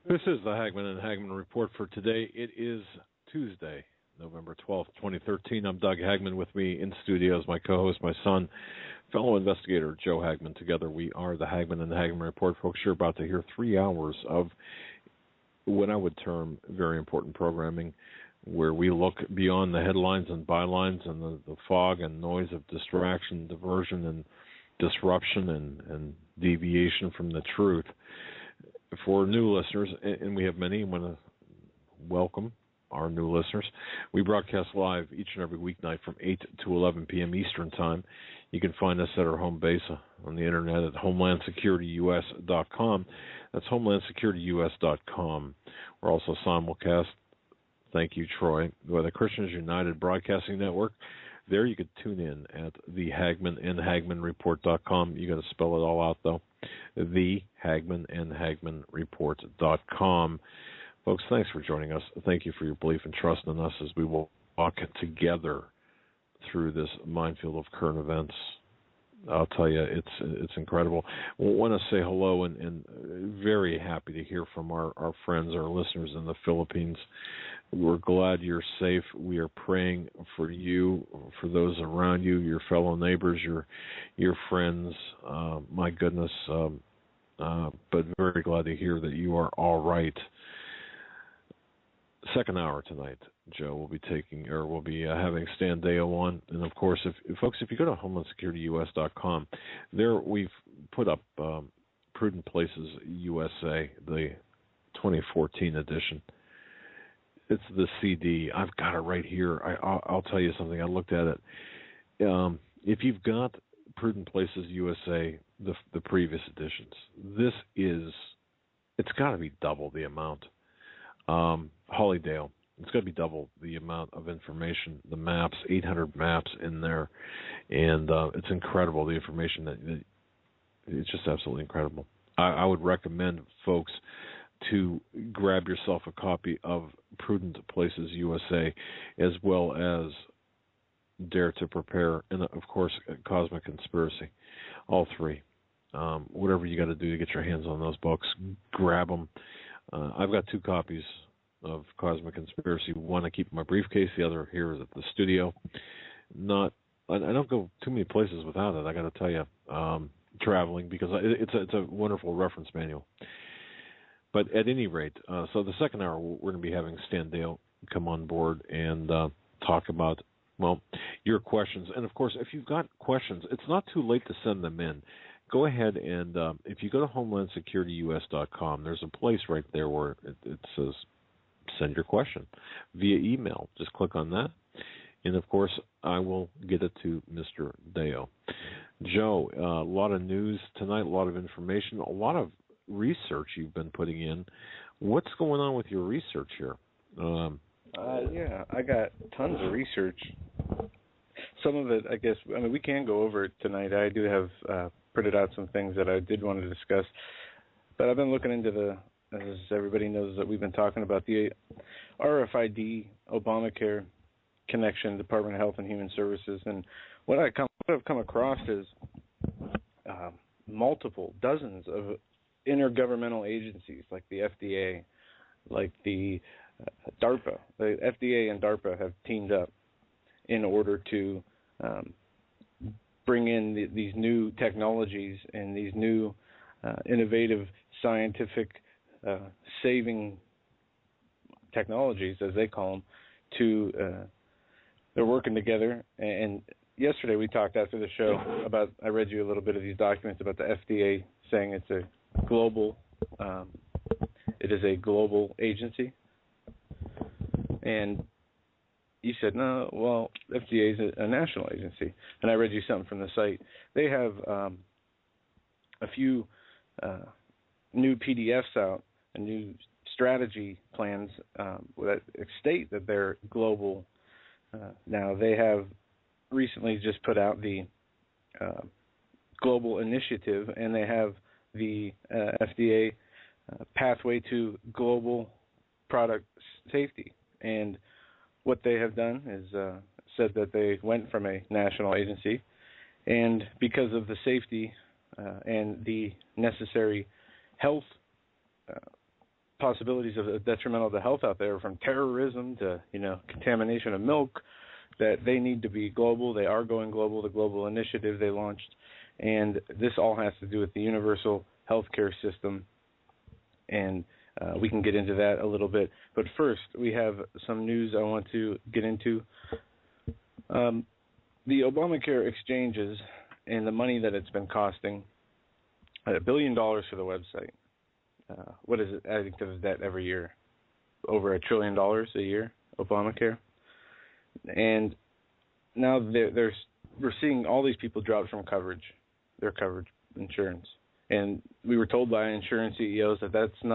This is the Hagmann and Hagmann Report for today. It is Tuesday, November 12th, 2013. I'm Doug Hagmann. With me in studio is my co-host, my son, fellow investigator, Joe Hagmann. Together we are the Hagmann and Hagmann Report. Folks, you're about to hear 3 hours of what I would term very important programming, where we look beyond the headlines and bylines and the fog and noise of distraction, diversion, and disruption and deviation from the truth. For new listeners, and we have many, I want to welcome our new listeners. We broadcast live each and every weeknight from 8 to 11 p.m. Eastern Time. You can find us at our home base on the internet at HomelandSecurityUS.com. That's HomelandSecurityUS.com. We're also simulcast, thank you, Troy, by the Christians United Broadcasting Network. There you could tune in at the Hagmann and HagmannReport.com. You got to spell it all out, though. The Hagmann and HagmannReport.com. Folks, thanks for joining us. Thank you for your belief and trust in us as we will walk together through this minefield of current events. I'll tell you, it's incredible. I want to say hello and very happy to hear from our friends, our listeners in the Philippines. We're glad you're safe. We are praying for you, for those around you, your fellow neighbors, your friends. My goodness, but very glad to hear that you are all right. Second hour tonight, Joe, we'll be having Stan Deo on, and of course, if you go to HomelandSecurityUS.com, there we've put up Prudent Places USA, the 2014 edition. It's the CD. I've got it right here. I'll tell you something. I looked at it. If you've got Prudent Places USA, the previous editions, it's got to be double the amount. Hollydale, it's got to be double the amount of information. The maps, 800 maps in there, and it's incredible. The information that it's just absolutely incredible. I would recommend folks to grab yourself a copy of Prudent Places USA, as well as Dare to Prepare, and of course Cosmic Conspiracy. All three. Whatever you got to do to get your hands on those books, grab them. I've got 2 copies of Cosmic Conspiracy. One I keep in my briefcase, the other here is at the studio. I don't go too many places without it, I got to tell you, traveling, because it's a wonderful reference manual. But at any rate, so the second hour, we're going to be having Stan Dale come on board and talk about, your questions. And, of course, if you've got questions, it's not too late to send them in. Go ahead and if you go to HomelandSecurityUS.com, there's a place right there where it says send your question via email. Just click on that. And, of course, I will get it to Mr. Deo. Joe, a lot of news tonight, a lot of information, a lot of research you've been putting in. What's going on with your research here? Yeah, I got tons of research. Some of it, I guess, we can go over it tonight. I do have printed out some things that I did want to discuss. But I've been looking into as everybody knows that we've been talking about the RFID Obamacare connection, Department of Health and Human Services. And what I've come across is dozens of intergovernmental agencies like the FDA, like the DARPA. The FDA and DARPA have teamed up in order to bring in these new technologies and these new innovative scientific saving technologies, as they call them, they're working together. And yesterday we talked after the show about, I read you a little bit of these documents about the FDA saying it is a global agency. And you said, no, well, FDA is a national agency. And I read you something from the site. They have a few new PDFs out, and new strategy plans that state that they're global. Now, they have recently just put out the global initiative, and they have the FDA pathway to global product safety. And what they have done is said that they went from a national agency, and because of the safety and the necessary health possibilities of detrimental to health out there, from terrorism to, contamination of milk, that they need to be global. They are going global, the global initiative they launched. And this all has to do with the universal healthcare system. And we can get into that a little bit. But first, we have some news I want to get into. The Obamacare exchanges and the money that it's been costing, $1 billion for the website. What is it adding to the debt every year? Over $1 trillion a year, Obamacare. And now we're seeing all these people dropped from their coverage insurance. And we were told by insurance CEOs that you're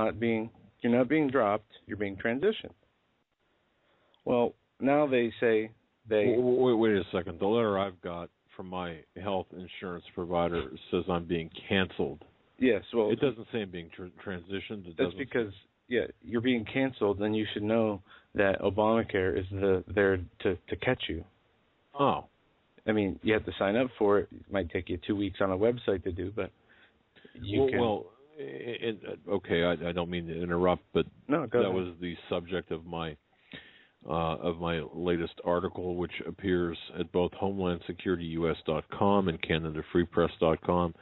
not being dropped, you're being transitioned. Well, now they say Wait a second. The letter I've got from my health insurance provider says I'm being canceled. Yes, well, it doesn't say I'm being transitioned. That's because you're being canceled, then you should know that Obamacare is there to catch you. Oh, I mean, you have to sign up for it. It might take you 2 weeks on a website to do, but you can. Well, okay, I don't mean to interrupt, but no, go ahead. Was the subject of my latest article, which appears at both HomelandSecurityUS.com and CanadaFreePress.com.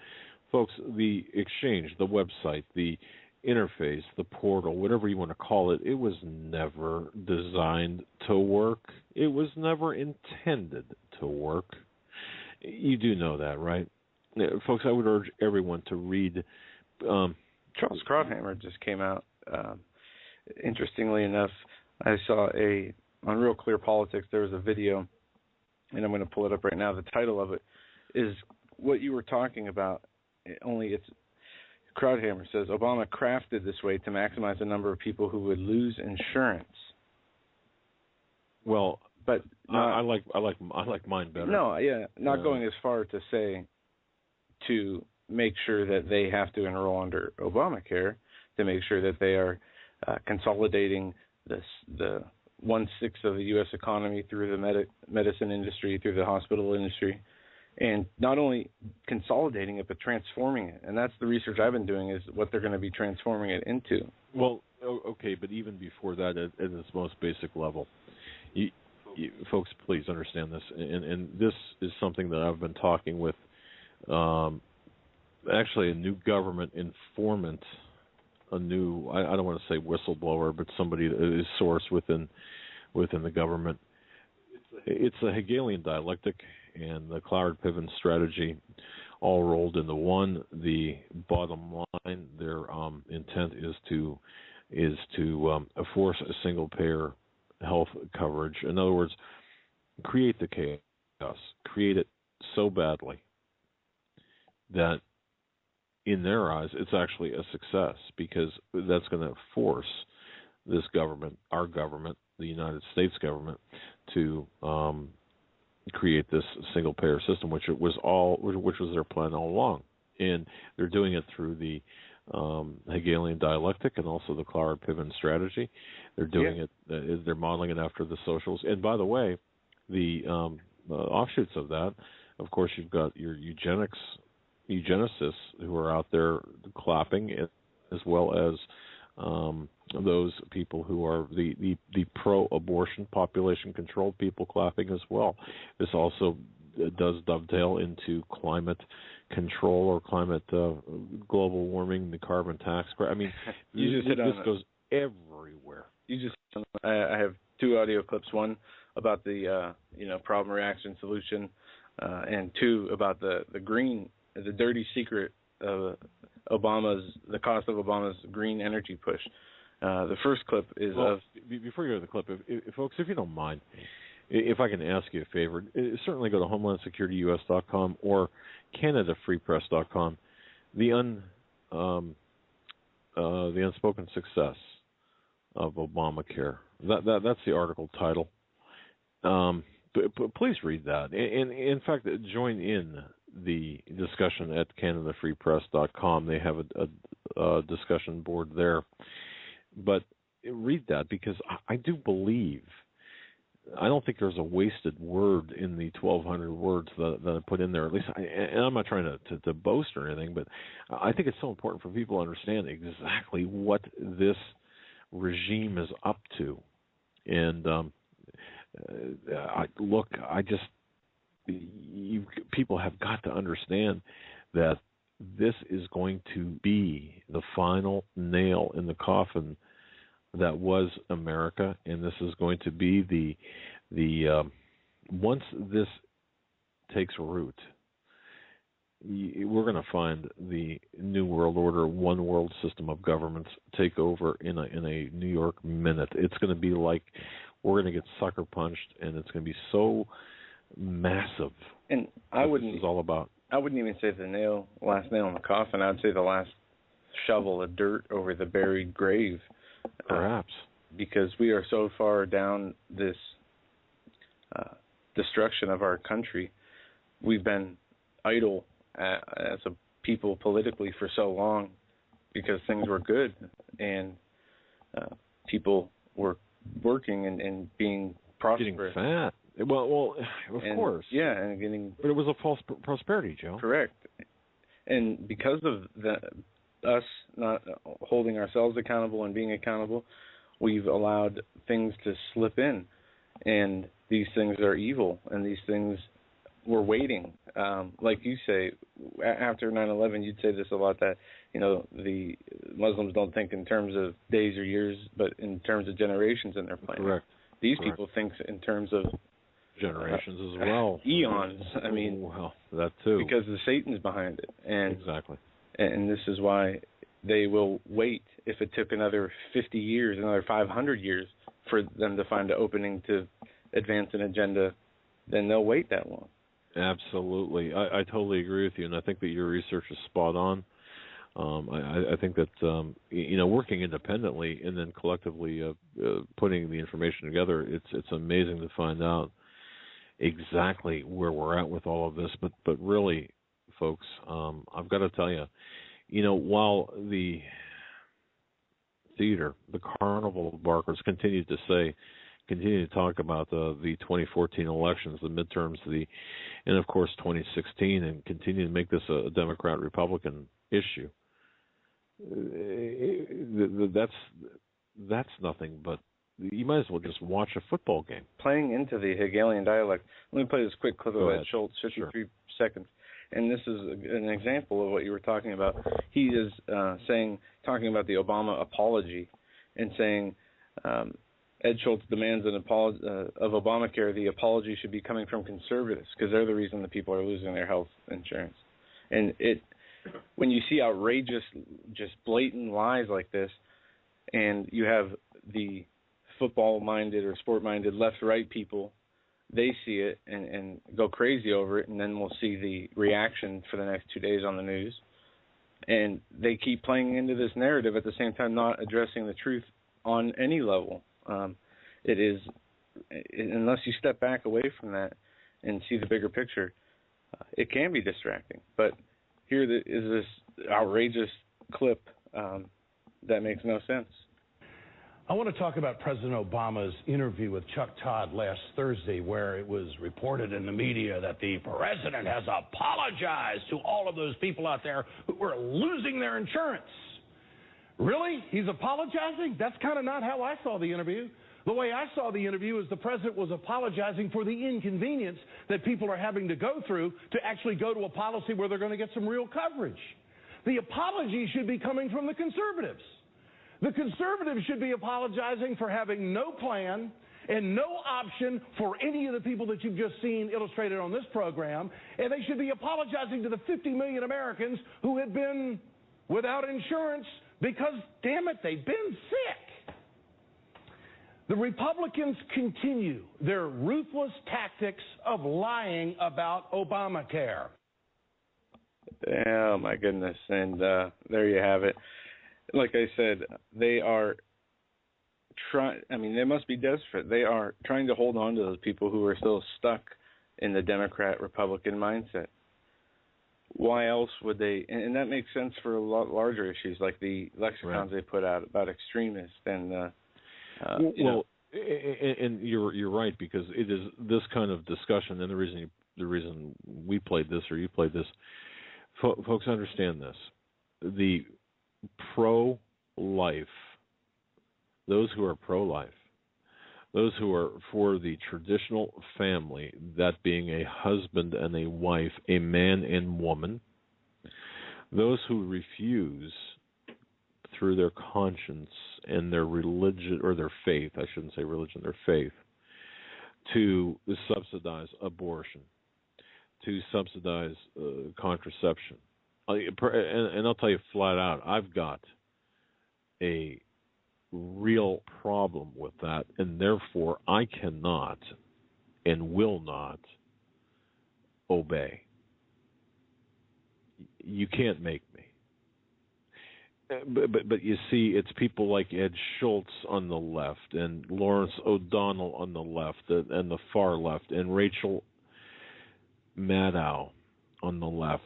Folks, the exchange, the website, the interface, the portal, whatever you want to call it, it was never designed to work. It was never intended to work. You do know that, right? Folks, I would urge everyone to read. Charles Krauthammer just came out. Interestingly enough, I saw on Real Clear Politics, there was a video, and I'm going to pull it up right now. The title of it is what you were talking about, only it's Krauthammer says, Obama crafted this way to maximize the number of people who would lose insurance. Well, but I like mine better. No, yeah, not going as far to say to make sure that they have to enroll under Obamacare, to make sure that they are consolidating the 1/6 of the U.S. economy through the medicine industry, through the hospital industry, and not only consolidating it, but transforming it. And that's the research I've been doing, is what they're going to be transforming it into. Well, okay, but even before that, at its most basic level, you folks, please understand this. And this is something that I've been talking with actually a new government informant, I don't want to say whistleblower, but somebody that is sourced within the government. It's the Hegelian dialectic and the Cloward-Piven strategy all rolled into one. The bottom line, their intent is to force a single-payer health coverage. In other words, create the chaos, create it so badly that in their eyes it's actually a success, because that's going to force this government, our government, the United States government, to create this single-payer system, which was their plan all along, and they're doing it through the Hegelian dialectic and also the Cloward-Piven strategy. They're doing it; they're modeling it after the socials. And by the way, the offshoots of that, of course, you've got your eugenicists who are out there clapping, as well as those people who are the pro-abortion, population-controlled people clapping as well. This also does dovetail into climate control or climate global warming, the carbon tax. I mean, this goes everywhere. I have two audio clips. One about the problem, reaction, solution, and two about the dirty secret of the cost of Obama's green energy push. The first clip is before you go to the clip, folks, if you don't mind, if I can ask you a favor, certainly go to HomelandSecurityUS.com or CanadaFreePress.com. The unspoken success of Obamacare. That's the article title. But please read that, and in fact, join in the discussion at CanadaFreePress.com. They have a discussion board there. But read that, because I do believe, I don't think there's a wasted word in the 1,200 words that I put in there. At least, and I'm not trying to boast or anything, but I think it's so important for people to understand exactly what this regime is up to. And people have got to understand that this is going to be the final nail in the coffin that was America, and this is going to be the once this takes root, we're going to find the New World Order, one world system of governments take over in a New York minute. It's going to be like we're going to get sucker punched, and it's going to be so massive. And this is all about. I wouldn't even say the last nail in the coffin. I'd say the last shovel of dirt over the buried grave. Perhaps. Because we are so far down this destruction of our country. We've been idle as a people politically for so long because things were good and people were working and being prosperous. Getting fat. Well, of course. Yeah, and getting. But it was a false prosperity, Joe. Correct. And because of us not holding ourselves accountable and being accountable, we've allowed things to slip in, and these things are evil, and these things we're waiting. Like you say, after 9/11, you'd say this a lot, that the Muslims don't think in terms of days or years, but in terms of generations in their plan. Correct. These people think in terms of generations as well. Eons. I mean, well, that too. Because the Satan's behind it, and exactly. And this is why they will wait. If it took another 50 years, another 500 years for them to find an opening to advance an agenda, then they'll wait that long. Absolutely. I totally agree with you, and I think that your research is spot on. I think that, working independently and then collectively putting the information together, it's amazing to find out exactly where we're at with all of this. But really, folks, I've got to tell you, while the theater, the carnival barkers continue to talk about the 2014 elections, the midterms, and of course 2016, and continue to make this a Democrat-Republican issue. That's nothing but you might as well just watch a football game. Playing into the Hegelian dialect. Let me play this quick clip of Ed Schultz, 53 seconds. And this is an example of what you were talking about. He is talking about the Obama apology and saying Ed Schultz demands an apology of Obamacare. The apology should be coming from conservatives because they're the reason that people are losing their health insurance. And when you see outrageous, just blatant lies like this, and you have the football-minded or sport-minded left-right people, they see it and go crazy over it, and then we'll see the reaction for the next 2 days on the news. And they keep playing into this narrative at the same time not addressing the truth on any level. It is, unless you step back away from that and see the bigger picture, it can be distracting. But here is this outrageous clip that makes no sense. I want to talk about President Obama's interview with Chuck Todd last Thursday, where it was reported in the media that the president has apologized to all of those people out there who were losing their insurance. Really? He's apologizing? That's kind of not how I saw the interview. The way I saw the interview is the president was apologizing for the inconvenience that people are having to go through to actually go to a policy where they're going to get some real coverage. The apology should be coming from the conservatives. The conservatives should be apologizing for having no plan and no option for any of the people that you've just seen illustrated on this program, and they should be apologizing to the 50 million Americans who have been without insurance because, damn it, they've been sick. The Republicans continue their ruthless tactics of lying about Obamacare. Oh, my goodness. And there you have it. Like I said, they are they must be desperate. They are trying to hold on to those people who are still stuck in the Democrat-Republican mindset. Why else would they? And that makes sense for a lot larger issues like the lexicons they put out about extremists and and you're right, because it is this kind of discussion, and the reason we played this or you played this, folks understand this. The pro-life those who are pro-life, those who are for the traditional family, that being a husband and a wife, a man and woman, those who refuse through their conscience and their religion, or their faith, I shouldn't say religion, their faith, to subsidize abortion, to subsidize contraception. And I'll tell you flat out, I've got a real problem with that, and therefore I cannot and will not obey. You can't make me. But you see, it's people like Ed Schultz on the left, and Lawrence O'Donnell on the left, and the far left, and Rachel Maddow on the left,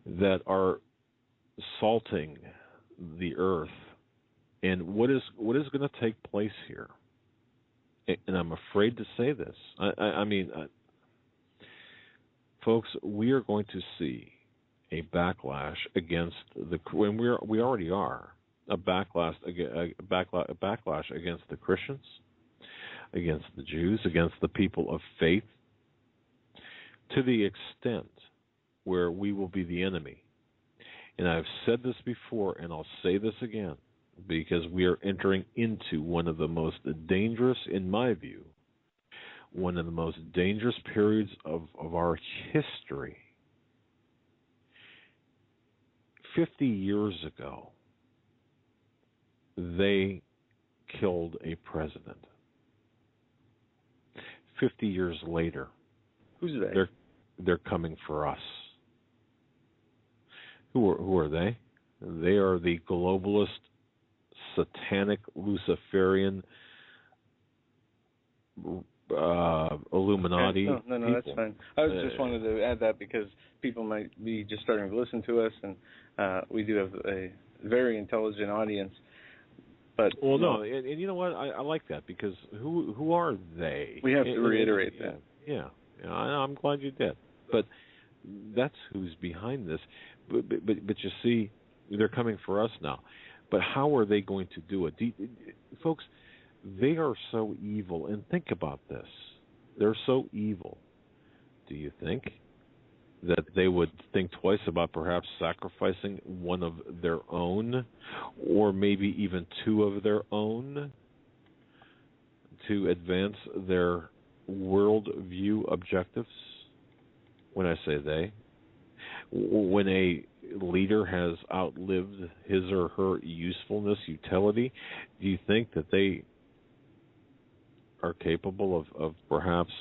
that are salting the earth. And what is going to take place here? And I'm afraid to say this. I mean, folks, we are going to see a backlash against when we already are a backlash against the Christians, against the Jews, against the people of faith, to the extent where we will be the enemy. And I've said this before, and I'll say this again, because we are entering into one of the most dangerous, in my view, one of the most dangerous periods of our history. 50 years ago, they killed a president. 50 years later, who's they? They're coming for us. Who are they? They are the globalist, satanic, Luciferian, Illuminati. No, people. That's fine. I was just wanted to add that because people might be just starting to listen to us, and we do have a very intelligent audience. But no, and you know what? I like that, because who are they? We have to reiterate that. Yeah, I'm glad you did. But that's who's behind this. But you see, they're coming for us now. But how are they going to do it? Folks, they are so evil. And think about this. They're so evil. Do you think that they would think twice about perhaps sacrificing one of their own, or maybe even two of their own, to advance their worldview objectives? When I say they, when a leader has outlived his or her usefulness, utility, do you think that they are capable of perhaps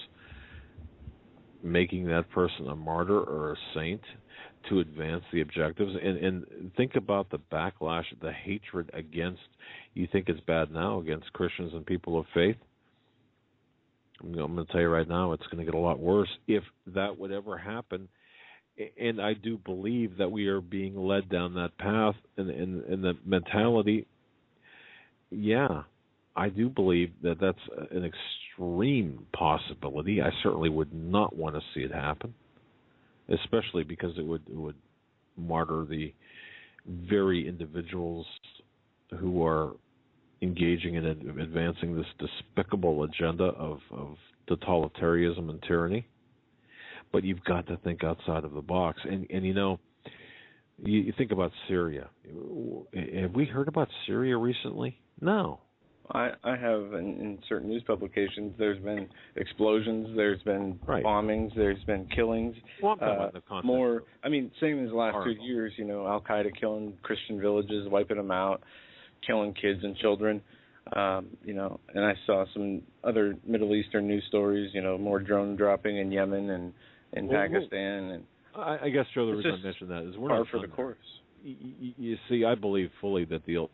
making that person a martyr or a saint to advance the objectives? And think about the backlash, the hatred against, you think it's bad now, against Christians and people of faith? I'm going to tell you right now, it's going to get a lot worse if that would ever happen. And I do believe that we are being led down that path, and the mentality. Yeah, I do believe that that's an extreme possibility. I certainly would not want to see it happen, especially because it would martyr the very individuals who are engaging in advancing this despicable agenda of totalitarianism and tyranny. But you've got to think outside of the box. And you know, you think about Syria. Have we heard about Syria recently? No. I have in certain news publications. There's been explosions. There's been bombings. There's been killings. Well, I'm talking about the concept. More. I mean, same as the last 2 years. You know, Al Qaeda killing Christian villages, wiping them out, killing kids and children. You know, and I saw some other Middle Eastern news stories. You know, more drone dropping in Yemen and in Pakistan. And I guess, Joe, the reason I mentioned that is we're not for the course. You see, I believe fully that the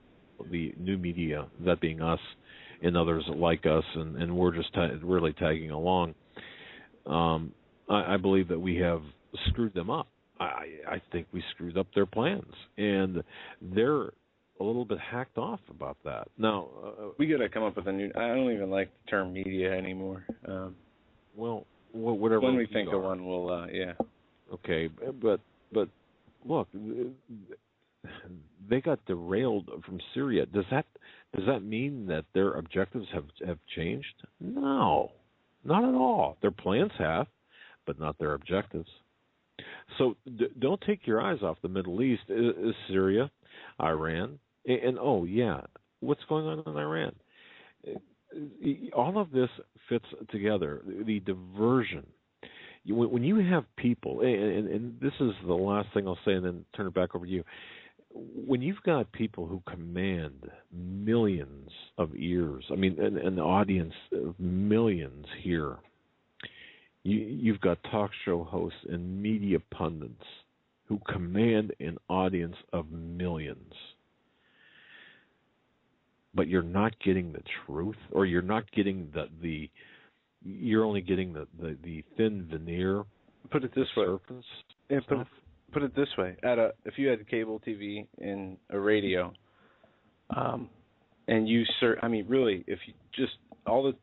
new media, that being us and others like us, and we're just really tagging along, I believe that we have screwed them up. I think we screwed up their plans, and they're a little bit hacked off about that. Now, we got to come up with a new. I don't even like the term media anymore. Well, whatever. When we think of one, we'll yeah. Okay, but look, they got derailed from Syria. Does that mean that their objectives have changed? No, not at all. Their plans have, but not their objectives. So don't take your eyes off the Middle East. Is Syria, Iran, and oh yeah, what's going on in Iran? All of this fits together. The diversion. When you have people, and this is the last thing I'll say, and then turn it back over to you. When you've got people who command millions of ears, I mean, an audience of millions here, you've got talk show hosts and media pundits who command an audience of millions. But you're not getting the truth, or you're not getting you're only getting the thin veneer. Put it this way. Surface. Yeah, put it this way: if you had cable TV and a radio, and you really, if you just all the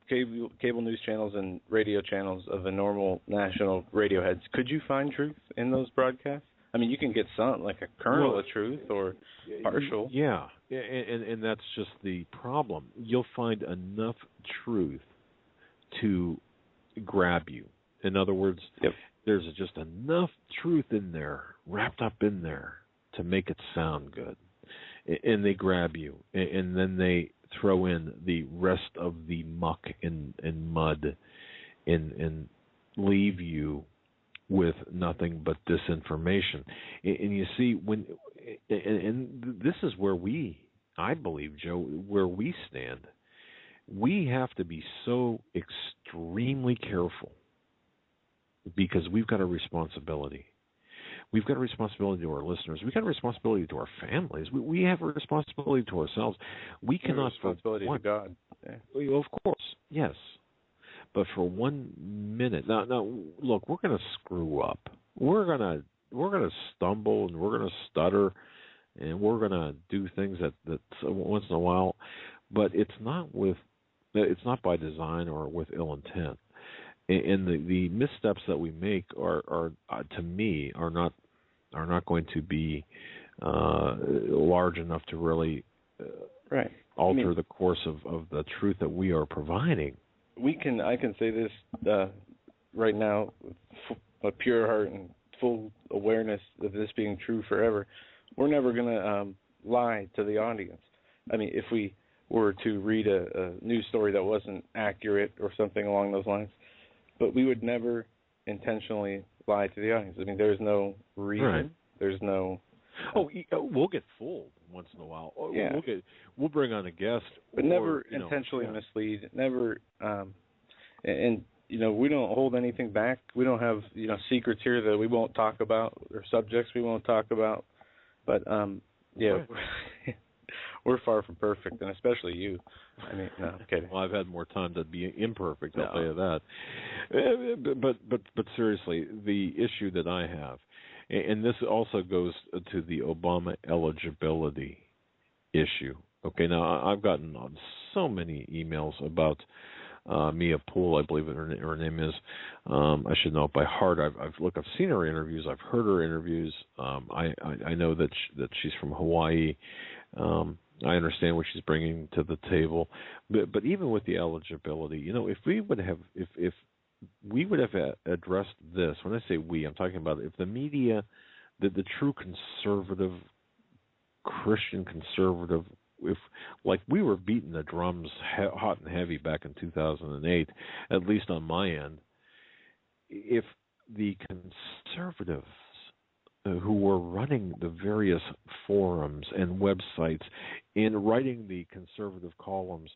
cable news channels and radio channels of the normal national radio heads, could you find truth in those broadcasts? I mean, you can get some, like a kernel of truth or partial. Yeah, and that's just the problem. You'll find enough truth to grab you. In other words, there's just enough truth in there, wrapped up in there, to make it sound good. And they grab you, and then they throw in the rest of the muck and mud and leave you with nothing but disinformation. And you see, and this is where I believe, Joe, where we stand. We have to be so extremely careful because we've got a responsibility. We've got a responsibility to our listeners. We've got a responsibility to our families. We have a responsibility to ourselves. We cannot. Responsibility to God. Yeah. Of course, yes. But for 1 minute, now, look, we're going to screw up. We're going to stumble, and we're going to stutter, and we're going to do things that once in a while. But it's not by design or with ill intent. And the missteps that we make are to me are not going to be large enough to really alter the course of the truth that we are providing. I can say this right now with a pure heart and full awareness of this being true forever. We're never going to lie to the audience. I mean, if we were to read a news story that wasn't accurate or something along those lines, but we would never intentionally lie to the audience. I mean, there's no reason. Right. There's no... we'll get fooled once in a while. Yeah. We'll bring on a guest. But never intentionally mislead. Never... and we don't hold anything back. We don't have, secrets here that we won't talk about or subjects we won't talk about. But, we're far from perfect, and especially you. I mean, no, I'm kidding. Well, I've had more time to be imperfect, I'll tell you that. But seriously, the issue that I have, and this also goes to the Obama eligibility issue. Okay, now I've gotten so many emails about Mia Poole, I believe her name is. I should know it by heart. I've seen her interviews. I've heard her interviews. I know that she's from Hawaii. I understand what she's bringing to the table, but even with the eligibility, if we would have addressed this. When I say we, I'm talking about if the media, the true conservative, Christian conservative, if like we were beating the drums hot and heavy back in 2008, at least on my end, if the conservatives who were running the various forums and websites and writing the conservative columns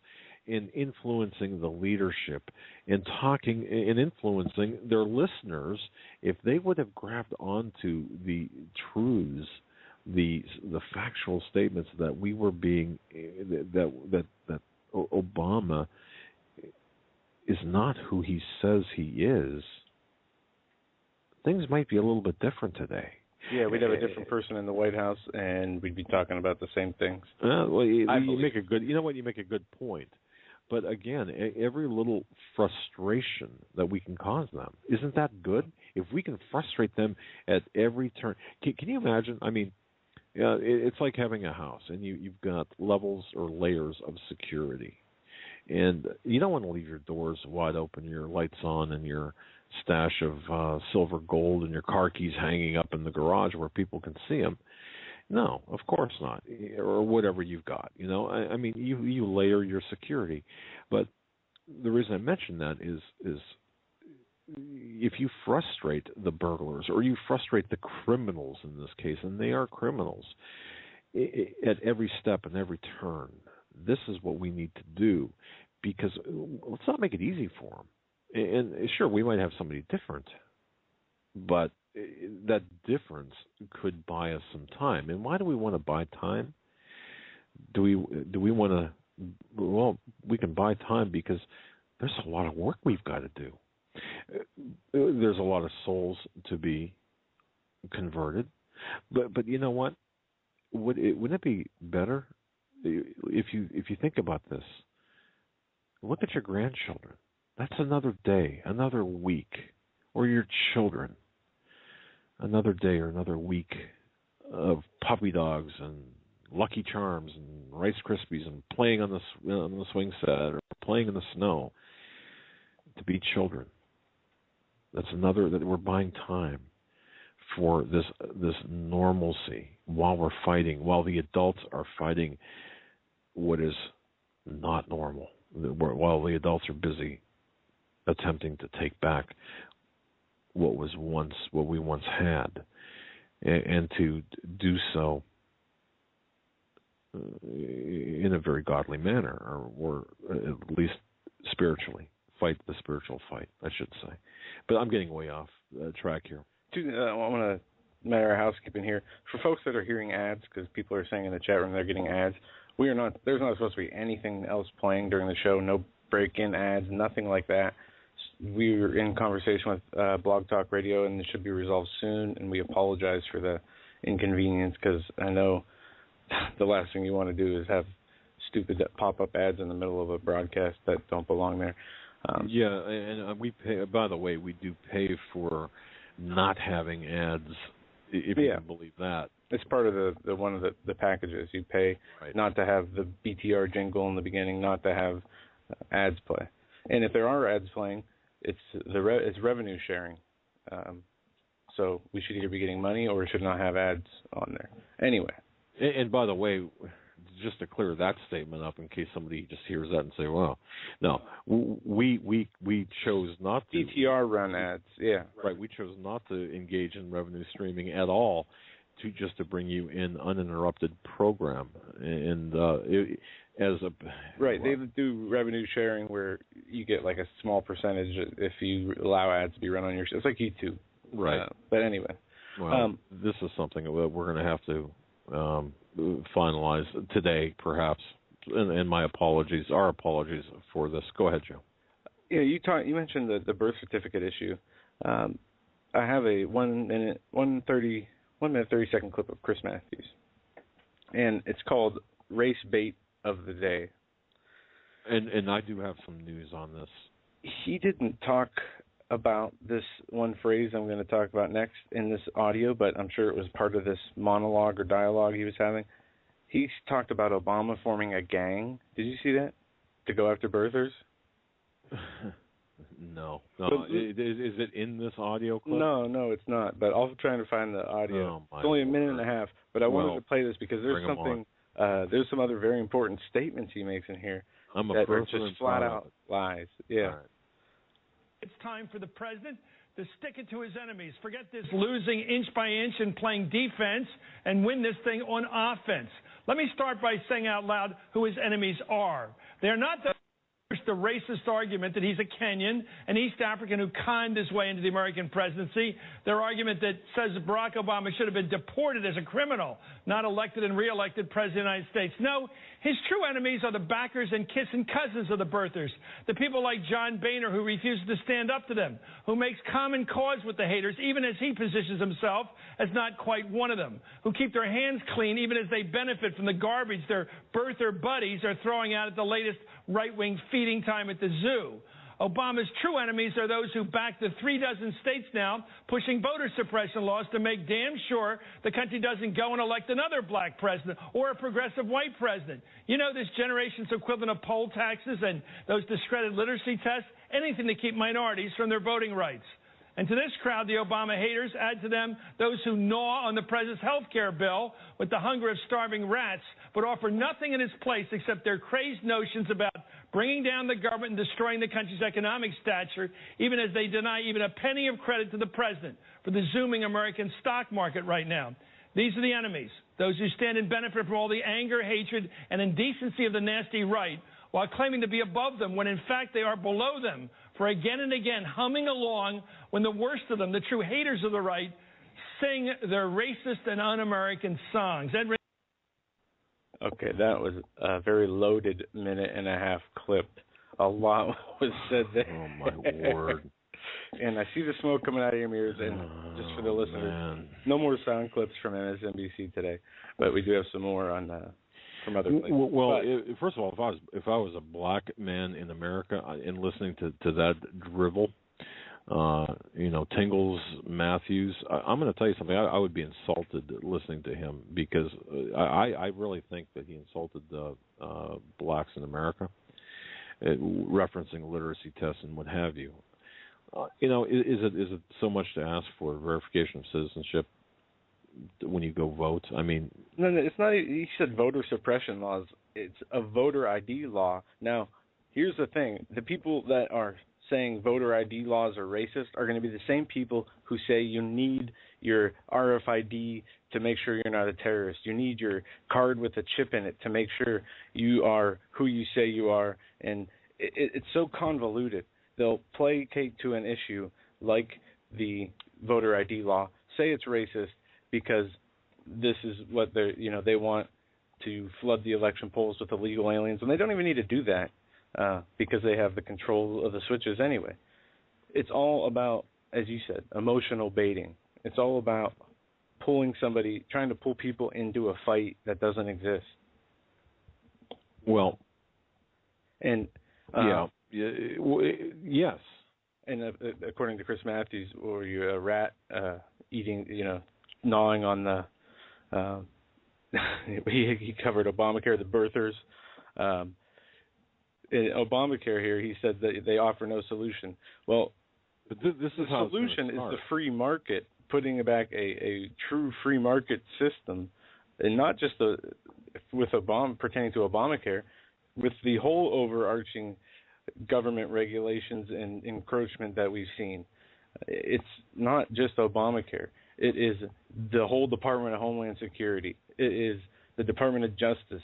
and influencing the leadership and talking and influencing their listeners, if they would have grabbed onto the truths, the factual statements that we were being that Obama is not who he says he is, things might be a little bit different today. Yeah, we'd have a different person in the White House, and we'd be talking about the same things. Well, you make a good. You know what? You make a good point. But again, every little frustration that we can cause them, isn't that good? If we can frustrate them at every turn, can you imagine? I mean, Yeah, it's like having a house, and you've got levels or layers of security. And you don't want to leave your doors wide open, your lights on, and your stash of silver gold and your car keys hanging up in the garage where people can see them. No, of course not. Or whatever you've got. I mean, you layer your security. But the reason I mention that is if you frustrate the burglars or you frustrate the criminals in this case, and they are criminals, at every step and every turn, this is what we need to do, because let's not make it easy for them. And sure, we might have somebody different, but that difference could buy us some time. And why do we want to buy time? Do we want to? Well, we can buy time because there's a lot of work we've got to do. There's a lot of souls to be converted, but you know what? Wouldn't it be better if you think about this? Look at your grandchildren. That's another day, another week, or your children. Another day or another week of puppy dogs and Lucky Charms and Rice Krispies and playing on the swing set or playing in the snow to be children. That's another, that we're buying time for this normalcy while we're fighting, while the adults are fighting what is not normal, while the adults are busy attempting to take back what we once had, and to do so in a very godly manner, or at least spiritually. Fight the spiritual fight, I should say. But I'm getting way off track here. I want to matter of housekeeping here. For folks that are hearing ads, because people are saying in the chat room they're getting ads, there's not supposed to be anything else playing during the show, no break-in ads, nothing like that. We were in conversation with Blog Talk Radio, and it should be resolved soon, and we apologize for the inconvenience, because I know the last thing you want to do is have stupid pop-up ads in the middle of a broadcast that don't belong there. Yeah, and we pay. By the way, we do pay for not having ads, if you can believe that. It's part of the one of the packages. You pay not to have the BTR jingle in the beginning, not to have ads play. And if there are ads playing, it's revenue sharing. So we should either be getting money or we should not have ads on there. Anyway. And by the way, just to clear that statement up in case somebody just hears that and say, well, no, we chose not to. BTR run ads, yeah. Right, we chose not to engage in revenue streaming at all, to bring you in uninterrupted program. And Right, they do revenue sharing where you get like a small percentage if you allow ads to be run on your show. It's like YouTube. Right. But anyway. Well, this is something that we're going to have to finalize today, perhaps. And my apologies, our apologies for this. Go ahead, Joe. Yeah, you mentioned the birth certificate issue. I have a 1 minute 30 second clip of Chris Matthews, and it's called Race Bait of the Day. And I do have some news on this. He didn't talk about this one phrase I'm going to talk about next in this audio, but I'm sure it was part of this monologue or dialogue he was having. He talked about Obama forming a gang. Did you see that? To go after birthers? No. Is it in this audio clip? No, it's not. But I'll try to find the audio. It's only a minute and a half. But I wanted to play this because there's something. There's some other very important statements he makes in here that are just flat out lies. Yeah. Right. It's time for the president to stick it to his enemies. Forget this losing inch by inch and playing defense and win this thing on offense. Let me start by saying out loud who his enemies are. They're not the racist argument that he's a Kenyan, an East African who conned his way into the American presidency. Their argument that says Barack Obama should have been deported as a criminal, not elected and reelected president of the United States. No, his true enemies are the backers and kissing cousins of the birthers, the people like John Boehner who refuses to stand up to them, who makes common cause with the haters even as he positions himself as not quite one of them, who keep their hands clean even as they benefit from the garbage their birther buddies are throwing out at the latest right-wing feeding time at the zoo. Obama's true enemies are those who back the 36 states now pushing voter suppression laws to make damn sure the country doesn't go and elect another black president or a progressive white president. You know, this generation's equivalent of poll taxes and those discredited literacy tests, anything to keep minorities from their voting rights. And to this crowd, the Obama haters, add to them those who gnaw on the president's health care bill with the hunger of starving rats, but offer nothing in its place except their crazed notions about bringing down the government and destroying the country's economic stature, even as they deny even a penny of credit to the president for the zooming American stock market right now. These are the enemies, those who stand and benefit from all the anger, hatred, and indecency of the nasty right, while claiming to be above them when in fact they are below them, for again and again humming along when the worst of them, the true haters of the right, sing their racist and un-American songs. Okay, that was a very loaded minute-and-a-half clip. A lot was said there. Oh, my word. And I see the smoke coming out of your ears, and just for the listeners, no more sound clips from MSNBC today, but we do have some more on from other places. Well, first of all, if I was a black man in America and listening to that drivel, Tingles, Matthews, I'm going to tell you something. I would be insulted listening to him because I really think that he insulted the blacks in America, referencing literacy tests and what have you. Is it so much to ask for verification of citizenship when you go vote? I mean, no, it's not. He said voter suppression laws. It's a voter ID law. Now, here's the thing: the people that are saying voter ID laws are racist are going to be the same people who say you need your RFID to make sure you're not a terrorist. You need your card with a chip in it to make sure you are who you say you are. And it's so convoluted. They'll placate to an issue like the voter ID law, say it's racist because this is what they want to flood the election polls with illegal aliens, and they don't even need to do that because they have the control of the switches anyway. It's all about, as you said, emotional baiting. It's all about trying to pull people into a fight that doesn't exist. Well, and yes. And according to Chris Matthews, were you a rat eating, gnawing on the? He covered Obamacare, the birthers. In Obamacare here, he said that they offer no solution. Well, but this is the solution is the free market, putting back a true free market system, and not just pertaining to Obamacare, with the whole overarching government regulations and encroachment that we've seen. It's not just Obamacare. It is the whole Department of Homeland Security. It is the Department of Justice.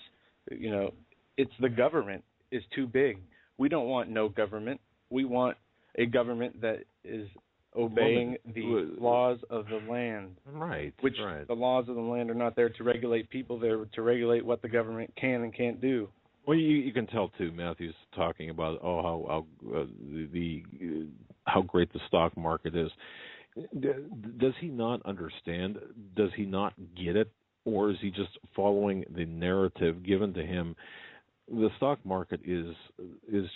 It's the government is too big. We don't want no government. We want a government that is obeying the laws of the land. Right. Which the laws of the land are not there to regulate people. They're to regulate what the government can and can't do. Well, you can tell too. Matthew's talking about how great the stock market is. Does he not understand? Does he not get it, or is he just following the narrative given to him? The stock market is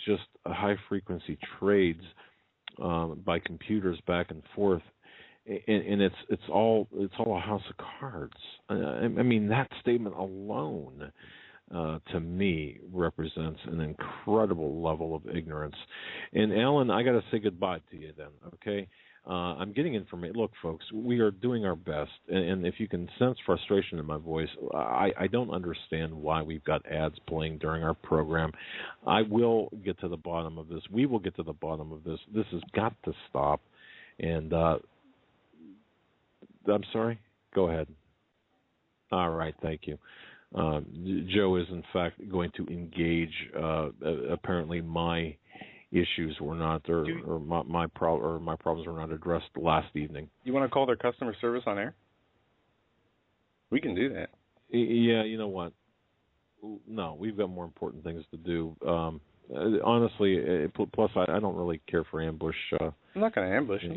just a high frequency trades by computers back and forth, and it's all a house of cards. I mean, that statement alone, to me, represents an incredible level of ignorance. And Alan, I got to say goodbye to you then, okay? I'm getting information. Look, folks, we are doing our best, and if you can sense frustration in my voice, I don't understand why we've got ads playing during our program. I will get to the bottom of this. We will get to the bottom of this. This has got to stop. And I'm sorry? Go ahead. All right, thank you. Joe is, in fact, going to engage, apparently, my issues were not, or my problems were not addressed last evening. You want to call their customer service on air? We can do that. Yeah, you know what? No, we've got more important things to do. Honestly, plus I don't really care for ambush. I'm not going to ambush him.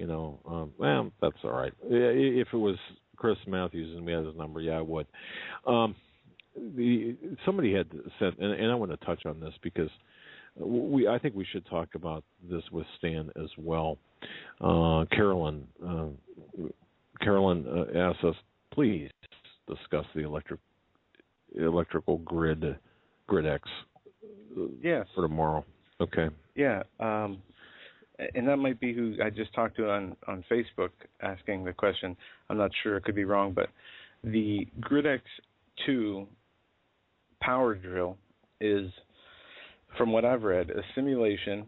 Well, that's all right. If it was Chris Matthews and we had his number, yeah, I would. Somebody had said, and I want to touch on this because I think we should talk about this with Stan as well. Carolyn asks us, please discuss the electrical grid X. Yes. For tomorrow. Okay. Yeah. And that might be who I just talked to on Facebook asking the question. I'm not sure. It could be wrong, but the Grid X2 power drill is, from what I've read, a simulation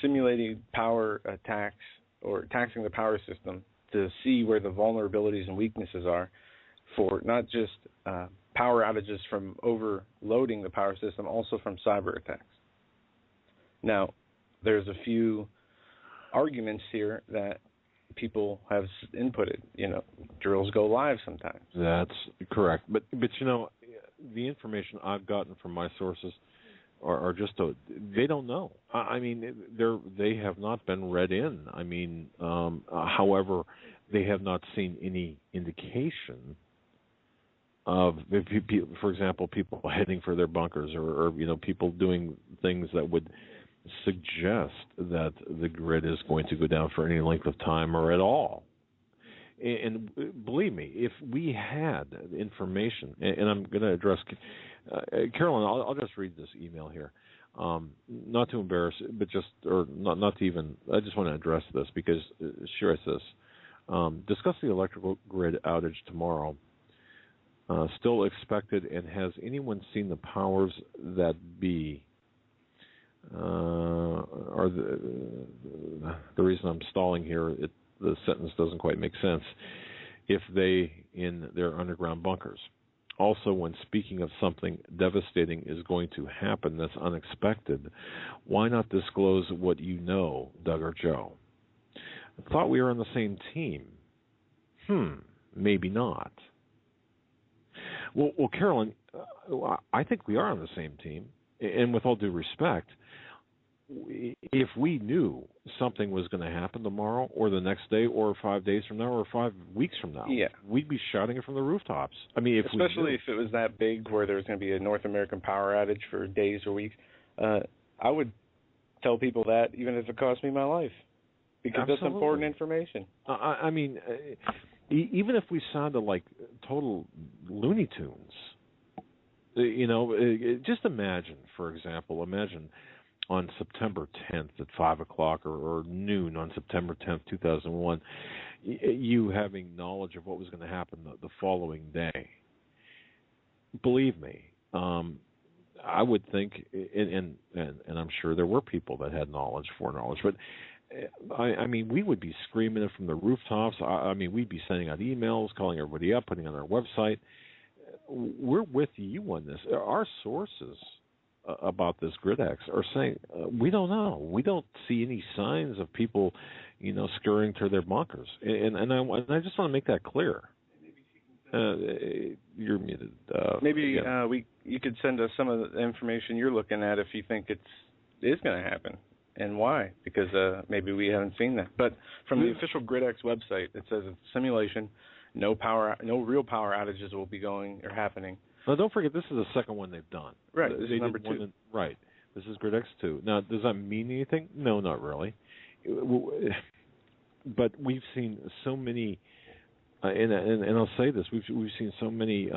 simulating power attacks or taxing the power system to see where the vulnerabilities and weaknesses are for not just power outages from overloading the power system, also from cyber attacks. Now, there's a few arguments here that people have inputted. Drills go live sometimes. That's correct. But the information I've gotten from my sources are just they don't know. I mean, they have not been read in. I mean, however, they have not seen any indication of, for example, people heading for their bunkers or people doing things that would suggest that the grid is going to go down for any length of time or at all. And believe me, if we had information, and I'm going to address Carolyn, I'll just read this email here, not to embarrass, but not to even. I just want to address this because she writes this: discuss the electrical grid outage tomorrow. Still expected, and has anyone seen the powers that be? Are the reason I'm stalling here? The sentence doesn't quite make sense. If they in their underground bunkers. Also, when speaking of something devastating is going to happen that's unexpected, why not disclose what you know, Doug or Joe? I thought we were on the same team. Maybe not. Well, Carolyn, I think we are on the same team. And with all due respect, if we knew something was going to happen tomorrow or the next day or 5 days from now or 5 weeks from now, we'd be shouting it from the rooftops. I mean, especially if it was that big where there was going to be a North American power outage for days or weeks, I would tell people that even if it cost me my life, because Absolutely. That's important information. I mean, even if we sounded like total Looney Tunes, just imagine, for example, on September 10th at 5 o'clock or noon on September 10th, 2001, you having knowledge of what was going to happen the following day. Believe me, I would think, and I'm sure there were people that had foreknowledge, but I mean, we would be screaming it from the rooftops. I mean, we'd be sending out emails, calling everybody up, putting it on our website. We're with you on this. Our sources about this Grid X are saying we don't know. We don't see any signs of people, scurrying to their bunkers. And I just want to make that clear. You're muted. You could send us some of the information you're looking at if you think it is going to happen. And why? Because maybe we haven't seen that. But from the official Grid X website, it says it's simulation. No real power outages will be happening. Now, don't forget, this is the second one they've done. Right, this is number 2. Right, this is Grid X2. Now, does that mean anything? No, not really. But we've seen so many, and I'll say this, we've seen so many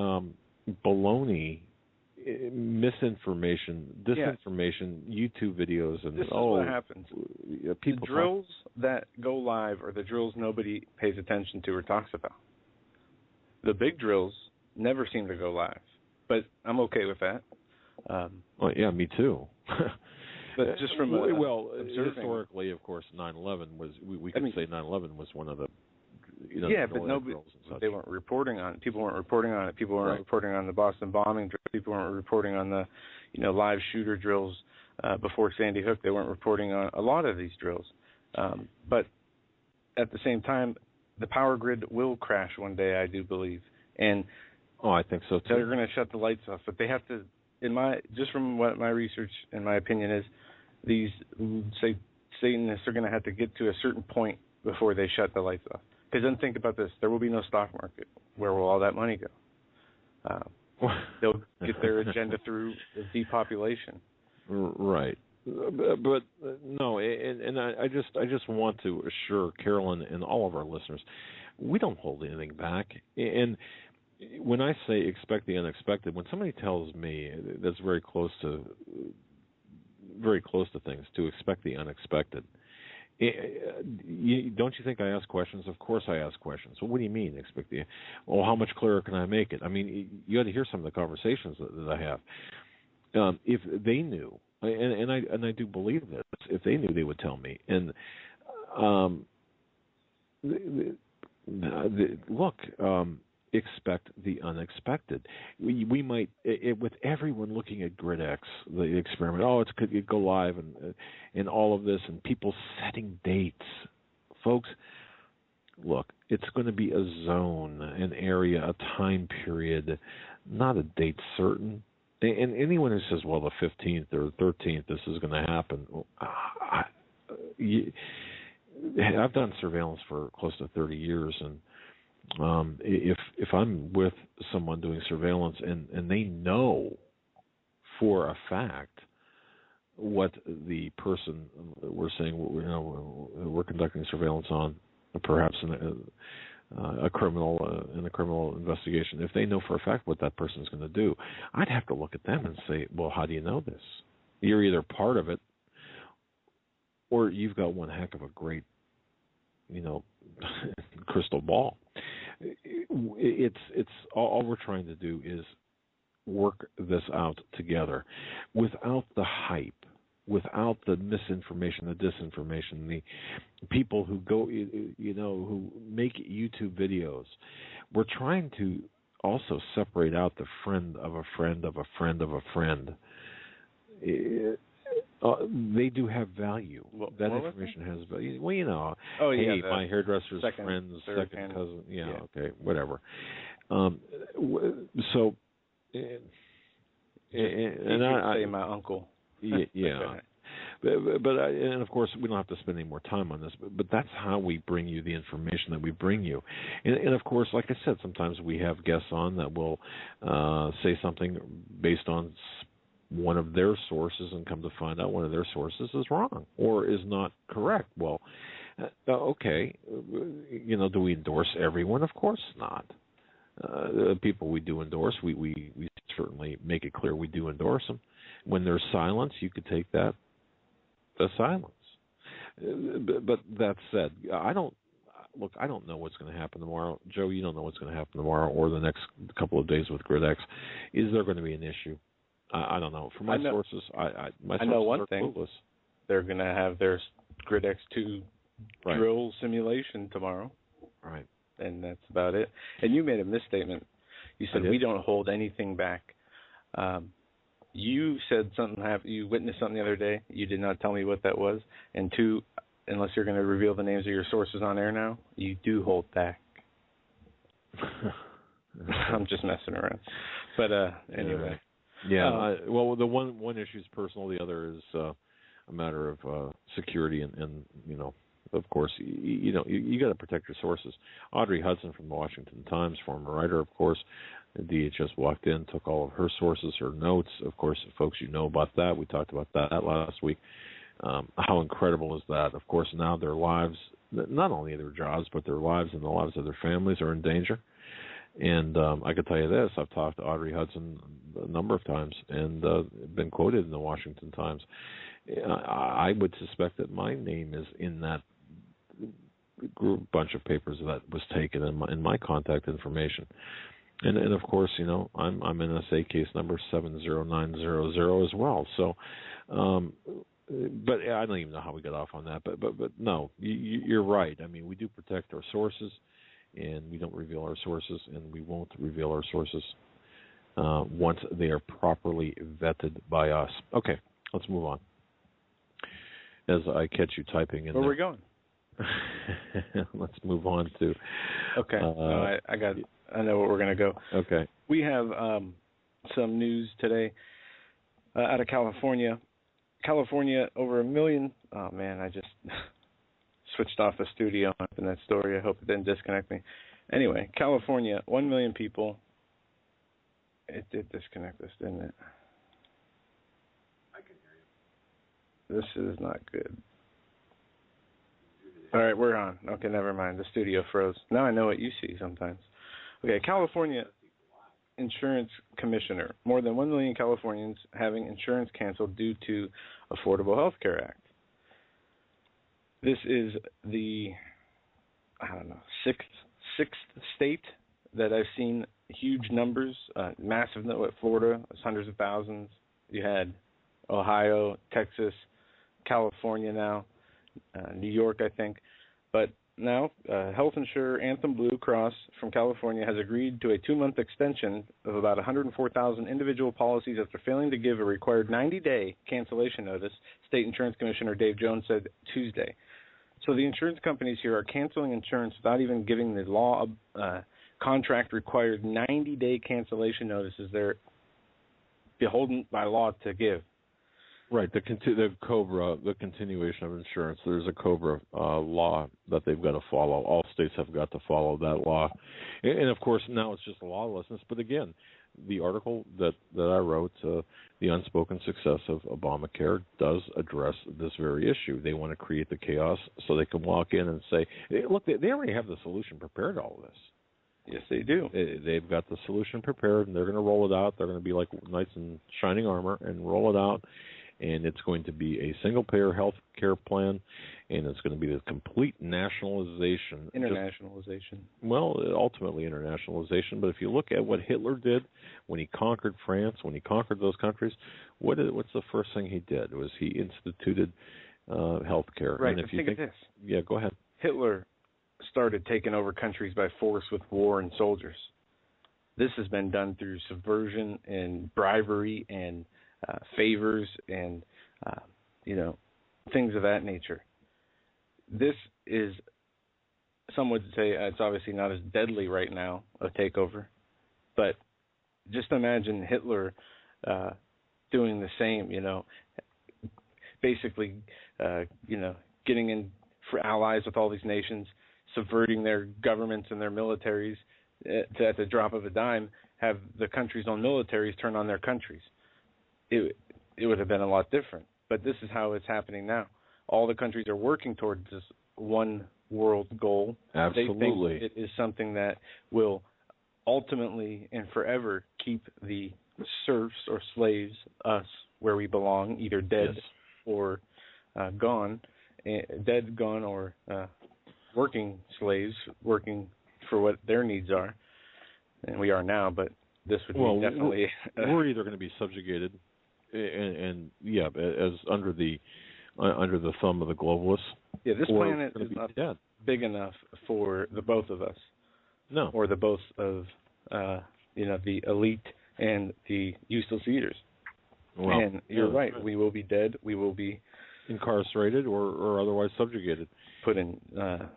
baloney, misinformation, disinformation, YouTube videos, and this is what happens. People the drills that go live are the drills nobody pays attention to or talks about. The big drills never seem to go live, but I'm okay with that. Well, yeah, me too. But just from historically, of course, 9/11 was. We could say 9/11 was one of the. But nobody. They weren't reporting on it. People weren't reporting on it. People weren't reporting on the Boston bombing drills. People weren't reporting on the, live shooter drills before Sandy Hook. They weren't reporting on a lot of these drills. But at the same time, the power grid will crash one day, I do believe. And I think so too. They're going to shut the lights off, but they have to. Just from what my research and my opinion is, these Satanists are going to have to get to a certain point before they shut the lights off. Because then think about this: there will be no stock market. Where will all that money go? they'll get their agenda through depopulation. Right. But no, and I just want to assure Carolyn and all of our listeners, we don't hold anything back. And when I say expect the unexpected, when somebody tells me that's very close to things, to expect the unexpected, don't you think I ask questions? Of course I ask questions. So what do you mean expect the? Well, how much clearer can I make it? I mean, you had to hear some of the conversations that I have. If they knew. And I do believe this. If they knew, they would tell me. And look, expect the unexpected. We might, with everyone looking at GridX, the experiment. Oh, it could go live and all of this, and people setting dates. Folks, look, it's going to be a zone, an area, a time period, not a date certain. And anyone who says, well, the 15th or the 13th, this is going to happen, I've done surveillance for close to 30 years, and if I'm with someone doing surveillance and they know for a fact what the person we're saying we're conducting surveillance on, perhaps in a criminal investigation, if they know for a fact what that person's going to do, I'd have to look at them and say, well, how do you know this? You're either part of it, or you've got one heck of a great, crystal ball. It's all we're trying to do is work this out together, without the hype, without the misinformation, the disinformation, the people who go, who make YouTube videos. We're trying to also separate out the friend of a friend of a friend of a friend. They do have value. That information has value. Well, hey, my hairdresser's friend's second cousin. Yeah, okay, whatever. So, and I say my uncle. Yeah. And of course, we don't have to spend any more time on this, but that's how we bring you the information that we bring you. And of course, like I said, sometimes we have guests on that will say something based on one of their sources and come to find out one of their sources is wrong or is not correct. Well, okay, do we endorse everyone? Of course not. The people we do endorse, we certainly make it clear we do endorse them. When there's silence, you could take that as silence. But that said, I don't know what's going to happen tomorrow. Joe, you don't know what's going to happen tomorrow or the next couple of days with GridX. Is there going to be an issue? I don't know. From my sources, I know one thing. Clueless. They're going to have their GridX 2 drill simulation tomorrow. Right. And that's about it. And you made a misstatement. You said we don't hold anything back. You said something happened. You witnessed something the other day. You did not tell me what that was. And two, unless you're going to reveal the names of your sources on air now, you do hold back. I'm just messing around. But anyway. Yeah. Well, the one issue is personal. The other is a matter of security and of course, you got to protect your sources. Audrey Hudson from the Washington Times, former writer, of course. DHS walked in, took all of her sources, her notes. Of course, folks, you know about that. We talked about that last week. How incredible is that? Of course, now their lives, not only their jobs, but their lives and the lives of their families are in danger. And I can tell you this, I've talked to Audrey Hudson a number of times and been quoted in the Washington Times. I would suspect that my name is in that bunch of papers that was taken in my contact information. And of course, I'm NSA case number 70900 as well. So, but I don't even know how we got off on that. But no, you're right. I mean, we do protect our sources, and we don't reveal our sources, and we won't reveal our sources once they are properly vetted by us. Okay, let's move on. As I catch you typing in. Where are we going? Let's move on to. Okay, I know where we're going to go. Okay. We have some news today out of California. California, over 1 million. Oh, man, I just switched off the studio in that story. I hope it didn't disconnect me. Anyway, California, 1 million people It did disconnect us, didn't it? I can hear you. This is not good. All right, we're on. Okay, never mind. The studio froze. Now I know what you see sometimes. Okay, California Insurance Commissioner. More than 1 million Californians having insurance canceled due to Affordable Health Care Act. This is the, sixth state that I've seen huge numbers, massive. Florida, it's hundreds of thousands. You had Ohio, Texas, California now, New York, I think. But now, health insurer Anthem Blue Cross from California has agreed to a 2-month extension of about 104,000 individual policies after failing to give a required 90-day cancellation notice, State Insurance Commissioner Dave Jones said Tuesday. So the insurance companies here are canceling insurance without even giving the law contract required 90-day cancellation notices they're beholden by law to give. Right, the COBRA, the continuation of insurance. There's a COBRA law that they've got to follow. All states have got to follow that law, and of course now it's just lawlessness. But again, the article that I wrote, the unspoken success of Obamacare, does address this very issue. They want to create the chaos so they can walk in and say, hey, look, they already have the solution prepared to all of this. Yes, they do. They've got the solution prepared, and they're going to roll it out. They're going to be like knights in shining armor and roll it out. And it's going to be a single-payer health care plan, and it's going to be the complete nationalization. Internationalization. Ultimately internationalization. But if you look at what Hitler did when he conquered France, when he conquered those countries, what's the first thing he did? Was he instituted health care. Right, and if you think of this. Yeah, go ahead. Hitler started taking over countries by force with war and soldiers. This has been done through subversion and bribery and favors and, things of that nature. This is, some would say it's obviously not as deadly right now, a takeover, but just imagine Hitler doing the same, basically, getting in for allies with all these nations, subverting their governments and their militaries to, at the drop of a dime, have the country's own militaries turn on their countries. It would have been a lot different. But this is how it's happening now. All the countries are working towards this one world goal. Absolutely. They think it is something that will ultimately and forever keep the serfs or slaves, us, where we belong, either dead or gone, or working slaves, working for what their needs are. And we are now, but this would be definitely... We're either going to be subjugated and as under the thumb of the globalists. Yeah, this planet is not big enough for the both of us. No. Or the both of, the elite and the useless eaters. Well, and you're right. We will be dead. We will be incarcerated or otherwise subjugated. Put in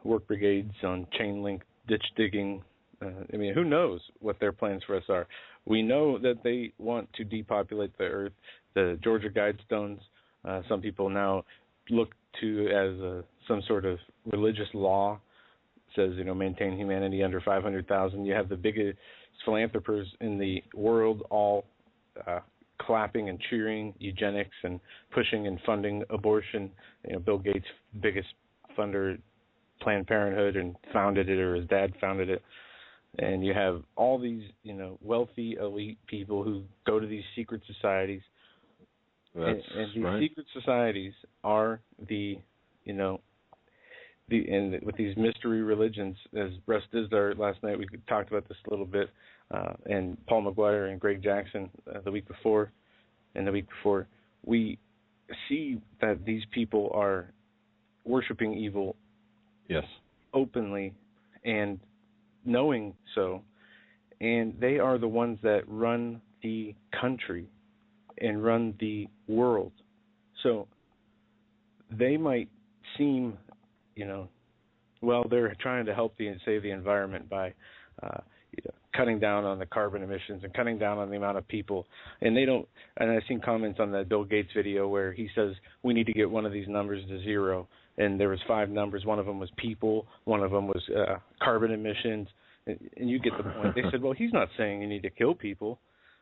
work brigades on chain link ditch digging. Who knows what their plans for us are? We know that they want to depopulate the earth. The Georgia Guidestones, some people now look to as some sort of religious law. It says, maintain humanity under 500,000. You have the biggest philanthropers in the world all clapping and cheering eugenics and pushing and funding abortion. Bill Gates, biggest funder, Planned Parenthood, and founded it, or his dad founded it. And you have all these, wealthy elite people who go to these secret societies. And these secret societies are and with these mystery religions, as Russ Dizdar last night, we talked about this a little bit, and Paul McGuire and Greg Jackson the week before, we see that these people are worshiping evil, openly and knowing so, and they are the ones that run the country and run the world. So they might seem, they're trying to help save the environment by cutting down on the carbon emissions and cutting down on the amount of people. And they don't. And I've seen comments on the Bill Gates video where he says we need to get one of these numbers to zero. And there was 5 numbers. One of them was people. One of them was carbon emissions. And you get the point. They said, well, he's not saying you need to kill people.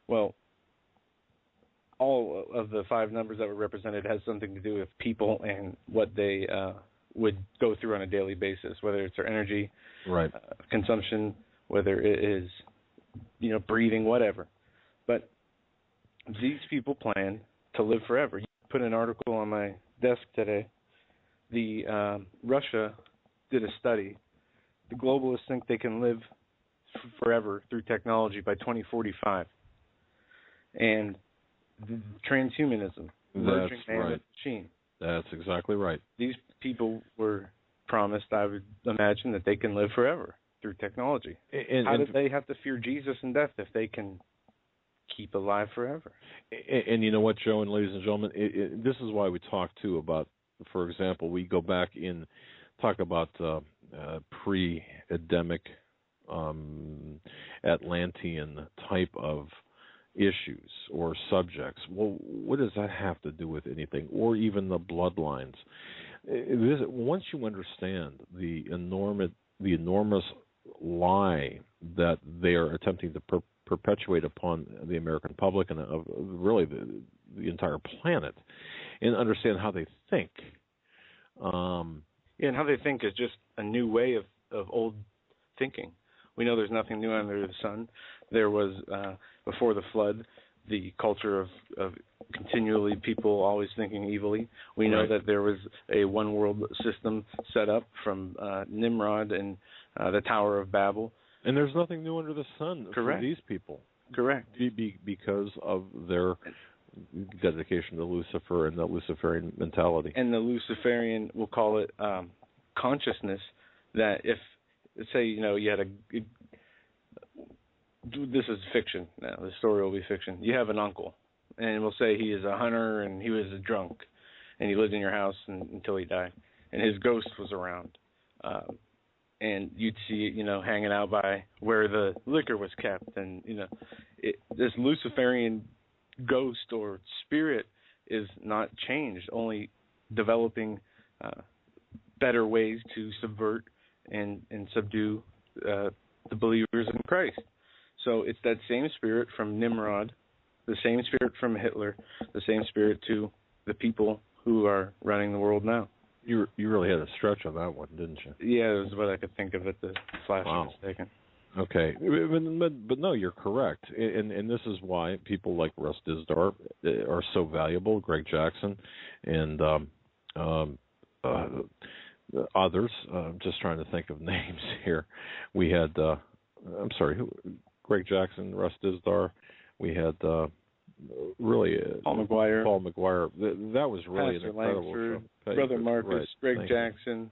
Well, all of the 5 numbers that were represented has something to do with people and what they would go through on a daily basis, whether it's their energy, right, consumption, whether it is, breathing, whatever. But these people plan to live forever. You put an article on my desk today. Russia did a study. The globalists think they can live forever through technology by 2045. And transhumanism, merging man with machine. That's exactly right. These people were promised, I would imagine, that they can live forever through technology. How do they have to fear Jesus and death if they can keep alive forever? And you know what, Joe and ladies and gentlemen, this is why we talk, too, about, for example, we go back in, talk about pre-Adamic Atlantean type of issues or subjects. Well, what does that have to do with anything, or even the bloodlines? Once you understand the enormous lie that they are attempting to perpetuate upon the American public and really the entire planet, and understand how they think. And how they think is just a new way of old thinking. We know there's nothing new under the sun. There was, before the flood, the culture of continually people always thinking evilly. We know that there was a one world system set up from Nimrod and the Tower of Babel. And there's nothing new under the sun for these people. Correct. Because of their dedication to Lucifer and the Luciferian mentality. And the Luciferian, we'll call it consciousness, that if, say, you had this is fiction now, the story will be fiction. You have an uncle, and we'll say he is a hunter and he was a drunk, and he lived in your house until he died, and his ghost was around. And you'd see it, hanging out by where the liquor was kept. And, this Luciferian ghost or spirit is not changed, only developing better ways to subvert and subdue the believers in Christ. So it's that same spirit from Nimrod, the same spirit from Hitler, the same spirit to the people who are running the world now. You really had a stretch on that one, didn't you? Yeah, it was what I could think of at the flash of a second. Okay, but no, you're correct, and this is why people like Russ Dizdar are so valuable. Greg Jackson and others. I'm just trying to think of names here. We had, Greg Jackson, Russ Dizdar. We had really Paul McGuire. That was really Pastor an incredible Langford, show. Brother Marcus, Greg Jackson,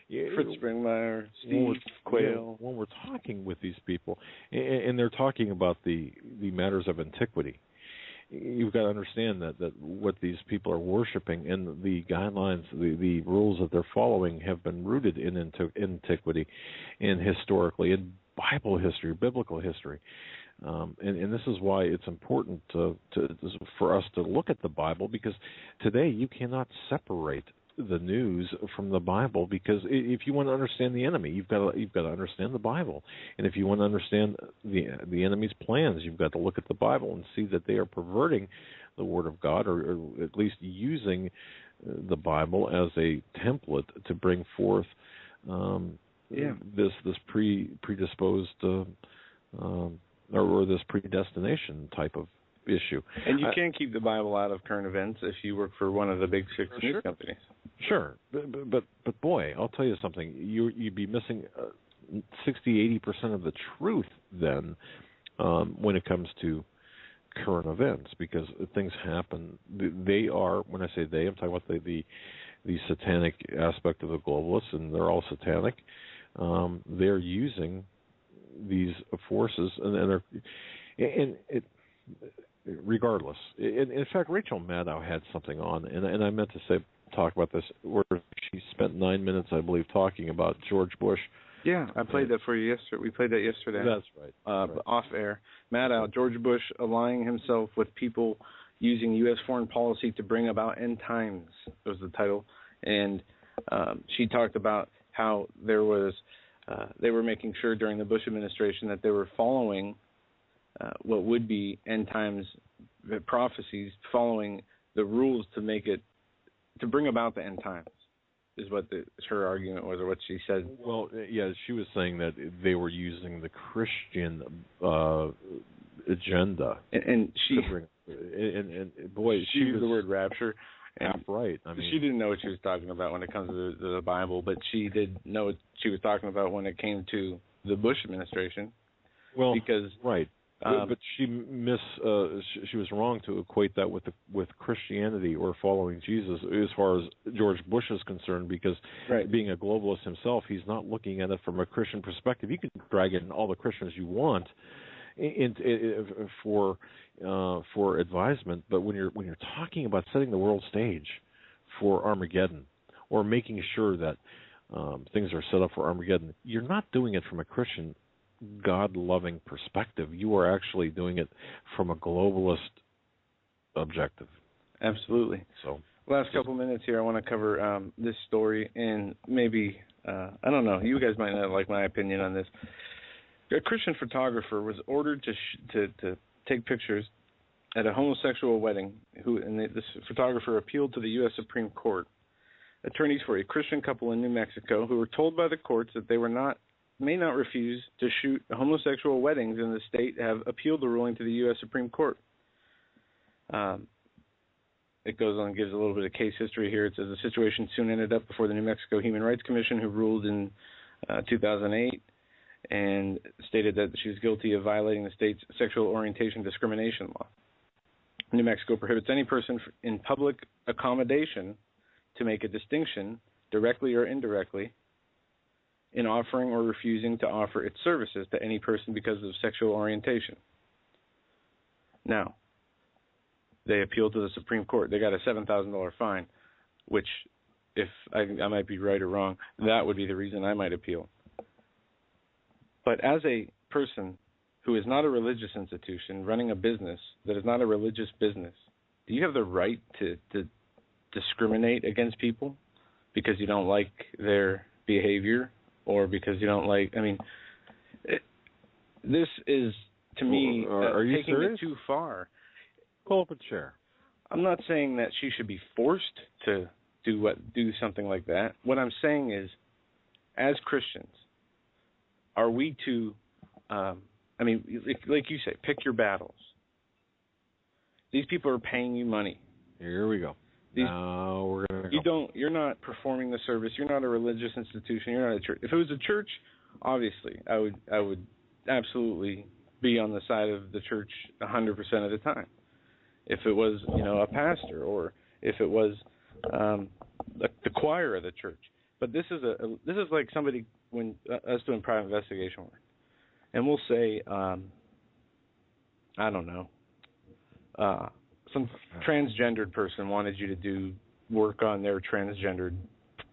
Fritz Springmeier, Steve Quayle. When we're talking with these people, and they're talking about the matters of antiquity, you've got to understand that what these people are worshiping and the guidelines, the rules that they're following have been rooted in antiquity and historically in Bible history, biblical history. And this is why it's important for us to look at the Bible, because today you cannot separate the news from the Bible, because if you want to understand the enemy, you've got to understand the Bible, and if you want to understand the enemy's plans, you've got to look at the Bible and see that they are perverting the Word of God, or at least using the Bible as a template to bring forth this predisposed or this predestination type of issue. And you can't keep the Bible out of current events if you work for one of the big 6 news companies. Sure, but boy, I'll tell you something. You'd be missing 60-80% of the truth then when it comes to current events, because things happen. They are, when I say they, I'm talking about the satanic aspect of the globalists, and they're all satanic. They're using these forces, regardless. In fact, Rachel Maddow had something on, and I meant to talk about this, where she spent 9 minutes, I believe, talking about George Bush. Yeah, I played that for you yesterday. We played that yesterday. That's right. Off air. Maddow, George Bush aligning himself with people using U.S. foreign policy to bring about end times, was the title. And she talked about how there was, they were making sure during the Bush administration that they were following what would be end times prophecies, following the rules to bring about the end times, is what her argument was, or what she said. Well, yeah, she was saying that they were using the Christian agenda, and she and boy, she used the word rapture. Half right. I mean, she didn't know what she was talking about when it comes to the Bible, but she did know what she was talking about when it came to the Bush administration. Well, because right. But she was wrong to equate that with Christianity or following Jesus as far as George Bush is concerned, because being a globalist himself, he's not looking at it from a Christian perspective. You can drag in all the Christians you want for advisement, but when you're talking about setting the world stage for Armageddon or making sure that things are set up for Armageddon, you're not doing it from a Christian God-loving perspective. You are actually doing it from a globalist objective. Absolutely. So, last couple minutes here, I want to cover this story, and maybe, I don't know, you guys might not like my opinion on this. A Christian photographer was ordered to take pictures at a homosexual wedding, this photographer appealed to the U.S. Supreme Court. Attorneys for a Christian couple in New Mexico who were told by the courts that they may not refuse to shoot homosexual weddings in the state have appealed the ruling to the U.S. Supreme Court. It goes on and gives a little bit of case history here. It says the situation soon ended up before the New Mexico Human Rights Commission, who ruled in 2008 and stated that she was guilty of violating the state's sexual orientation discrimination law. New Mexico prohibits any person in public accommodation to make a distinction, directly or indirectly, in offering or refusing to offer its services to any person because of sexual orientation. Now, they appealed to the Supreme Court. They got a $7,000 fine, which, if I might be right or wrong, that would be the reason I might appeal. But as a person who is not a religious institution running a business that is not a religious business, do you have the right to discriminate against people because you don't like their behavior or because you don't like, this is, to me, are you taking serious? it too far. Pull up a chair. I'm not saying that she should be forced to do something like that. What I'm saying is, as Christians, are we to, like you say, pick your battles. These people are paying you money. Here we go. Now we're going to go. You're not performing the service. You're not a religious institution. You're not a church. If it was a church, obviously, I would absolutely be on the side of the church 100% of the time. If it was, a pastor, or if it was the choir of the church. But this is like somebody us doing private investigation work, and we'll say, I don't know, some transgendered person wanted you to do work on their transgendered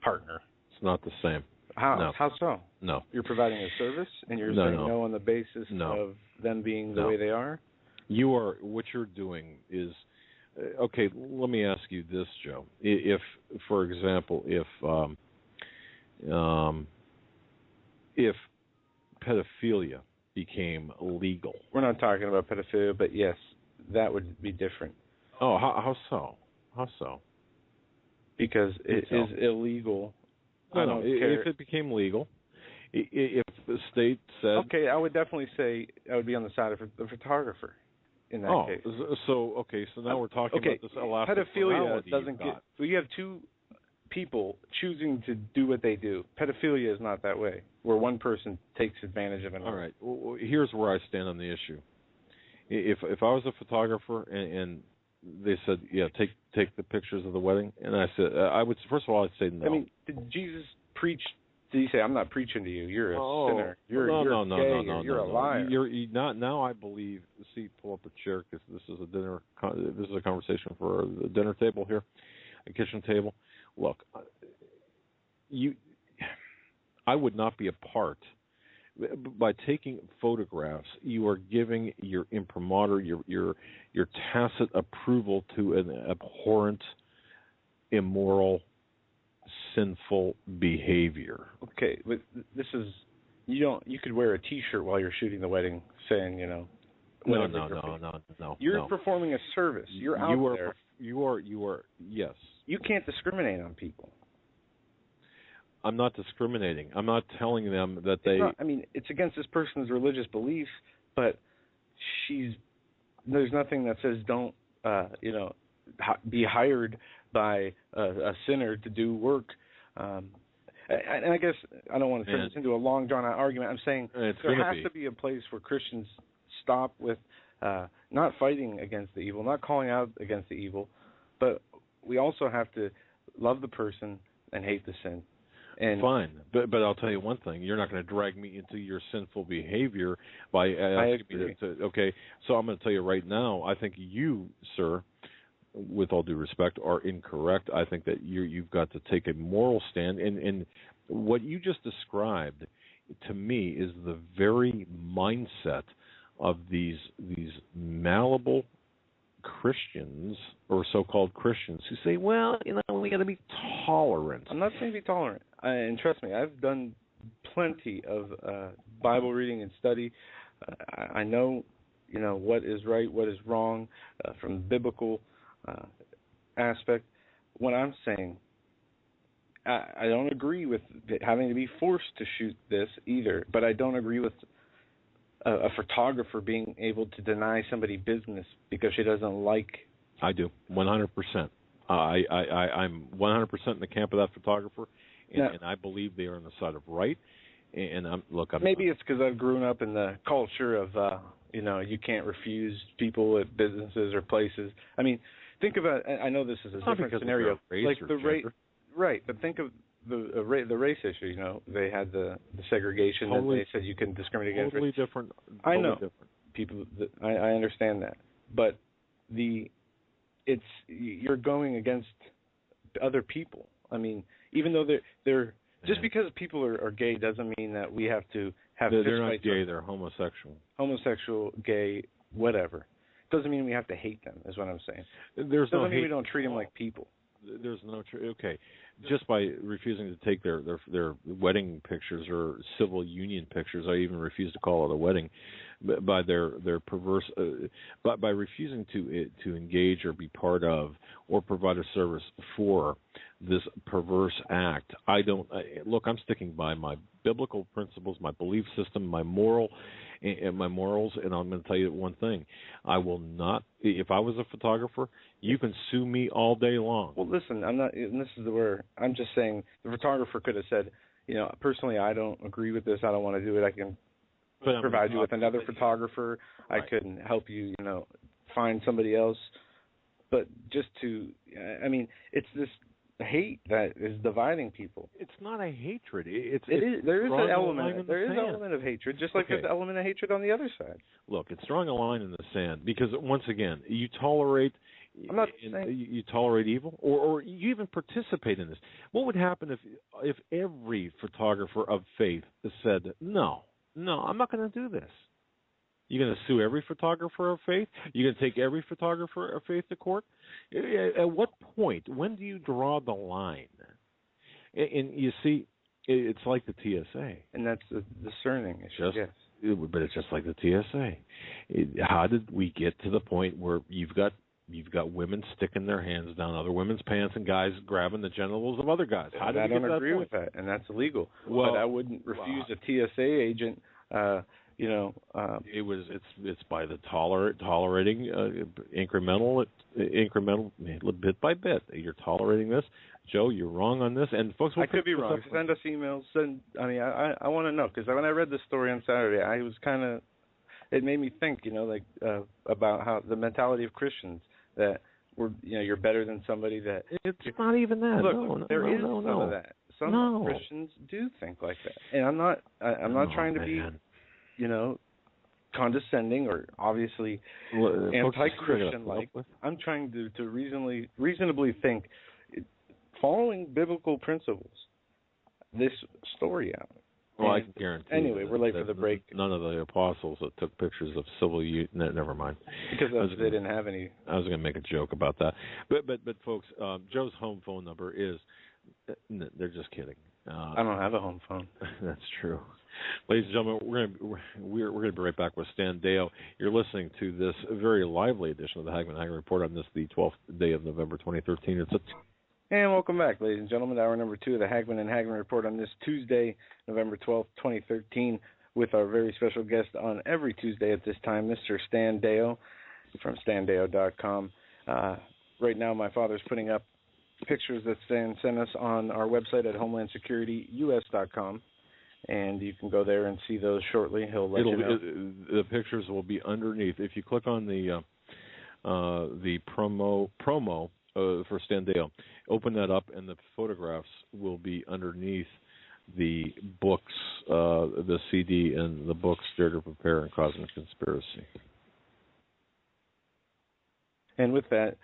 partner. It's not the same. How? No. How so? No. You're providing a service, and you're saying no on the basis of them being the way they are? What you're doing is, okay, let me ask you this, Joe. If, for example, if pedophilia became legal. We're not talking about pedophilia, but yes, that would be different. Oh, how so? How so? Because it is illegal. No, if it became legal, if the state said... Okay, I would definitely say I would be on the side of the photographer in that case. So now we're talking about this elastic pedophilia doesn't get... We have two people choosing to do what they do. Pedophilia is not that way, where one person takes advantage of another. All right. Well, here's where I stand on the issue. If I was a photographer and they said, take the pictures of the wedding, and I said, I would, first of all, I'd say no. Did Jesus preach? Did he say, I'm not preaching to you, you're a sinner, you're you're a liar? Now I believe, pull up a chair, because this is a conversation for the dinner table here, a kitchen table. Look, I would not be a part. By taking photographs, you are giving your imprimatur, your tacit approval to an abhorrent, immoral, sinful behavior. Okay, but this is you could wear a T-shirt while you're shooting the wedding, saying No. You're performing a service. You're out there. You are. Yes. You can't discriminate on people. I'm not discriminating. I'm not telling them that they. It's against this person's religious beliefs, but there's nothing that says don't, be hired by a sinner to do work. And I guess I don't want to turn this into a long, drawn-out argument. I'm saying there has to be a place where Christians stop with not fighting against the evil, not calling out against the evil, but we also have to love the person and hate the sin. And fine, but I'll tell you one thing: you're not going to drag me into your sinful behavior by asking me to. Okay, so I'm going to tell you right now. I think you, sir, with all due respect, are incorrect. I think that you've got to take a moral stand, and what you just described to me is the very mindset of these malleable Christians or so-called Christians who say, well, we got to be tolerant. I'm not saying be tolerant. And trust me, I've done plenty of Bible reading and study. I know, what is right, what is wrong from the biblical aspect. What I'm saying, I don't agree with having to be forced to shoot this either, but I don't agree with a photographer being able to deny somebody business because she doesn't like. I do, 100%. I'm 100% in the camp of that photographer, and I believe they are on the side of right. And maybe it's because I've grown up in the culture of you can't refuse people at businesses or places. I mean, think about. I know this is a different scenario, like the race, right? But think of the race issue. They had the segregation, and they said you couldn't discriminate against. Totally different. I know people. I understand that, but you're going against other people. I mean, even though they're just because people are gay doesn't mean that we have to have. They're not gay. They're homosexual. Homosexual, gay, whatever. Doesn't mean we have to hate them. Is what I'm saying. Doesn't mean we don't treat them like people. There's no okay. Just by refusing to take their wedding pictures or civil union pictures, I even refuse to call it a wedding. By their perverse, by refusing to engage or be part of or provide a service for this perverse act, I'm sticking by my biblical principles, my belief system, my morals, and I'm going to tell you one thing: I will not. If I was a photographer, you can sue me all day long. Well, listen, I'm not. And this is where I'm just saying the photographer could have said, personally, I don't agree with this. I don't want to do it. I can provide you with another photographer. Right. I can help you, find somebody else. But just it's this hate that is dividing people. It's not a hatred. There is an element of hatred, just like there's an element of hatred on the other side. Look, it's drawing a line in the sand because once again, you tolerate. I'm not saying you tolerate evil, or you even participate in this. What would happen if every photographer of faith said, no, I'm not going to do this? You're going to sue every photographer of faith? You're going to take every photographer of faith to court? At what point? When do you draw the line? And you see, it's like the TSA. And that's a discerning issue, yes. But it's just like the TSA. How did we get to the point where you've got women sticking their hands down other women's pants and guys grabbing the genitals of other guys? I don't agree with that, and that's illegal. Well, but I wouldn't refuse a TSA agent. It's by the tolerating incremental bit by bit. You're tolerating this, Joe. You're wrong on this, and folks. I could be wrong. Send us emails. I want to know because when I read this story on Saturday, I was it made me think, about how the mentality of Christians that you're better than somebody that. It's not even that. Look, there is some of that. Some Christians do think like that, and I'm not trying to be, condescending or obviously anti-Christian. I'm trying to reasonably think, following biblical principles, this story out. Well, I can guarantee. Anyway, we're late for the break. None of the apostles that took pictures of civil youth. Never mind. Because they didn't have any. I was going to make a joke about that, but folks, Joe's home phone number is. They're just kidding. I don't have a home phone. That's true. Ladies and gentlemen, we're going to be right back with Stan Deyo. You're listening to this very lively edition of the Hagmann Report on this, the 12th day of November 2013. And welcome back, ladies and gentlemen, to hour number 2 of the Hagmann Report on this Tuesday, November 12th, 2013, with our very special guest on every Tuesday at this time, Mr. Stan Deyo from standeyo.com. Right now, my father's putting up pictures that Stan sent us on our website at homelandsecurityus.com. And you can go there and see those shortly. He'll let you know. The pictures will be underneath. If you click on the promo for Stan Deyo, open that up, and the photographs will be underneath the books, the CD and the books, Dare to Prepare and Cosmic Conspiracy. And with that,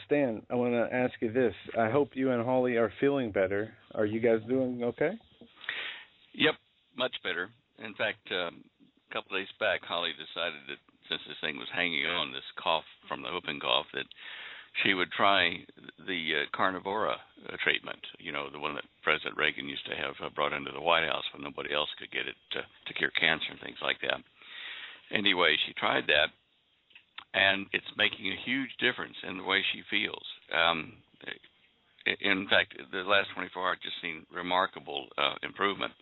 Stan, I want to ask you this. I hope you and Holly are feeling better. Are you guys doing okay? Yep, much better. In fact, a couple of days back, Holly decided that since this thing was hanging on, this cough from the whooping cough, that she would try the carnivora treatment, you know, the one that President Reagan used to have brought into the White House when nobody else could get it to cure cancer and things like that. Anyway, she tried that, and it's making a huge difference in the way she feels. In fact, the last 24 hours just seen remarkable improvement.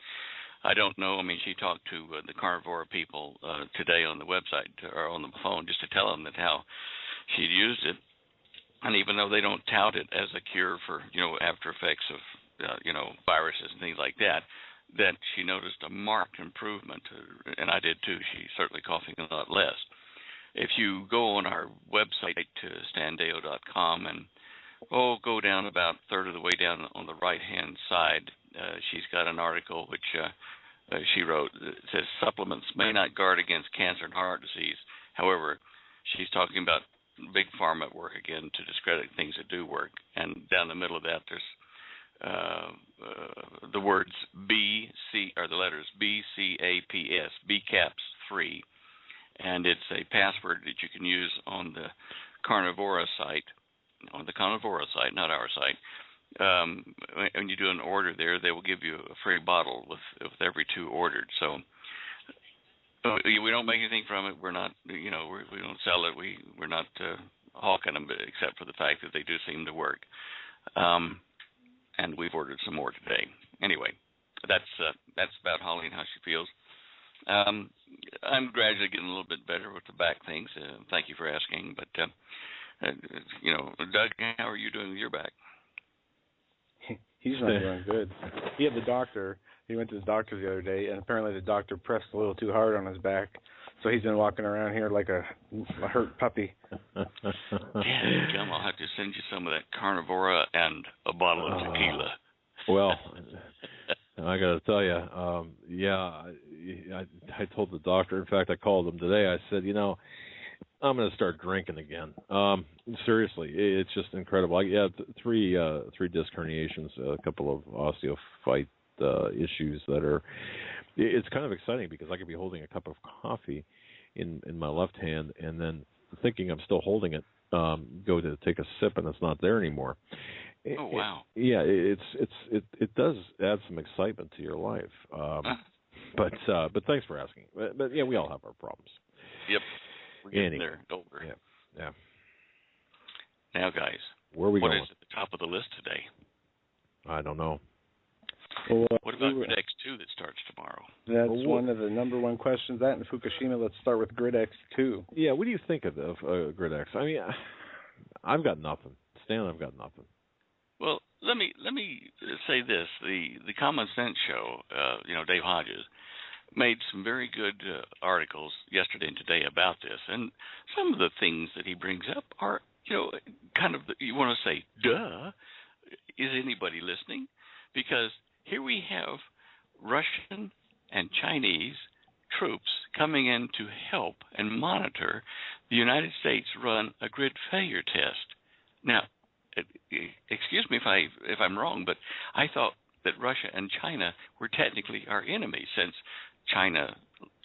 I don't know. I mean, she talked to the carnivora people today on the website or on the phone just to tell them that how she'd used it. And even though they don't tout it as a cure for, you know, after effects of, you know, viruses and things like that, that she noticed a marked improvement. And I did too. She's certainly coughing a lot less. If you go on our website to standeyo.com and go down about a third of the way down on the right-hand side, she's got an article which she wrote. It says, supplements may not guard against cancer and heart disease. However, she's talking about big pharma at work again to discredit things that do work. And down the middle of that, there's the words the letters BCAPS, BCAPS 3. And it's a password that you can use on the Carnivora site, not our site. When you do an order there, they will give you a free bottle with every 2 ordered. So we don't make anything from it. We're not, you know, we don't sell it. We're not hawking them, except for the fact that they do seem to work. And we've ordered some more today. Anyway, that's about Holly and how she feels. I'm gradually getting a little bit better with the back things. Thank you for asking. But, you know, Doug, how are you doing with your back? He's not doing good. He had the doctor. He went to the doctor the other day, and apparently the doctor pressed a little too hard on his back. So he's been walking around here like a hurt puppy. Damn, Jim, I'll have to send you some of that carnivora and a bottle of tequila. Well, I got to tell you, I told the doctor. In fact, I called him today. I said, you know, I'm going to start drinking again. Seriously, it's just incredible. I had three disc herniations, a couple of osteophyte issues that are. It's kind of exciting because I could be holding a cup of coffee in my left hand, and then thinking I'm still holding it, go to take a sip, and it's not there anymore. Oh wow! It does add some excitement to your life. But thanks for asking. But yeah, we all have our problems. Yep, we're getting there. Over. Yeah. Now, guys, where are we going? What is at the top of the list today? I don't know. Well, what about Grid X2 that starts tomorrow? That's one of the number one questions. That in Fukushima. Let's start with Grid X2. Yeah, what do you think of Grid X? I mean, I've got nothing. Stan, I've got nothing. Well, let me say this: the Common Sense Show, Dave Hodges, made some very good articles yesterday and today about this, and some of the things that he brings up are, kind of you want to say, duh, is anybody listening? Because here we have Russian and Chinese troops coming in to help and monitor the United States run a grid failure test. Now, excuse me if I'm wrong, but I thought that Russia and China were technically our enemies, since China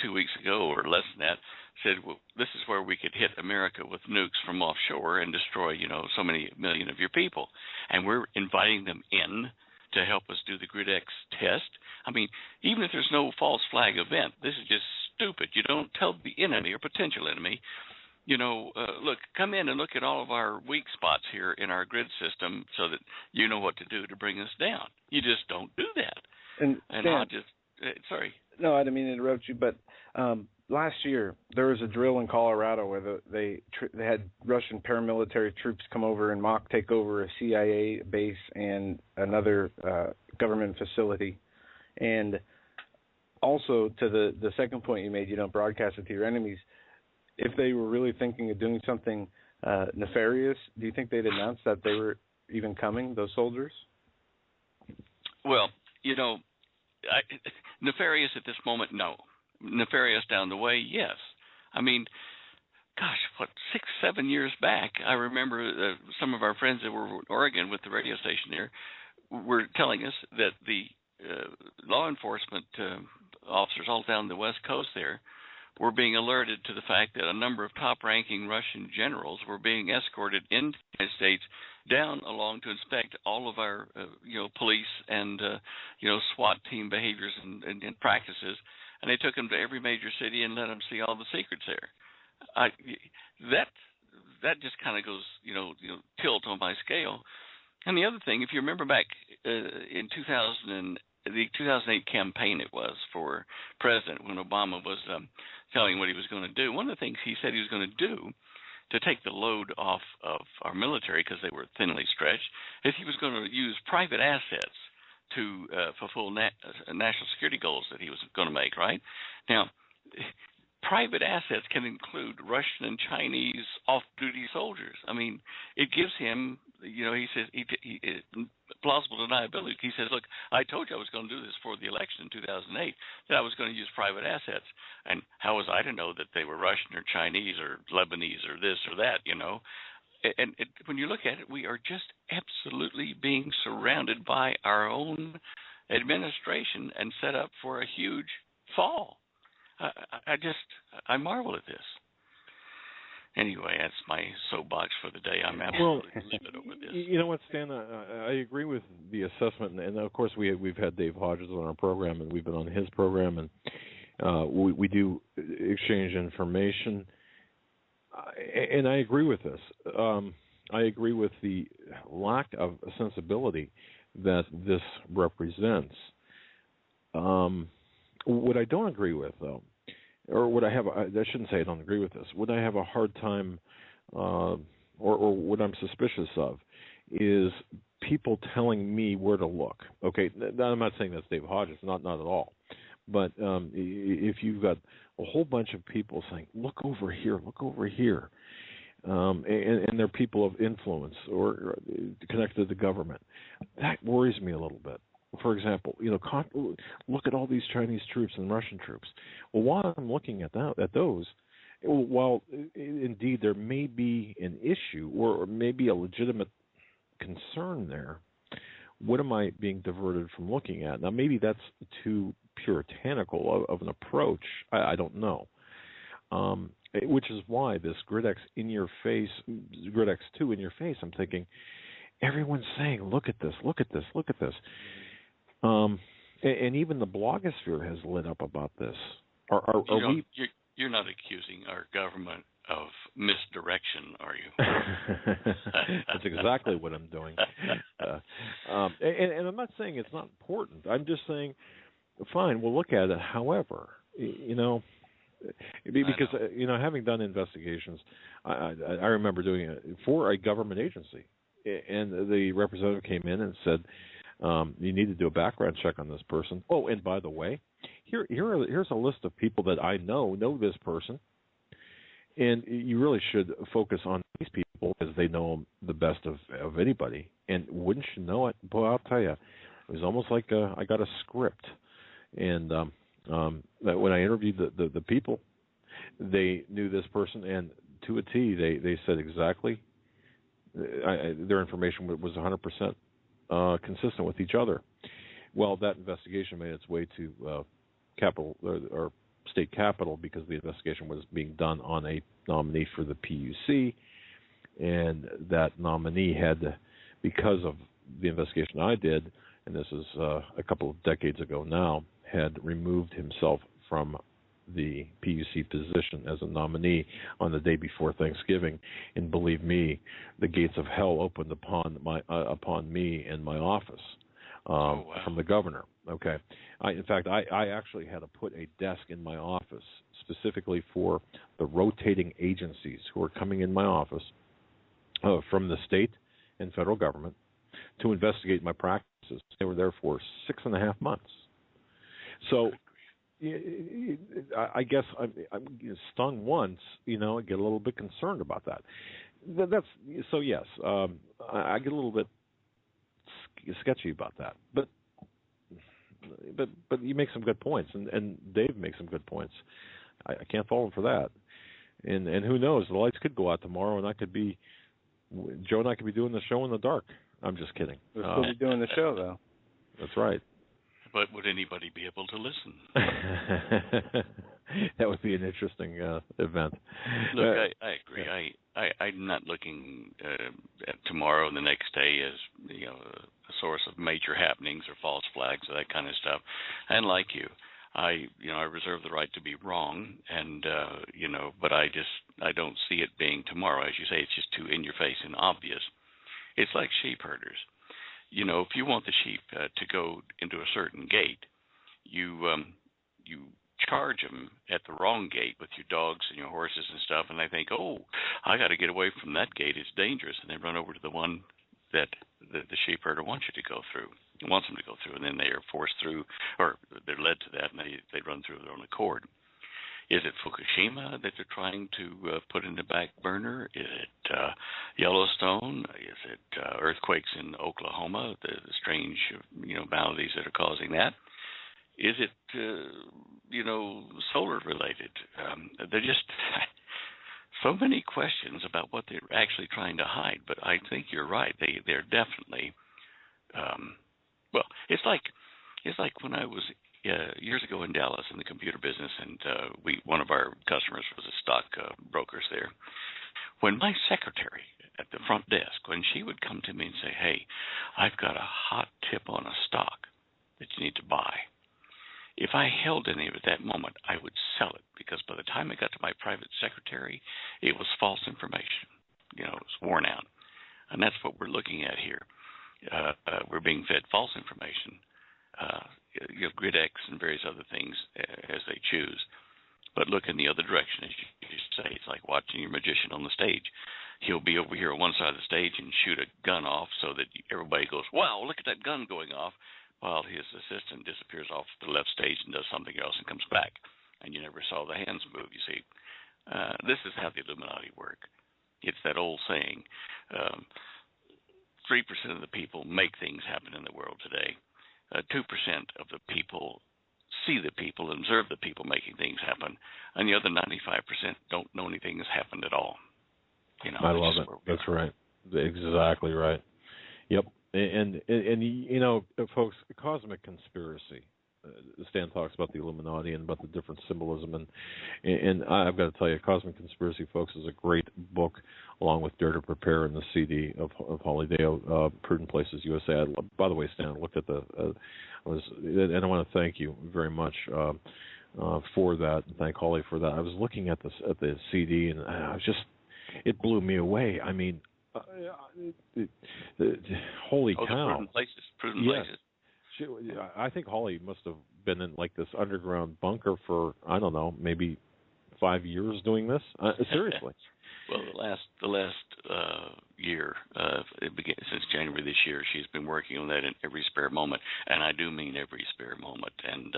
2 weeks ago or less than that said, well, this is where we could hit America with nukes from offshore and destroy, so many million of your people. And we're inviting them in to help us do the Grid X test. I mean, even if there's no false flag event, this is just stupid. You don't tell the enemy or potential enemy, look, come in and look at all of our weak spots here in our grid system so that you know what to do to bring us down. You just don't do that. And Stan, I'll just, sorry. No, I didn't mean to interrupt you, but last year there was a drill in Colorado where they had Russian paramilitary troops come over and mock take over a CIA base and another government facility. And also to the second point you made, you don't broadcast it to your enemies. If they were really thinking of doing something nefarious, do you think they'd announce that they were even coming, those soldiers? Well, nefarious at this moment, no. Nefarious down the way, yes. I mean, gosh, 6-7 years back, I remember some of our friends that were in Oregon with the radio station here were telling us that the law enforcement officers all down the West Coast there were being alerted to the fact that a number of top-ranking Russian generals were being escorted into the United States down along to inspect all of our, police and, SWAT team behaviors and practices, and they took them to every major city and let them see all the secrets there. That just kind of goes, tilt on my scale. And the other thing, if you remember back in the 2008 campaign it was for president when Obama was telling what he was going to do, one of the things he said he was going to do to take the load off of our military because they were thinly stretched is he was going to use private assets to fulfill national security goals that he was going to make, right? Now, private assets can include Russian and Chinese off-duty soldiers. I mean, it gives him, he says, plausible deniability. He says, look, I told you I was going to do this for the election in 2008, that I was going to use private assets. And how was I to know that they were Russian or Chinese or Lebanese or this or that, And when you look at it, we are just absolutely being surrounded by our own administration and set up for a huge fall. I marvel at this. Anyway, that's my soapbox for the day. I'm absolutely livid over this. You know what, Stan? I agree with the assessment, and of course we've had Dave Hodges on our program, and we've been on his program, and we do exchange information. And I agree with this. I agree with the lack of sensibility that this represents. What I don't agree with, though, or what I shouldn't say I don't agree with this, what I have a hard time, or what I'm suspicious of, is people telling me where to look. Okay, I'm not saying that's Dave Hodges, not at all. But if you've got a whole bunch of people saying, look over here, and they're people of influence or connected to the government, that worries me a little bit. For example, look at all these Chinese troops and Russian troops. Well, while I'm looking at those, while indeed there may be an issue or maybe a legitimate concern there, what am I being diverted from looking at? Now, maybe that's too puritanical of an approach. I don't know. Which is why this Grid X in your face, Grid X2 in your face, I'm thinking, everyone's saying, look at this. And even the blogosphere has lit up about this. You're not accusing our government of misdirection, are you? That's exactly what I'm doing. And I'm not saying it's not important. I'm just saying, fine, we'll look at it. However, because having done investigations, I remember doing it for a government agency, and the representative came in and said, you need to do a background check on this person. Oh, and by the way, here's a list of people that I know this person, and you really should focus on these people because they know them the best of anybody. And wouldn't you know it? Boy, I'll tell you, it was almost like I got a script. And that when I interviewed the people, they knew this person, and to a T, they said exactly. Their information was 100% consistent with each other. Well, that investigation made its way to Capitol or state capitol because the investigation was being done on a nominee for the PUC, and that nominee had, because of the investigation I did, and this is a couple of decades ago now, had removed himself from the PUC position as a nominee on the day before Thanksgiving, and believe me, the gates of hell opened upon me and my office from the governor. Okay, in fact, I actually had to put a desk in my office specifically for the rotating agencies who are coming in my office from the state and federal government to investigate my practices. They were there for 6.5 months. So I guess I'm stung once, I get a little bit concerned about that. That's so. Yes, I get a little bit sketchy about that. But you make some good points, and Dave makes some good points. I can't fault him for that. And who knows? The lights could go out tomorrow, and Joe and I could be doing the show in the dark. I'm just kidding. We'll still be doing the show, though. That's right. But would anybody be able to listen? That would be an interesting event. Look, I agree. I'm not looking at tomorrow and the next day as a source of major happenings or false flags or that kind of stuff. And like you, I reserve the right to be wrong, and but I don't see it being tomorrow. As you say, it's just too in your face and obvious. It's like sheep herders. If you want the sheep to go into a certain gate, you charge them at the wrong gate with your dogs and your horses and stuff, and they think, oh, I got to get away from that gate. It's dangerous, and they run over to the one that the sheep herder wants them to go through, and then they are forced through, or they're led to that, and they run through their own accord. Is it Fukushima that they're trying to put in the back burner? Is it Yellowstone? Is it earthquakes in Oklahoma, the strange maladies that are causing that? Is it solar related? They're just so many questions about what they're actually trying to hide. But I think you're right. They're definitely it's like when I was years ago in Dallas in the computer business, and one of our customers was a stock brokers there. When my secretary at the front desk, when she would come to me and say, hey, I've got a hot tip on a stock that you need to buy, if I held any of it at that moment, I would sell it, because by the time it got to my private secretary, it was false information. It was worn out. And that's what we're looking at here. We're being fed false information. GridX and various other things as they choose. But look in the other direction, as you say. It's like watching your magician on the stage. He'll be over here on one side of the stage and shoot a gun off so that everybody goes, wow, look at that gun going off, while his assistant disappears off the left stage and does something else and comes back. And you never saw the hands move, you see. This is how the Illuminati work. It's that old saying, 3% of the people make things happen in the world today. 2% of the people see the people, observe the people making things happen, and the other 95% don't know anything has happened at all. I love it. That's right. Exactly right. Yep. And folks, cosmic conspiracy. Stan talks about the Illuminati and about the different symbolism, and I've got to tell you, Cosmic Conspiracy, folks, is a great book, along with Dare to Prepare and the CD of Holly Dale, Prudent Places USA. By the way, Stan, I looked at and I want to thank you very much for that, and thank Holly for that. I was looking at the CD, and it blew me away. I mean, holy cow! Prudent Places. I think Holly must have been in like this underground bunker for, I don't know, maybe 5 years doing this. Seriously. Well, the last year, it began since January this year. She's been working on that in every spare moment, and I do mean every spare moment. And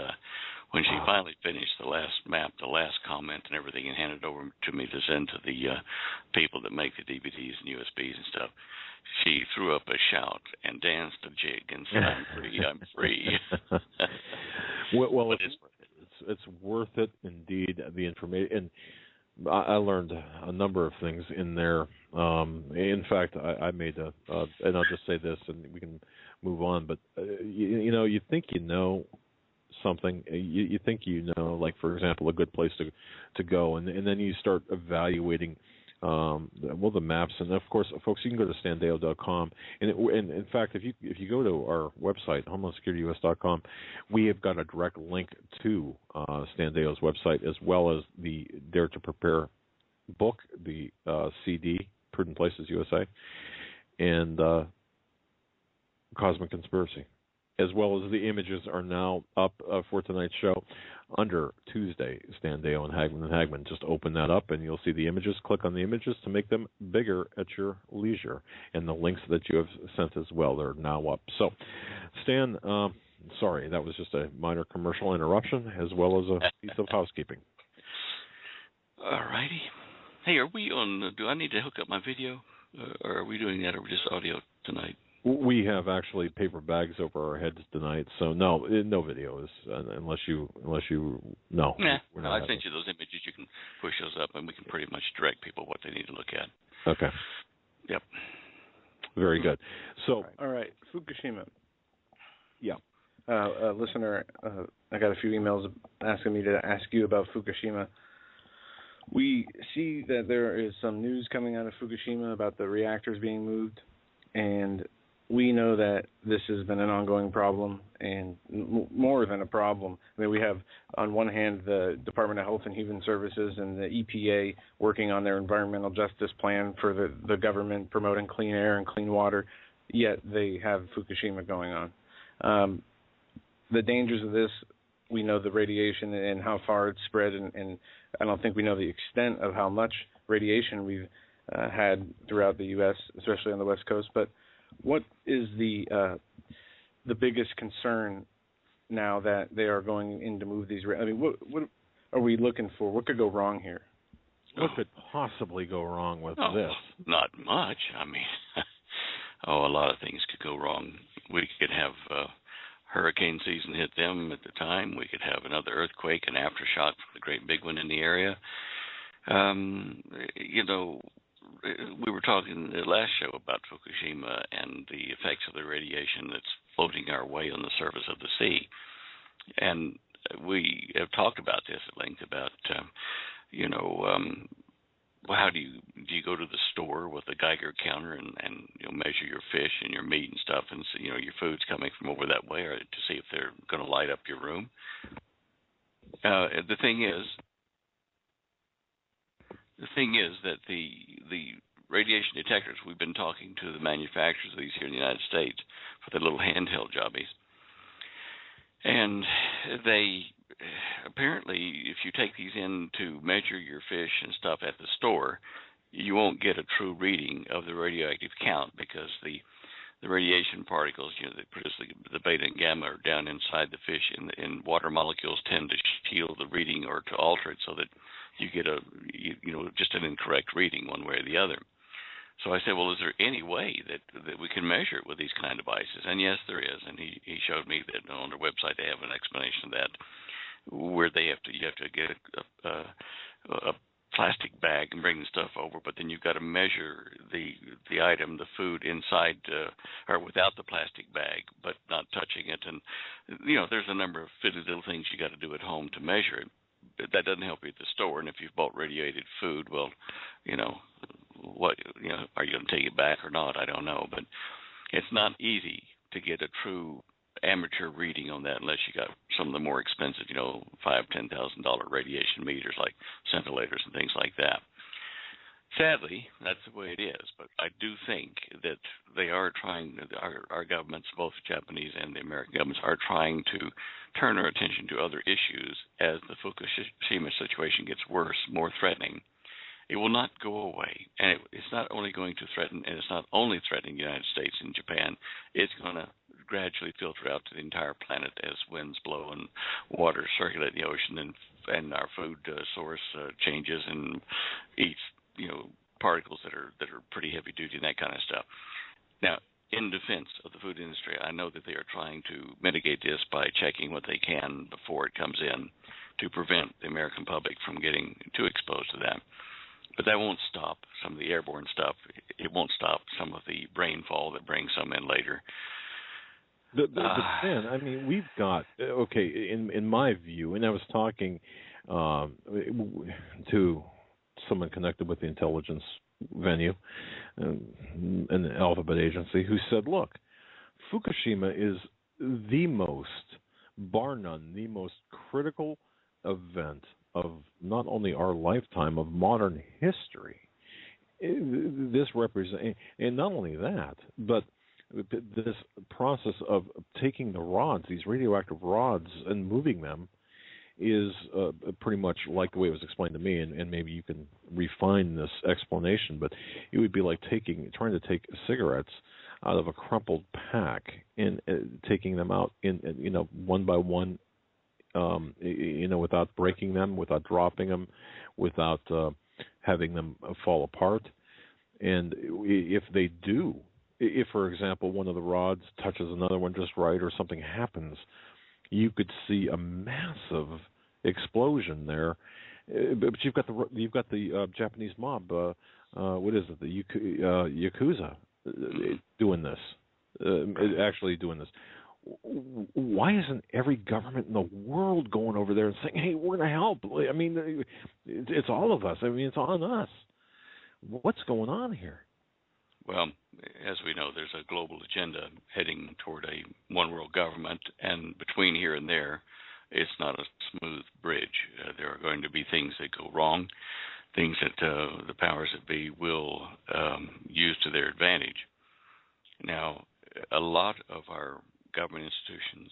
when she finally finished the last map, the last comment, and everything, and handed over to me to send to the people that make the DVDs and USBs and stuff, she threw up a shout and danced a jig and said, "I'm free, I'm free." well, it's worth it indeed. The information, and I learned a number of things in there. In fact, I made and I'll just say this, and we can move on. But you think you know something. You think like, for example, a good place to go, and then you start evaluating the maps, and of course, folks, you can go to standeo.com, and in fact, if you go to our website, HomelandSecurityUS.com, we have got a direct link to Standeo's website, as well as the Dare to Prepare book, the CD, Prudent Places USA, and Cosmic Conspiracy, as well as the images are now up for tonight's show under Tuesday, Standeo and Hagmann. Just open that up and you'll see the images. Click on the images to make them bigger at your leisure. And the links that you have sent as well, they're now up. So, Stan, sorry, that was just a minor commercial interruption as well as a piece of housekeeping. All righty. Hey, are we on? Do I need to hook up my video? Or are we doing that or just audio tonight? We have actually paper bags over our heads tonight, so no video is unless you no. Nah, I sent you those images. You can push those up, and we can pretty much direct people what they need to look at. Okay. Yep. Very good. So, all right, Fukushima. Yeah. Listener, I got a few emails asking me to ask you about Fukushima. We see that there is some news coming out of Fukushima about the reactors being moved, and we know that this has been an ongoing problem, and more than a problem. I mean, we have, on one hand, the Department of Health and Human Services and the EPA working on their environmental justice plan for the government promoting clean air and clean water, yet they have Fukushima going on. The dangers of this, we know the radiation and how far it's spread, and I don't think we know the extent of how much radiation we've had throughout the U.S., especially on the West Coast. But what is the biggest concern now that they are going in to move these? I mean, what are we looking for? What could go wrong here? What could possibly go wrong with this? Not much. I mean, a lot of things could go wrong. We could have hurricane season hit them at the time. We could have another earthquake, an aftershock from the great big one in the area. We were talking the last show about Fukushima and the effects of the radiation that's floating our way on the surface of the sea. And we have talked about this at length about, how do you go to the store with a Geiger counter and measure your fish and your meat and stuff, and so, your food's coming from over that way, or to see if they're going to light up your room. The thing is that the radiation detectors, we've been talking to the manufacturers of these here in the United States for the little handheld jobbies, and they apparently, if you take these in to measure your fish and stuff at the store, you won't get a true reading of the radioactive count, because the radiation particles, that produce the beta and gamma, are down inside the fish, and water molecules tend to shield the reading or to alter it so that you get just an incorrect reading one way or the other. So I said, well, is there any way that we can measure it with these kind of devices? And yes, there is. And he showed me that on their website they have an explanation of that, where you have to get a plastic bag and bring the stuff over, but then you've got to measure the item, the food, inside or without the plastic bag, but not touching it. And there's a number of fiddly little things you got to do at home to measure it. That doesn't help you at the store. And if you've bought radiated food, well, what are you going to take it back or not? I don't know, but it's not easy to get a true amateur reading on that unless you got some of the more expensive, $5,000-$10,000 radiation meters like scintillators and things like that. Sadly, that's the way it is. But I do think that they are trying. Our governments, both Japanese and the American governments, are trying to turn our attention to other issues as the Fukushima situation gets worse, more threatening. It will not go away, and it's not only going to threaten, and it's not only threatening the United States and Japan. It's going to gradually filter out to the entire planet as winds blow and water circulate in the ocean, and our food source changes and eats particles that are pretty heavy duty and that kind of stuff. Now, in defense of the food industry, I know that they are trying to mitigate this by checking what they can before it comes in to prevent the American public from getting too exposed to that. But that won't stop some of the airborne stuff. It won't stop some of the rainfall that brings some in later. But then, I mean, we've got, in my view, and I was talking to someone connected with the intelligence venue and the Alphabet Agency, who said, look, Fukushima is the most, bar none, the most critical event of not only our lifetime, of modern history. This represents, and not only that, but this process of taking the rods, these radioactive rods, and moving them is pretty much like the way it was explained to me, and maybe you can refine this explanation, but it would be like trying to take cigarettes out of a crumpled pack and taking them out in one by one, without breaking them, without dropping them, without having them fall apart. And if they do, if, for example, one of the rods touches another one just right, or something happens, you could see a massive explosion there. But you've got the Japanese mob. What is it? The Yakuza doing this, actually doing this. Why isn't every government in the world going over there and saying, "Hey, we're going to help"? I mean, it's all of us. I mean, it's on us. What's going on here? Well, as we know, there's a global agenda heading toward a one-world government, and between here and there, it's not a smooth bridge. There are going to be things that go wrong, things that the powers that be will use to their advantage. Now, a lot of our government institutions,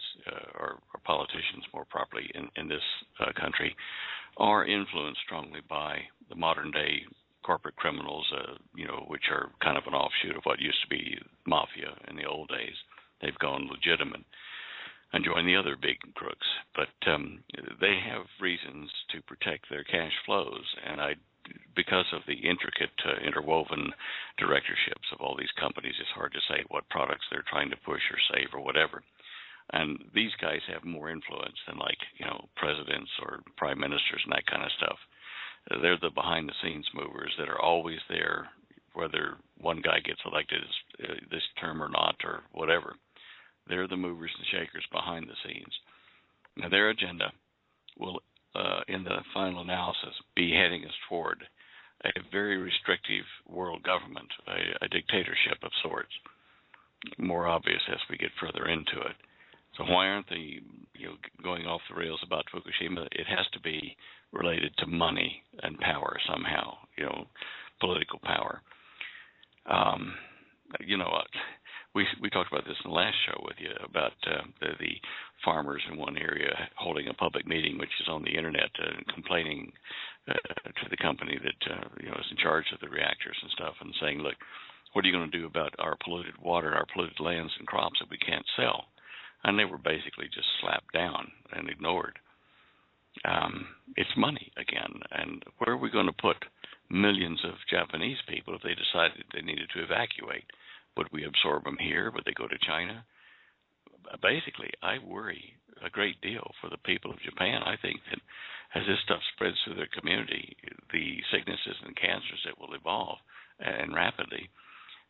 or politicians more properly in this country, are influenced strongly by the modern-day corporate criminals, which are kind of an offshoot of what used to be mafia in the old days. They've gone legitimate and joined the other big crooks. But they have reasons to protect their cash flows, and because of the intricate interwoven directorships of all these companies, it's hard to say what products they're trying to push or save or whatever. And these guys have more influence than presidents or prime ministers and that kind of stuff. They're the behind-the-scenes movers that are always there, whether one guy gets elected this term or not or whatever. They're the movers and shakers behind the scenes. Now, their agenda will, in the final analysis, be heading us toward a very restrictive world government, a dictatorship of sorts, more obvious as we get further into it. So why aren't they going off the rails about Fukushima? It has to be related to money and power somehow, political power. We talked about this in the last show with you about the farmers in one area holding a public meeting, which is on the internet, complaining to the company that is in charge of the reactors and stuff, and saying, "Look, what are you going to do about our polluted water, our polluted lands and crops that we can't sell?" And they were basically just slapped down and ignored. It's money again, and where are we going to put millions of Japanese people if they decided they needed to evacuate? Would we absorb them here? Would they go to China? Basically, I worry a great deal for the people of Japan. I think that as this stuff spreads through their community, the sicknesses and cancers that will evolve, and rapidly,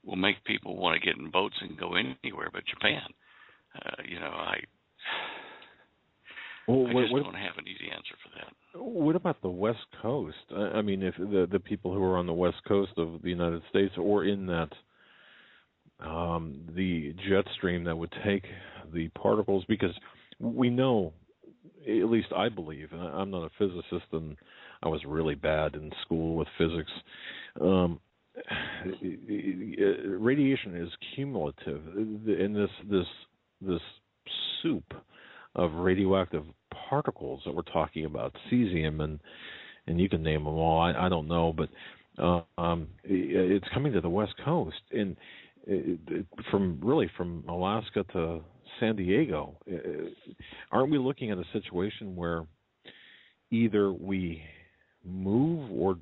will make people want to get in boats and go anywhere but Japan. I just don't have an easy answer for that. What about the West Coast? I mean, if the people who are on the West Coast of the United States, or in that the jet stream that would take the particles, because we know, at least I believe, and I'm not a physicist, and I was really bad in school with physics. Radiation is cumulative, and this soup of radioactive particles that we're talking about, cesium and you can name them all. I don't know, but it's coming to the West Coast, and from Alaska to San Diego. Aren't we looking at a situation where either we move or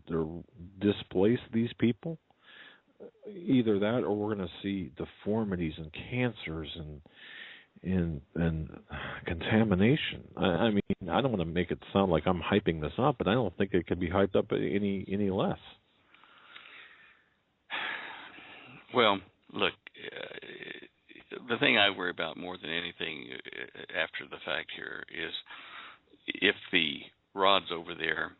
displace these people? Either that, or we're going to see deformities and cancers and contamination. I mean, I don't want to make it sound like I'm hyping this up, but I don't think it could be hyped up any less. Well, look, the thing I worry about more than anything after the fact here is if the rods over there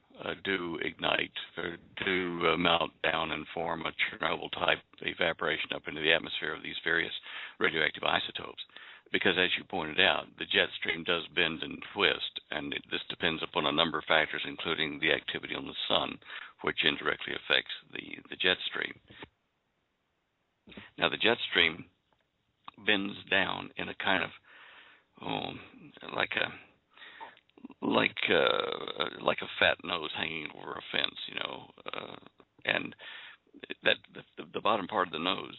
do ignite, or do melt down and form a Chernobyl-type evaporation up into the atmosphere of these various radioactive isotopes. Because, as you pointed out, the jet stream does bend and twist, and this depends upon a number of factors, including the activity on the sun, which indirectly affects the jet stream. Now, the jet stream bends down in a kind of like a fat nose hanging over a fence, and that the bottom part of the nose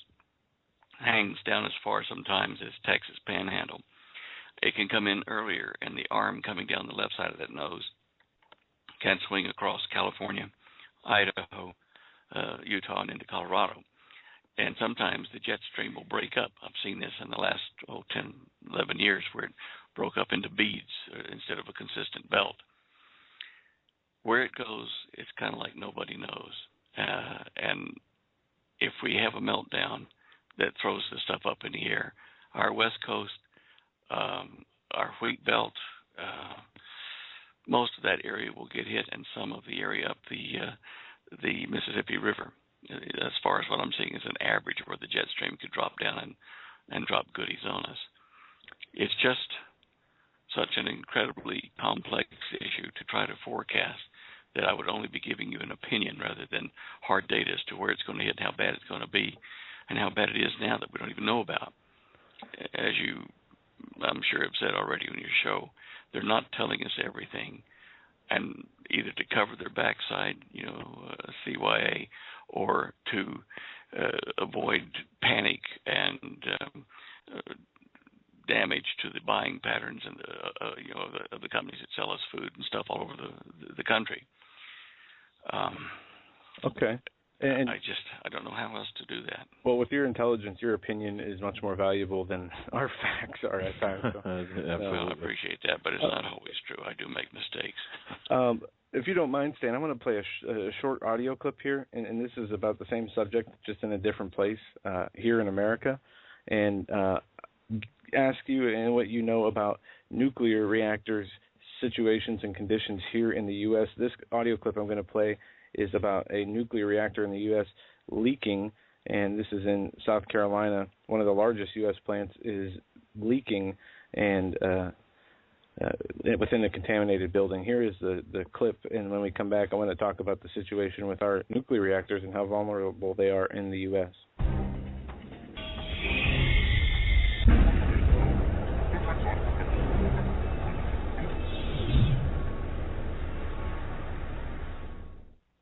hangs down as far sometimes as Texas Panhandle. It can come in earlier, and the arm coming down the left side of that nose can swing across California, Idaho, Utah, and into Colorado. And sometimes the jet stream will break up. I've seen this in the last 10, 11 years where it broke up into beads instead of a consistent belt. Where it goes, it's kind of like nobody knows. And if we have a meltdown that throws the stuff up in the air, our West Coast, our wheat belt, most of that area will get hit, and some of the area up the Mississippi River. As far as what I'm seeing is an average where the jet stream could drop down and drop goodies on us. It's just such an incredibly complex issue to try to forecast that I would only be giving you an opinion rather than hard data as to where it's going to hit and how bad it's going to be and how bad it is now that we don't even know about. As you, I'm sure, have said already on your show, they're not telling us everything, and either to cover their backside, CYA, or to avoid panic and damage to the buying patterns and of the companies that sell us food and stuff all over the country. Okay. And I don't know how else to do that. Well, with your intelligence, your opinion is much more valuable than our facts are at times. So, well, I appreciate that, but it's not always true. I do make mistakes. If you don't mind, Stan, I'm going to play a short audio clip here, and this is about the same subject, just in a different place here in America, and ask you and what you know about nuclear reactors, situations and conditions here in the U.S. This audio clip I'm going to play is about a nuclear reactor in the U.S. leaking, and this is in South Carolina. One of the largest U.S. plants is leaking and within a contaminated building. Here is the clip, and when we come back, I want to talk about the situation with our nuclear reactors and how vulnerable they are in the U.S.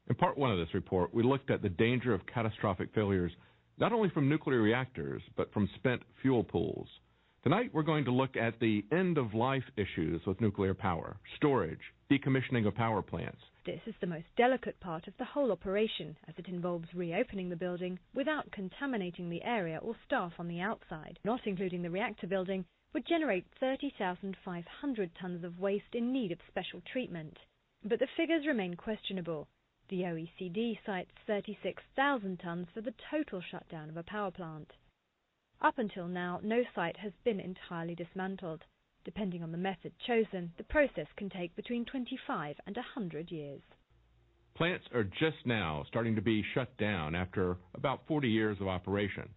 In part one of this report, we looked at the danger of catastrophic failures, not only from nuclear reactors, but from spent fuel pools. Tonight, we're going to look at the end-of-life issues with nuclear power, storage, decommissioning of power plants. This is the most delicate part of the whole operation, as it involves reopening the building without contaminating the area or staff on the outside. Not including the reactor building would generate 30,500 tons of waste in need of special treatment. But the figures remain questionable. The OECD cites 36,000 tons for the total shutdown of a power plant. Up until now, no site has been entirely dismantled. Depending on the method chosen, the process can take between 25 and 100 years. Plants are just now starting to be shut down after about 40 years of operation,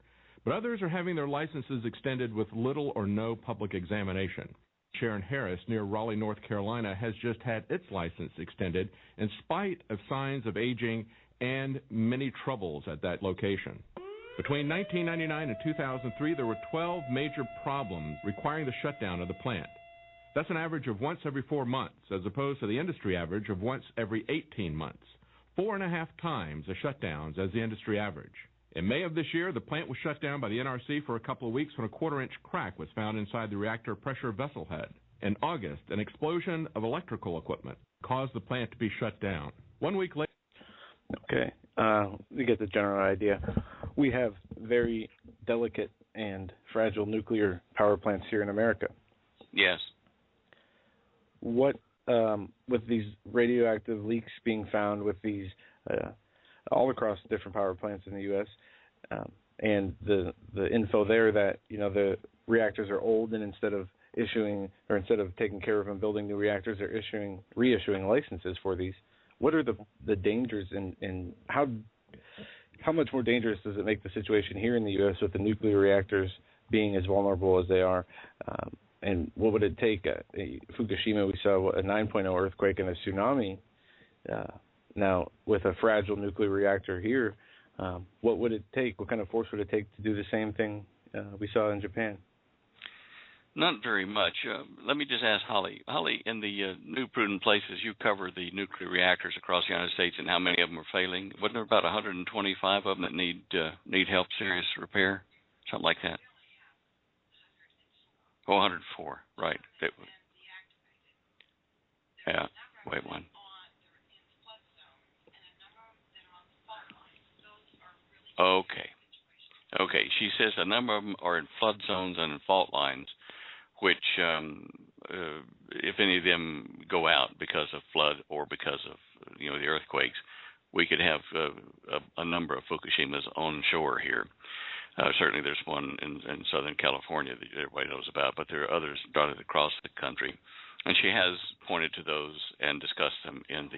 but others are having their licenses extended with little or no public examination. Sharon Harris, near Raleigh, North Carolina, has just had its license extended in spite of signs of aging and many troubles at that location. Between 1999 and 2003, there were 12 major problems requiring the shutdown of the plant. That's an average of once every 4 months, as opposed to the industry average of once every 18 months. 4.5 times the shutdowns as the industry average. In May of this year, the plant was shut down by the NRC for a couple of weeks when a quarter-inch crack was found inside the reactor pressure vessel head. In August, an explosion of electrical equipment caused the plant to be shut down. 1 week later... Okay, you get the general idea. We have very delicate and fragile nuclear power plants here in America. Yes. What, with these radioactive leaks being found with these all across different power plants in the U.S., and the info there that, the reactors are old, and instead of taking care of and building new reactors, they're reissuing licenses for these. what are the dangers and how much more dangerous does it make the situation here in the U.S. with the nuclear reactors being as vulnerable as they are? And what would it take? Fukushima, we saw a 9.0 earthquake and a tsunami. Now, with a fragile nuclear reactor here, what would it take? What kind of force would it take to do the same thing we saw in Japan? Not very much. Let me just ask Holly. Holly, in the New Prudent Places, you cover the nuclear reactors across the United States and how many of them are failing. Wasn't there about 125 of them that need help, serious repair, something like that? Oh, 104, right. Yeah, wait one. Okay. She says a number of them are in flood zones and in fault lines, which, if any of them go out because of flood or because of the earthquakes, we could have a number of Fukushimas onshore here. Certainly there's one in Southern California that everybody knows about, but there are others dotted across the country. And she has pointed to those and discussed them in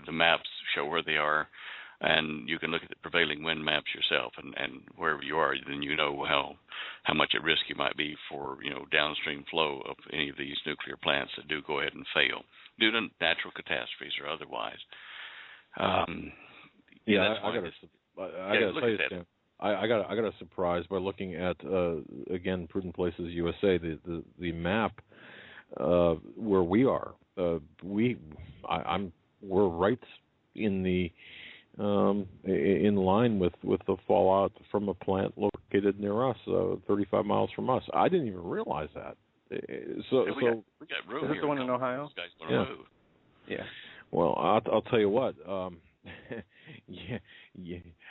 the maps, show where they are. And you can look at the prevailing wind maps yourself, and wherever you are, then you know how much at risk you might be for downstream flow of any of these nuclear plants that do go ahead and fail due to natural catastrophes or otherwise. I got a surprise by looking at again Prudent Places USA, the map where we are. We're right in the in line with the fallout from a plant located near us, 35 miles from us. I didn't even realize that. We got room. Is this the one in Ohio? Yeah. Move. Yeah. Well, I'll tell you what.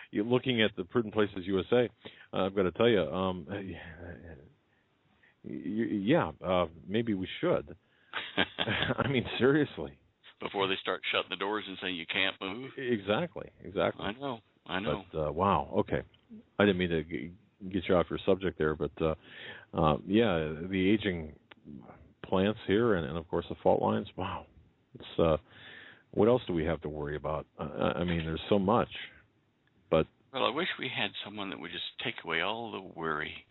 You're looking at the Prudent Places USA. I've got to tell you, maybe we should. I mean, seriously. Before they start shutting the doors and saying you can't move. Exactly. I know. But, wow. Okay. I didn't mean to get you off your subject there, but the aging plants here, and of course the fault lines. Wow. It's what else do we have to worry about? I mean, there's so much. But I wish we had someone that would just take away all the worry,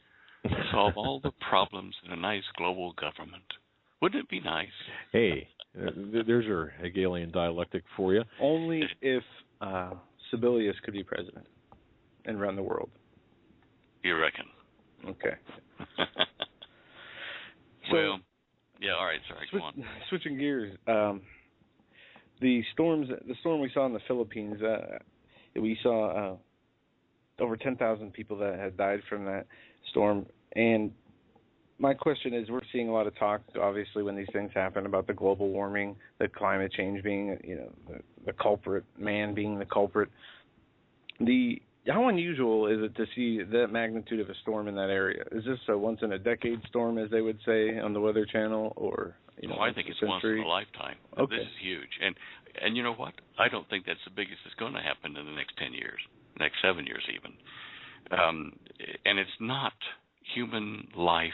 solve all the problems in a nice global government. Wouldn't it be nice? Hey, there's your Hegelian dialectic for you. Only if Sibelius could be president and run the world. You reckon? Okay. Well, yeah. All right. Sorry. Go on. Switching gears. The storm we saw in the Philippines. We saw over 10,000 people that had died from that storm. And my question is, we're seeing a lot of talk, obviously, when these things happen about the global warming, the climate change being, the culprit, man being the culprit. How unusual is it to see that magnitude of a storm in that area? Is this a once-in-a-decade storm, as they would say on the Weather Channel, or I think it's once in a lifetime. Okay. This is huge, and you know what? I don't think that's the biggest that's going to happen in the next 10 years, next 7 years even. And it's not human life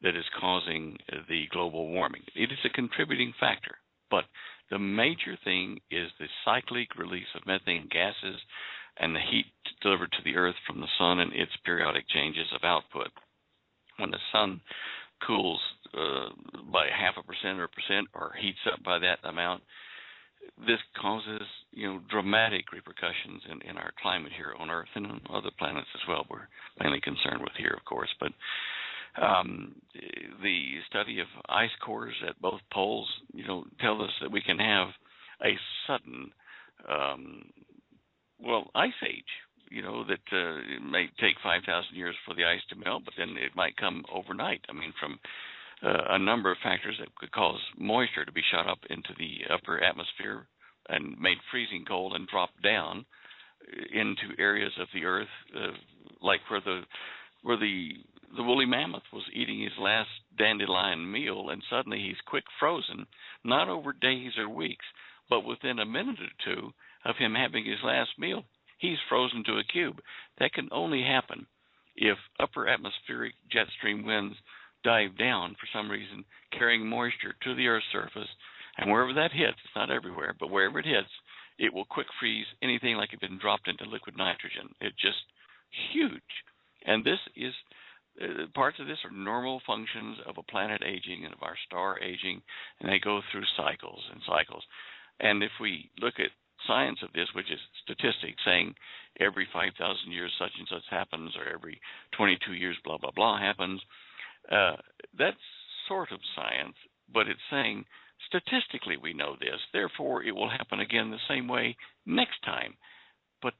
that is causing the global warming. It is a contributing factor, but the major thing is the cyclic release of methane gases and the heat delivered to the Earth from the sun and its periodic changes of output. When the sun cools by 0.5% or percent or heats up by that amount, this causes dramatic repercussions in our climate here on Earth and on other planets as well. We're mainly concerned with here, of course, but the study of ice cores at both poles, tell us that we can have a sudden, ice age. That it may take 5,000 years for the ice to melt, but then it might come overnight. I mean, from a number of factors that could cause moisture to be shot up into the upper atmosphere and made freezing cold and drop down into areas of the Earth, like where the woolly mammoth was eating his last dandelion meal, and suddenly he's quick frozen, not over days or weeks, but within a minute or two of him having his last meal, he's frozen to a cube. That can only happen if upper atmospheric jet stream winds dive down for some reason, carrying moisture to the Earth's surface And wherever that hits, it's not everywhere, but wherever it hits, it will quick freeze anything like it's been dropped into liquid nitrogen. It's just huge. And this is, parts of this are normal functions of a planet aging and of our star aging, and they go through cycles and cycles. And if we look at science of this, which is statistics, saying every 5,000 years such and such happens, or every 22 years blah, blah, blah happens, that's sort of science, but it's saying statistically we know this, therefore it will happen again the same way next time. But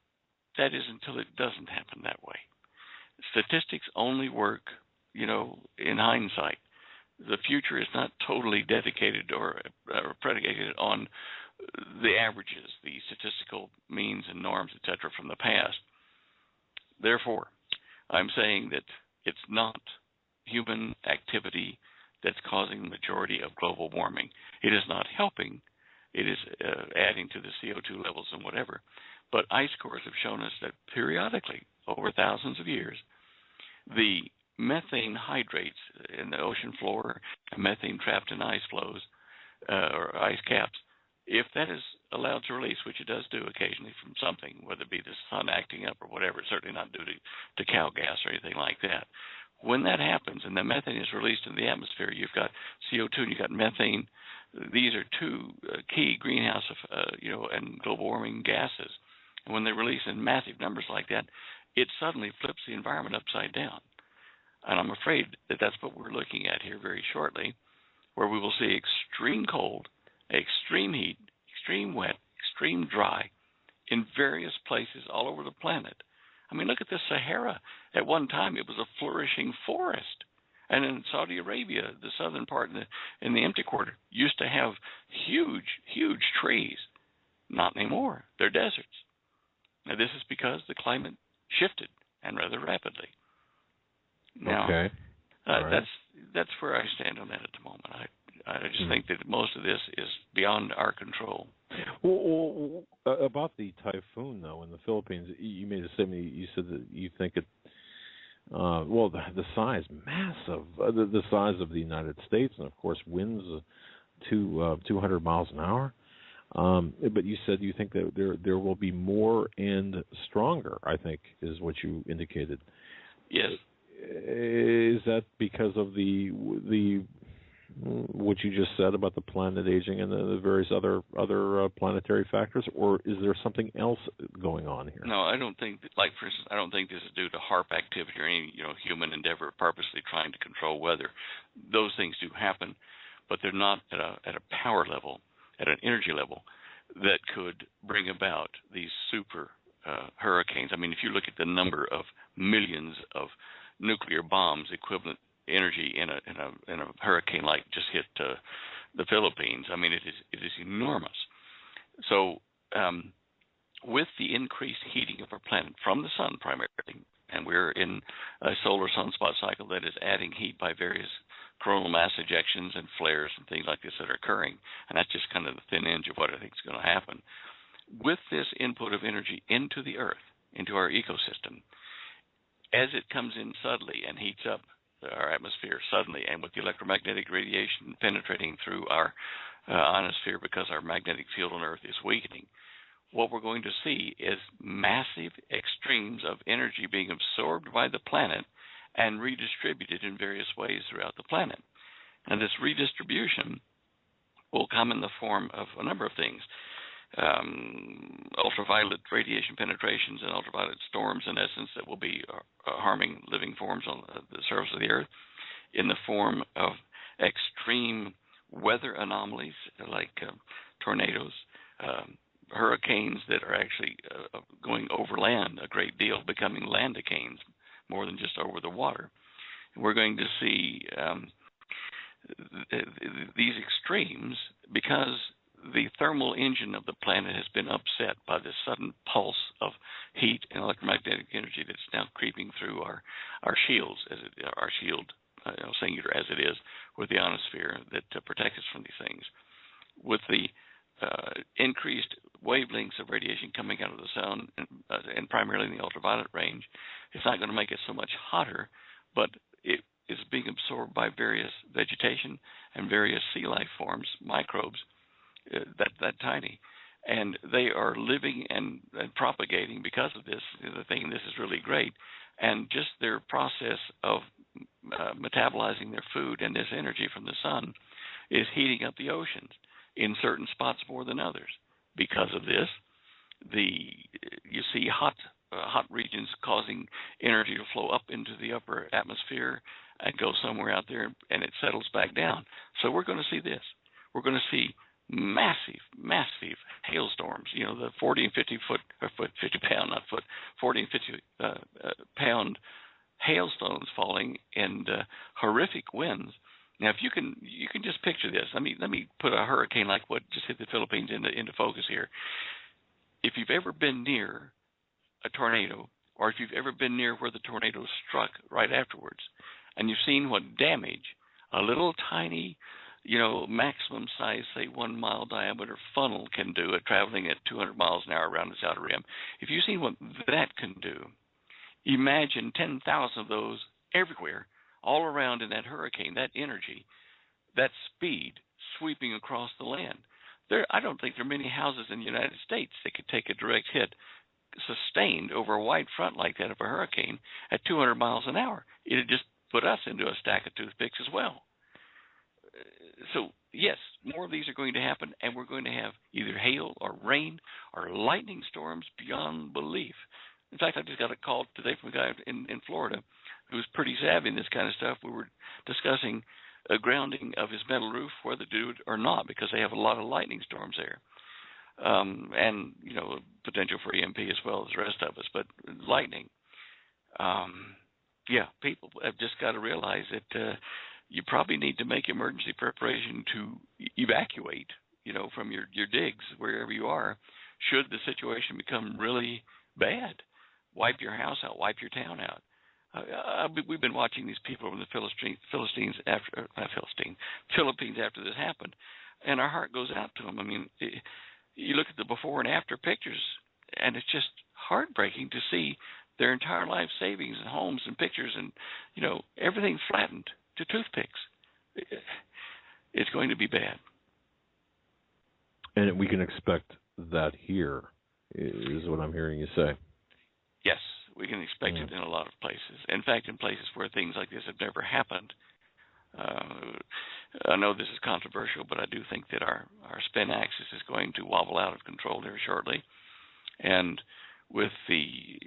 that is until it doesn't happen that way. Statistics only work, in hindsight. The future is not totally dedicated or predicated on the averages, the statistical means and norms, etc., from the past. Therefore, I'm saying that it's not human activity that's causing the majority of global warming. It is not helping. It is adding to the CO2 levels and whatever. But ice cores have shown us that periodically, over thousands of years, the methane hydrates in the ocean floor, methane trapped in ice flows or ice caps, if that is allowed to release, which it does do occasionally from something, whether it be the sun acting up or whatever, it's certainly not due to cow gas or anything like that. When that happens and the methane is released into the atmosphere, you've got CO2 and you've got methane. These are two key greenhouse, and global warming gases. And when they release in massive numbers like that, it suddenly flips the environment upside down. And I'm afraid that that's what we're looking at here very shortly, where we will see extreme cold, extreme heat, extreme wet, extreme dry in various places all over the planet. I mean, look at the Sahara. At one time, it was a flourishing forest. And in Saudi Arabia, the southern part in the empty quarter used to have huge, huge trees. Not anymore. They're deserts. Now, this is because the climate shifted, and rather rapidly. Now, okay. Right. That's where I stand on that at the moment. I just think that most of this is beyond our control. Well, about the typhoon, though, in the Philippines, you made a statement. You said that you think it, the size, massive, the size of the United States, and, of course, winds to 200 miles an hour. But you said you think that there will be more and stronger, I think, is what you indicated. Yes. Is that because of the what you just said about the planet aging and the various other planetary factors, or is there something else going on here? No, I don't think. For instance, I don't think this is due to HAARP activity or any human endeavor purposely trying to control weather. Those things do happen, but they're not at a power level, at an energy level that could bring about these super hurricanes. I mean, if you look at the number of millions of nuclear bombs equivalent energy in a hurricane like just hit the Philippines, I mean, it is enormous. So with the increased heating of our planet from the sun primarily, and we're in a solar sunspot cycle that is adding heat by various coronal mass ejections and flares and things like this that are occurring, and that's just kind of the thin edge of what I think is going to happen. With this input of energy into the Earth, into our ecosystem, as it comes in subtly and heats up our atmosphere suddenly, and with the electromagnetic radiation penetrating through our ionosphere because our magnetic field on Earth is weakening, what we're going to see is massive extremes of energy being absorbed by the planet and redistributed in various ways throughout the planet. And this redistribution will come in the form of a number of things. Ultraviolet radiation penetrations and ultraviolet storms, in essence, that will be harming living forms on the surface of the Earth, in the form of extreme weather anomalies like tornadoes, hurricanes that are actually going over land a great deal, becoming landicanes more than just over the water. We're going to see these extremes because the thermal engine of the planet has been upset by this sudden pulse of heat and electromagnetic energy that's now creeping through our shields, our shield, singular as it is, with the ionosphere that protects us from these things. With the increased wavelengths of radiation coming out of the sun, and primarily in the ultraviolet range, it's not going to make it so much hotter, but it is being absorbed by various vegetation and various sea life forms, microbes, that tiny. And they are living and propagating because of this. The thing, this is really great. And just their process of metabolizing their food and this energy from the sun is heating up the oceans in certain spots more than others. Because of this, you see hot regions causing energy to flow up into the upper atmosphere and go somewhere out there, and it settles back down. So we're going to see this. We're going to see massive hailstorms. You know, the 40 and 50 pound, not foot, 40 and 50 pound hailstones falling and horrific winds. Now, if you can just picture this. Let me put a hurricane like what just hit the Philippines into focus here. If you've ever been near a tornado, or if you've ever been near where the tornado struck right afterwards, and you've seen what damage a little tiny, maximum size, say 1 mile diameter funnel can do at traveling at 200 miles an hour around its outer rim. If you've seen what that can do, imagine 10,000 of those everywhere, all around in that hurricane, that energy, that speed sweeping across the land. I don't think there are many houses in the United States that could take a direct hit sustained over a wide front like that of a hurricane at 200 miles an hour. It would just put us into a stack of toothpicks as well. So, yes, more of these are going to happen, and we're going to have either hail or rain or lightning storms beyond belief. In fact, I just got a call today from a guy in Florida who's pretty savvy in this kind of stuff. We were discussing a grounding of his metal roof, whether to do it or not, because they have a lot of lightning storms there. And, potential for EMP as well as the rest of us. But lightning, people have just got to realize that you probably need to make emergency preparation to evacuate, from your digs, wherever you are, should the situation become really bad. Wipe your house out, wipe your town out. We've been watching these people over in the Philippines after this happened, and our heart goes out to them. I mean, you look at the before and after pictures, and it's just heartbreaking to see their entire life savings and homes and pictures and, everything flattened to toothpicks. It's going to be bad. And we can expect that here, is what I'm hearing you say. Yes, we can expect it in a lot of places. In fact, in places where things like this have never happened. I know this is controversial, but I do think that our spin axis is going to wobble out of control here shortly. And with the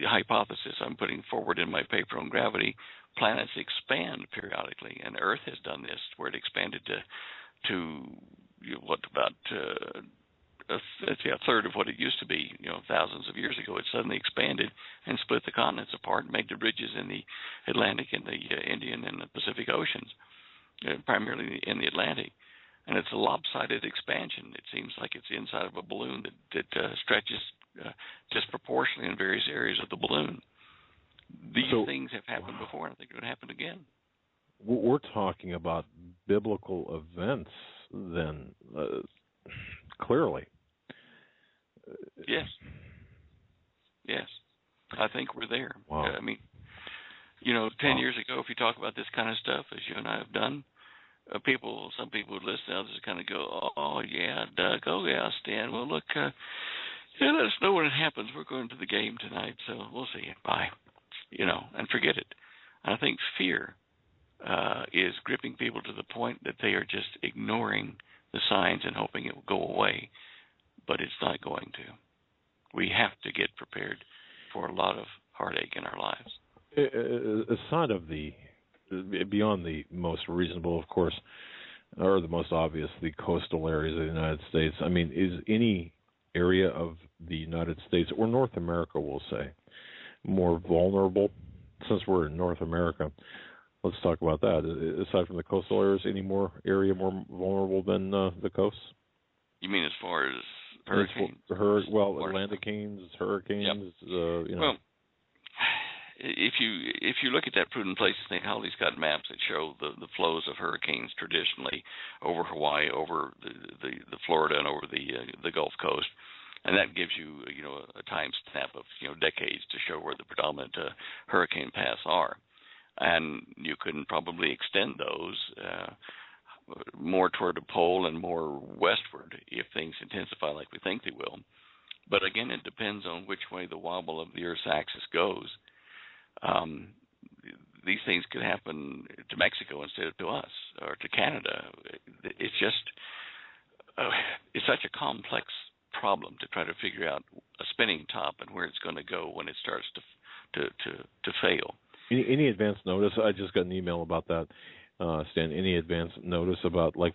hypothesis I'm putting forward in my paper on gravity, planets expand periodically, and Earth has done this, where it expanded to a third of what it used to be. Thousands of years ago, it suddenly expanded and split the continents apart and made the ridges in the Atlantic and the Indian and the Pacific Oceans, primarily in the Atlantic. And it's a lopsided expansion. It seems like it's the inside of a balloon that stretches disproportionately in various areas of the balloon. These things have happened before, and I think it would happen again. We're talking about biblical events then, clearly. Yes. I think we're there. Wow. I mean, 10 years ago, if you talk about this kind of stuff, as you and I have done, some people would listen, others kind of go, oh, yeah, Doug, oh, yeah, Stan, well, look, let us know when it happens. We're going to the game tonight, so we'll see you. Bye. And forget it. And I think fear is gripping people to the point that they are just ignoring the signs and hoping it will go away, but it's not going to. We have to get prepared for a lot of heartache in our lives. Aside of beyond the most reasonable, of course, or the most obvious, the coastal areas of the United States, I mean, is any area of the United States, or North America, we'll say, more vulnerable? Since we're in North America, let's talk about that. Aside from the coastal areas, any more vulnerable than the coasts? You mean as far as hurricanes? Atlantic hurricanes. Yep. Well, if you look at that prudent places thing, Holly's got maps that show the flows of hurricanes traditionally over Hawaii, over the Florida, and over the Gulf Coast. And that gives you, a time stamp of, decades to show where the predominant hurricane paths are. And you can probably extend those more toward the pole and more westward if things intensify like we think they will. But again, it depends on which way the wobble of the Earth's axis goes. These things could happen to Mexico instead of to us or to Canada. It's just it's such a complex problem to try to figure out a spinning top and where it's going to go when it starts to fail. Any advance notice? I just got an email about that, Stan. Any advance notice about, like,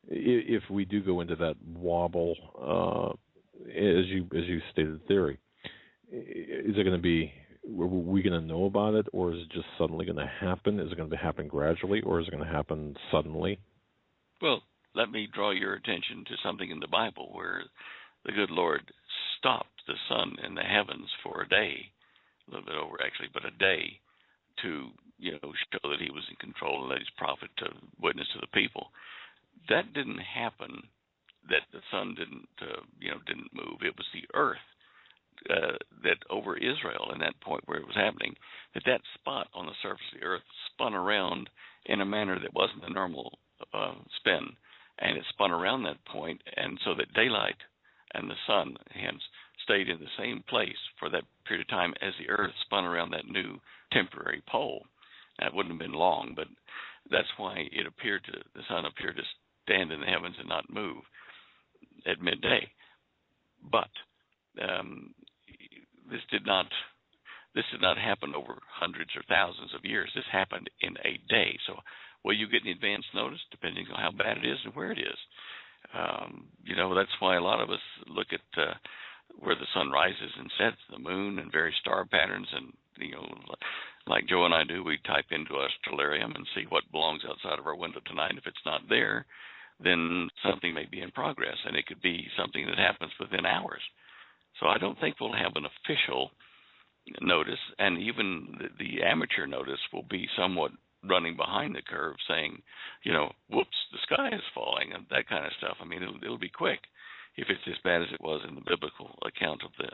if we do go into that wobble, as you stated theory, is it going to be? Are we going to know about it, or is it just suddenly going to happen? Is it going to happen gradually, or is it going to happen suddenly? Well, let me draw your attention to something in the Bible where the good Lord stopped the sun in the heavens for a day, a little bit over actually, but a day, to show that he was in control and let his prophet to witness to the people. That didn't happen. That the sun didn't move. It was the earth that over Israel, in that point where it was happening, that spot on the surface of the earth spun around in a manner that wasn't a normal spin, and it spun around that point, and so that daylight and the sun hence stayed in the same place for that period of time as the earth spun around that new temporary pole. Now, it wouldn't have been long, but that's why the sun appeared to stand in the heavens and not move at midday. But this did not happen over hundreds or thousands of years. This happened in a day. So will you get an advance notice depending on how bad it is and where it is? That's why a lot of us look at where the sun rises and sets, the moon, and various star patterns. And, like Joe and I do, we type into our stellarium and see what belongs outside of our window tonight. If it's not there, then something may be in progress, and it could be something that happens within hours. So I don't think we'll have an official notice, and even the amateur notice will be somewhat running behind the curve, saying, whoops, the sky is falling, and that kind of stuff. I mean, it'll be quick if it's as bad as it was in the biblical account of the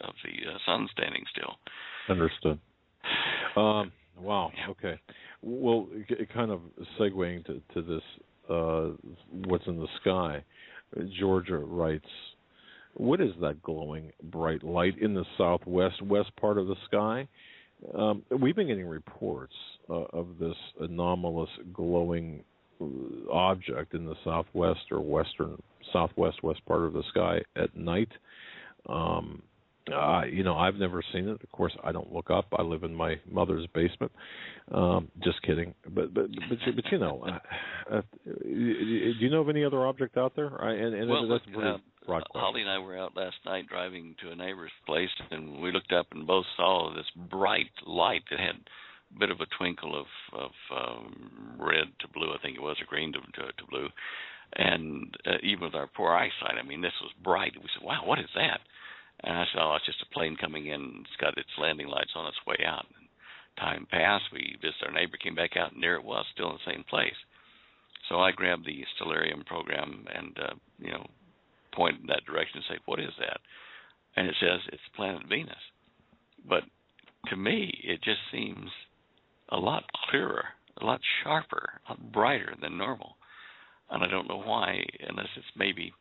sun standing still. Understood. Wow. Okay. Well, kind of segueing to this, what's in the sky, Georgia writes, what is that glowing bright light in the west part of the sky? We've been getting reports of this anomalous glowing object in the southwest or southwest part of the sky at night. I've never seen it. Of course, I don't look up. I live in my mother's basement. Just kidding. But do you know of any other object out there? That's a pretty broad question. Holly and I were out last night driving to a neighbor's place, and we looked up and both saw this bright light that had a bit of a twinkle of red to blue, I think it was, or green to blue. And even with our poor eyesight, I mean, this was bright. We said, wow, what is that? And I said, it's just a plane coming in. It's got its landing lights on its way out. And time passed. We visited our neighbor, came back out, and there it was, still in the same place. So I grabbed the stellarium program and, pointed in that direction and say, what is that? And it says it's planet Venus. But to me, it just seems a lot clearer, a lot sharper, a lot brighter than normal. And I don't know why, unless it's maybe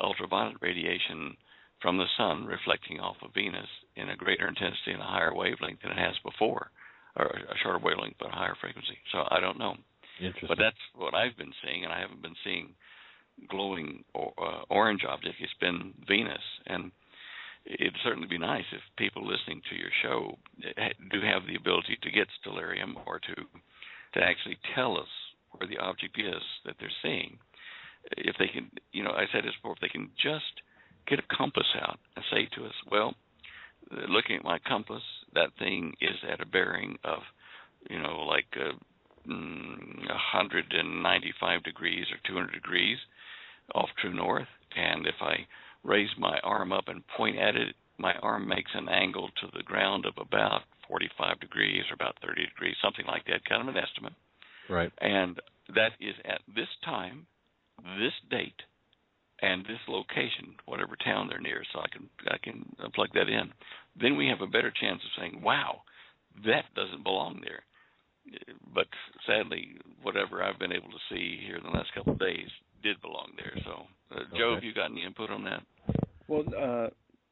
ultraviolet radiation from the sun reflecting off of Venus in a greater intensity and a higher wavelength than it has before, or a shorter wavelength but a higher frequency. So I don't know. Interesting. But that's what I've been seeing, and I haven't been seeing glowing orange objects. It's been Venus, and it'd certainly be nice if people listening to your show do have the ability to get stellarium or to actually tell us where the object is that they're seeing. If they can, I said this before, if they can just get a compass out and say to us, well, looking at my compass, that thing is at a bearing of, 195 degrees or 200 degrees off true north, and if I raise my arm up and point at it, my arm makes an angle to the ground of about 45 degrees or about 30 degrees, something like that, kind of an estimate. Right. And that is at this time, this date, and this location, whatever town they're near, so I can plug that in. Then we have a better chance of saying, wow, that doesn't belong there. But sadly, whatever I've been able to see here in the last couple of days did belong there. So, Joe, have you got any input on that? Well,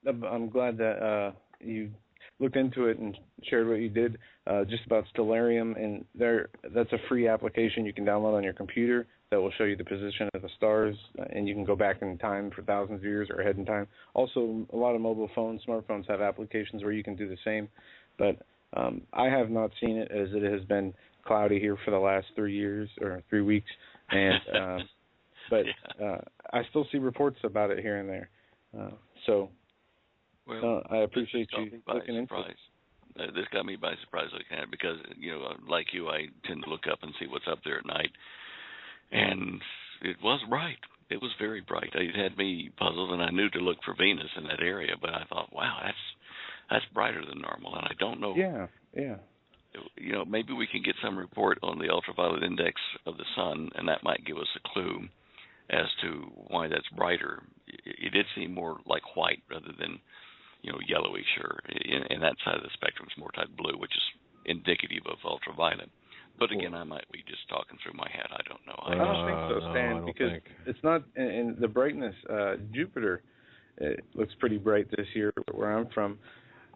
I'm glad that you looked into it and shared what you did just about Stellarium. And that's a free application you can download on your computer that will show you the position of the stars, and you can go back in time for thousands of years or ahead in time. Also, a lot of mobile phones, smartphones have applications where you can do the same. But I have not seen it, as it has been cloudy here for the last 3 years or 3 weeks. And but I still see reports about it here and there. I appreciate you looking into it. This got me by surprise looking at it because, like you, I tend to look up and see what's up there at night. And it was bright. It was very bright. It had me puzzled, and I knew to look for Venus in that area, but I thought, wow, that's brighter than normal. And I don't know. Yeah. Maybe we can get some report on the ultraviolet index of the sun, and that might give us a clue as to why that's brighter. It did seem more like white rather than, yellowish, or in that side of the spectrum it's more type blue, which is indicative of ultraviolet. But again, I might be just talking through my head. I don't know. I don't think so, Stan, because it's not in the brightness. Jupiter, it looks pretty bright this year where I'm from,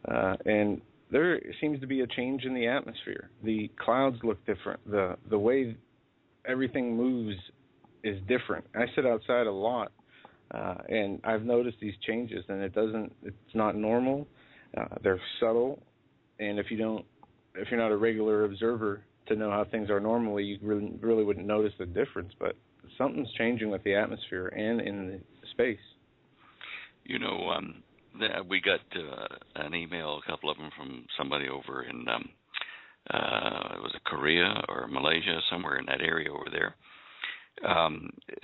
and there seems to be a change in the atmosphere. The clouds look different. The way everything moves is different. I sit outside a lot, and I've noticed these changes, and it's not normal. They're subtle, and if you're not a regular observer to know how things are normally, you really wouldn't notice the difference. But something's changing with the atmosphere and in the space. We got an email, a couple of them, from somebody over in was it Korea or Malaysia, somewhere in that area over there,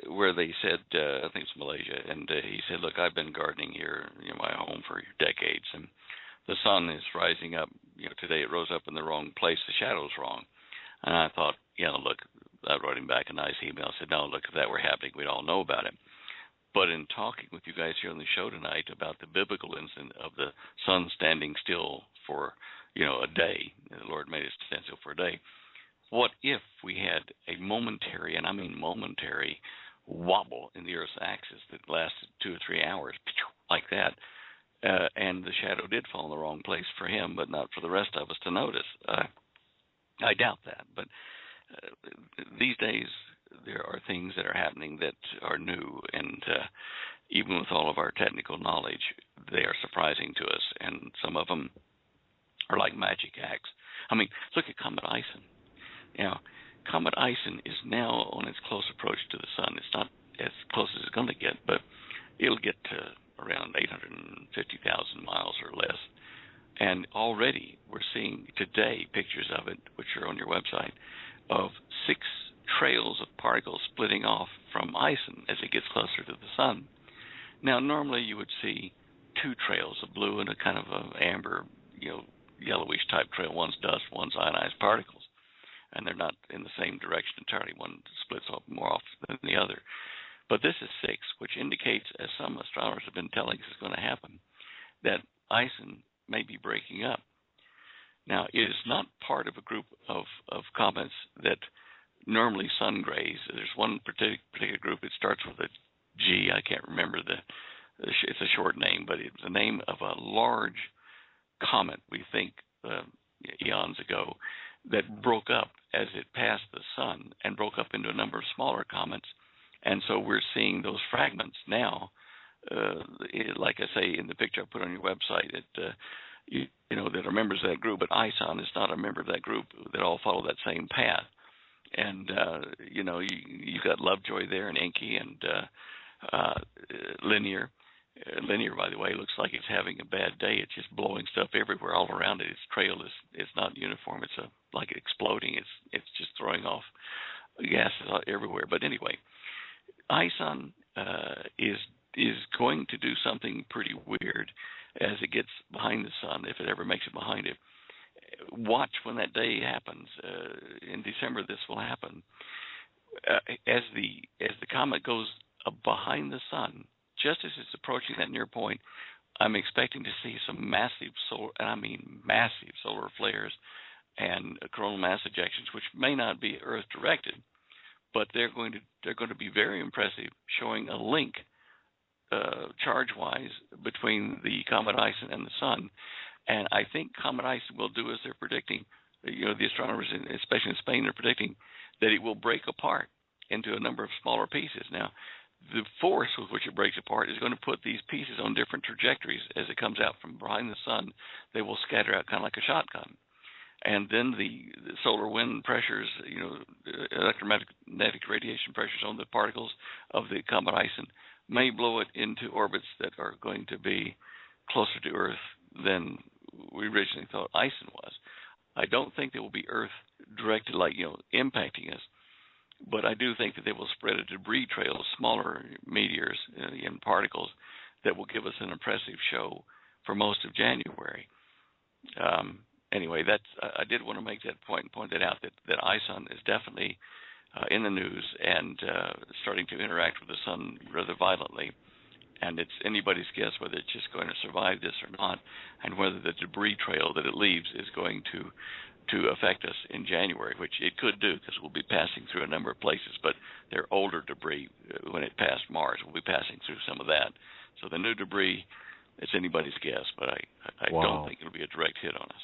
where they said, I think it's Malaysia, and he said, look, I've been gardening here in my home for decades, and the sun is rising up. Today it rose up in the wrong place. The shadow's wrong. And I thought, look, I wrote him back a nice email. I said, no, look, if that were happening, we'd all know about it. But in talking with you guys here on the show tonight about the biblical incident of the sun standing still for, a day, the Lord made it stand still for a day, what if we had a momentary, and I mean momentary, wobble in the Earth's axis that lasted 2 or 3 hours, like that, and the shadow did fall in the wrong place for him, but not for the rest of us to notice? I doubt that, but these days there are things that are happening that are new, and even with all of our technical knowledge, they are surprising to us, and some of them are like magic acts. I mean, look at Comet Ison. Comet Ison is now on its close approach to the sun. It's not as close as it's going to get, but it'll get to around 850,000 miles or less. And already we're seeing today pictures of it, which are on your website, of 6 trails of particles splitting off from Ison as it gets closer to the sun. Now, normally you would see 2 trails, a blue and a kind of a amber, yellowish type trail. One's dust, one's ionized particles, and they're not in the same direction entirely. One splits off more often than the other. But this is 6, which indicates, as some astronomers have been telling us is going to happen, that Ison may be breaking up. Now, it is not part of a group of comets that normally sun graze. There's one particular group. It starts with a G. I can't remember it's a short name, but it's the name of a large comet, we think, eons ago, that broke up as it passed the sun and broke up into a number of smaller comets. And so we're seeing those fragments now. Like I say in the picture I put on your website, that are members of that group, but Ison is not a member of that group that all follow that same path. And, you've got Lovejoy there and Enki and Linear. Linear, by the way, looks like it's having a bad day. It's just blowing stuff everywhere all around it. Its trail is not uniform. It's like exploding. It's just throwing off gases everywhere. But anyway, Ison is going to do something pretty weird as it gets behind the sun, if it ever makes it behind it. Watch when that day happens. In December, this will happen. As the comet goes behind the sun, just as it's approaching that near point, I'm expecting to see some massive solar flares and coronal mass ejections, which may not be Earth directed, but they're going to be very impressive, showing a link charge-wise between the comet Ison and the Sun. And I think comet Ison will do as they're predicting. The astronomers, especially in Spain, are predicting that it will break apart into a number of smaller pieces. Now, the force with which it breaks apart is going to put these pieces on different trajectories as it comes out from behind the Sun. They will scatter out kind of like a shotgun. And then the solar wind pressures, electromagnetic radiation pressures on the particles of the comet Ison may blow it into orbits that are going to be closer to Earth than we originally thought Ison was. I don't think they will be Earth directed, like, impacting us, but I do think that they will spread a debris trail of smaller meteors and particles that will give us an impressive show for most of January. Anyway, I did want to make that point and point that out, that Ison is definitely in the news and starting to interact with the Sun rather violently. And it's anybody's guess whether it's just going to survive this or not, and whether the debris trail that it leaves is going to affect us in January, which it could do, because we'll be passing through a number of places, but they're older debris. When it passed Mars, we'll be passing through some of that. So the new debris, it's anybody's guess, but I don't think it'll be a direct hit on us.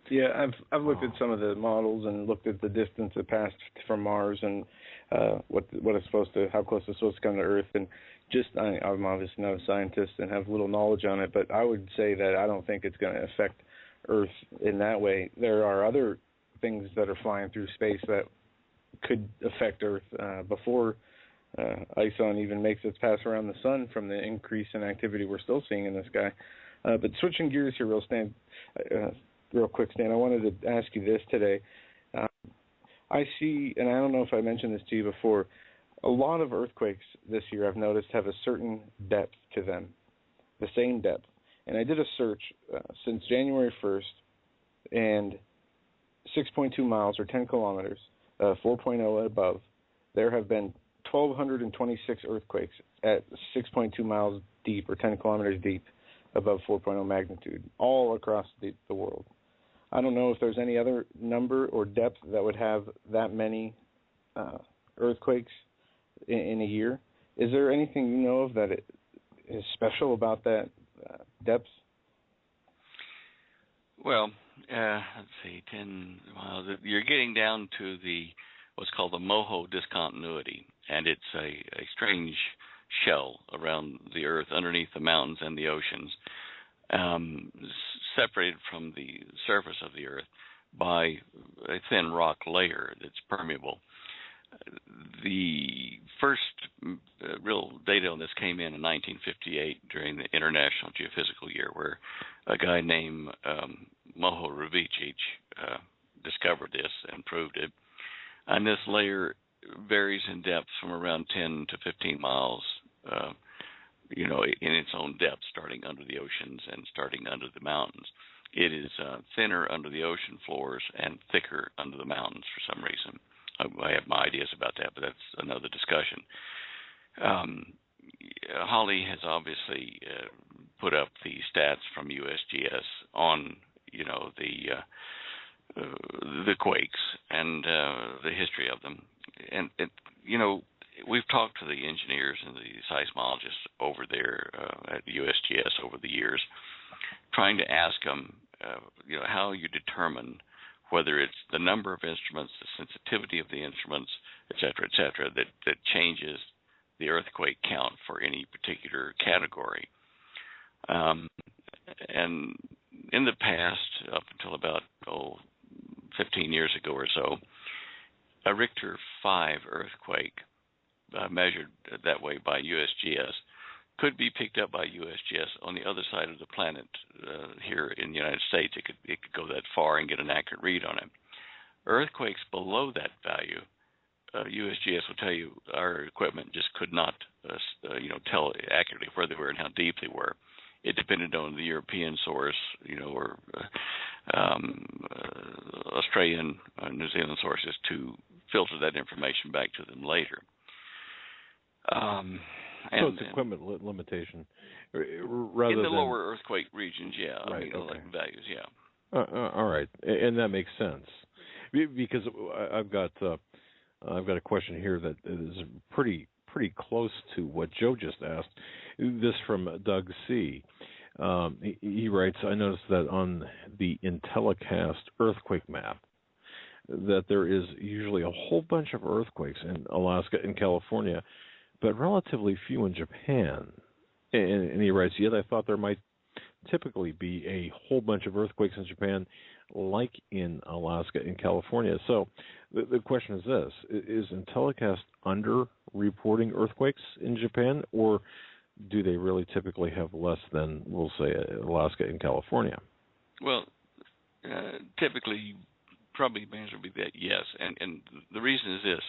Yeah, I've looked at some of the models and looked at the distance it passed from Mars and what it's supposed to, how close it's supposed to come to Earth, and I'm obviously not a scientist and have little knowledge on it, but I would say that I don't think it's going to affect Earth in that way. There are other things that are flying through space that could affect Earth before Ison even makes its pass around the Sun from the increase in activity we're still seeing in the sky. But switching gears here real quick, Stan, I wanted to ask you this today. I see, and I don't know if I mentioned this to you before, a lot of earthquakes this year I've noticed have a certain depth to them, the same depth. And I did a search since January 1st, and 6.2 miles or 10 kilometers, 4.0 and above, there have been 1,226 earthquakes at 6.2 miles deep or 10 kilometers deep above 4.0 magnitude, all across the world. I don't know if there's any other number or depth that would have that many earthquakes in a year. Is there anything you know of that is special about that depth? Well, let's see, 10 miles. You're getting down to what's called the Moho discontinuity, and it's a strange shell around the Earth underneath the mountains and the oceans, separated from the surface of the Earth by a thin rock layer that's permeable. The first real data on this came in 1958 during the International Geophysical Year, where a guy named Moho Ravicic discovered this and proved it. And this layer varies in depth from around 10 to 15 miles, in its own depth, starting under the oceans and starting under the mountains. It is thinner under the ocean floors and thicker under the mountains for some reason. I have my ideas about that, but that's another discussion. Holly has obviously put up the stats from USGS on, the quakes and the history of them. And, we've talked to the engineers and the seismologists over there at USGS over the years, trying to ask them, how you determine whether it's the number of instruments, the sensitivity of the instruments, et cetera, that changes the earthquake count for any particular category. And in the past, up until about 15 years ago or so, a Richter 5 earthquake measured that way by USGS could be picked up by USGS on the other side of the planet here in the United States. It could go that far and get an accurate read on it. Earthquakes below that value, USGS will tell you our equipment just could not tell accurately where they were and how deep they were. It depended on the European source, or Australian, New Zealand sources to filter that information back to them later. So it's equipment limitation, rather in the than lower earthquake regions, yeah. Right, like values, yeah. All right, and that makes sense because I've got a question here that is pretty close to what Joe just asked. This from Doug C. He writes, I noticed that on the Intellicast earthquake map that there is usually a whole bunch of earthquakes in Alaska and California, but relatively few in Japan. And he writes, yet I thought there might typically be a whole bunch of earthquakes in Japan like in Alaska and California. So the question is this, is Intellicast under-reporting earthquakes in Japan, or do they really typically have less than, we'll say, Alaska and California? Well, typically, probably the answer would be that yes. And the reason is this.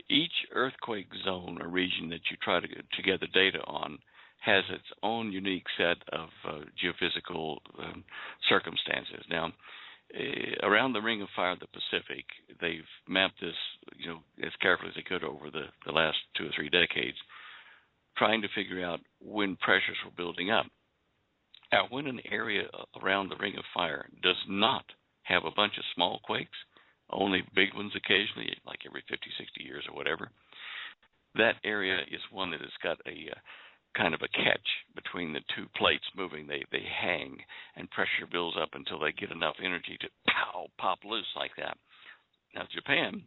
Each earthquake zone or region that you try to gather data on has its own unique set of geophysical circumstances. Now, around the Ring of Fire of the Pacific, they've mapped this, as carefully as they could over the last 2 or 3 decades, trying to figure out when pressures were building up. Now, when an area around the Ring of Fire does not have a bunch of small quakes, only big ones occasionally, like every 50, 60 years or whatever, that area is one that has got a kind of a catch between the two plates moving. They hang, and pressure builds up until they get enough energy to pop loose like that. Now, Japan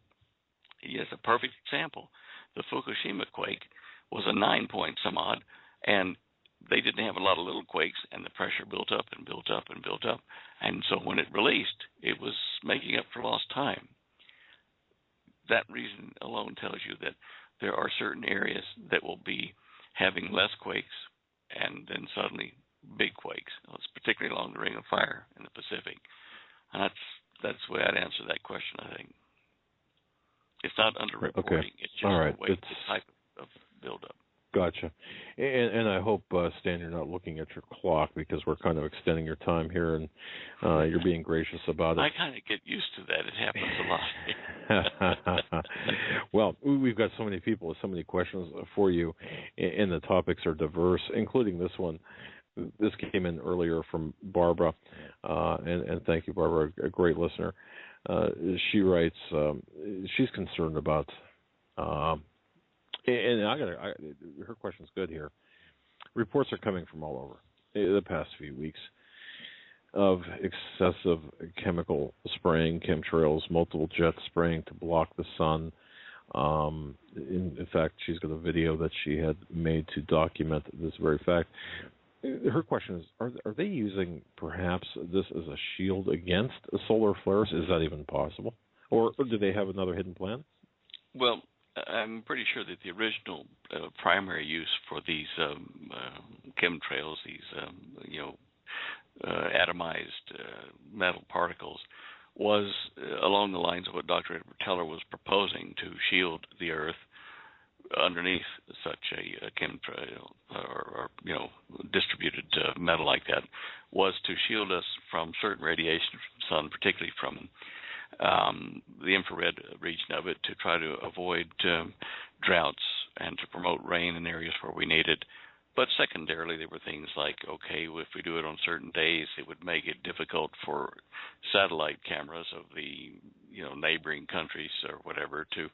is a perfect example. The Fukushima quake was a 9-point some odd, and they didn't have a lot of little quakes, and the pressure built up and built up and built up. And so when it released, it was making up for lost time. That reason alone tells you that there are certain areas that will be having less quakes and then suddenly big quakes. It's particularly along the Ring of Fire in the Pacific. And that's the way I'd answer that question, I think. It's not underreporting. Okay. It's just all right. the way, the type of buildup. Gotcha. And I hope, Stan, you're not looking at your clock because we're kind of extending your time here, and you're being gracious about it. I kind of get used to that. It happens a lot. Well, we've got so many people with so many questions for you, and the topics are diverse, including this one. This came in earlier from Barbara, and thank you, Barbara, a great listener. She writes, she's concerned about... And her question's good here. Reports are coming from all over the past few weeks of excessive chemical spraying, chemtrails, multiple jets spraying to block the sun. In fact, she's got a video that she had made to document this very fact. Her question is, are they using perhaps this as a shield against solar flares? Is that even possible? Or do they have another hidden plan? Well, I'm pretty sure that the original primary use for these chemtrails, these atomized metal particles, was along the lines of what Dr. Edward Teller was proposing, to shield the Earth underneath such a chemtrail or distributed metal like that, was to shield us from certain radiation from the sun, particularly from the infrared region of it, to try to avoid droughts and to promote rain in areas where we need it. But secondarily, there were things like, okay, if we do it on certain days, it would make it difficult for satellite cameras of the neighboring countries or whatever to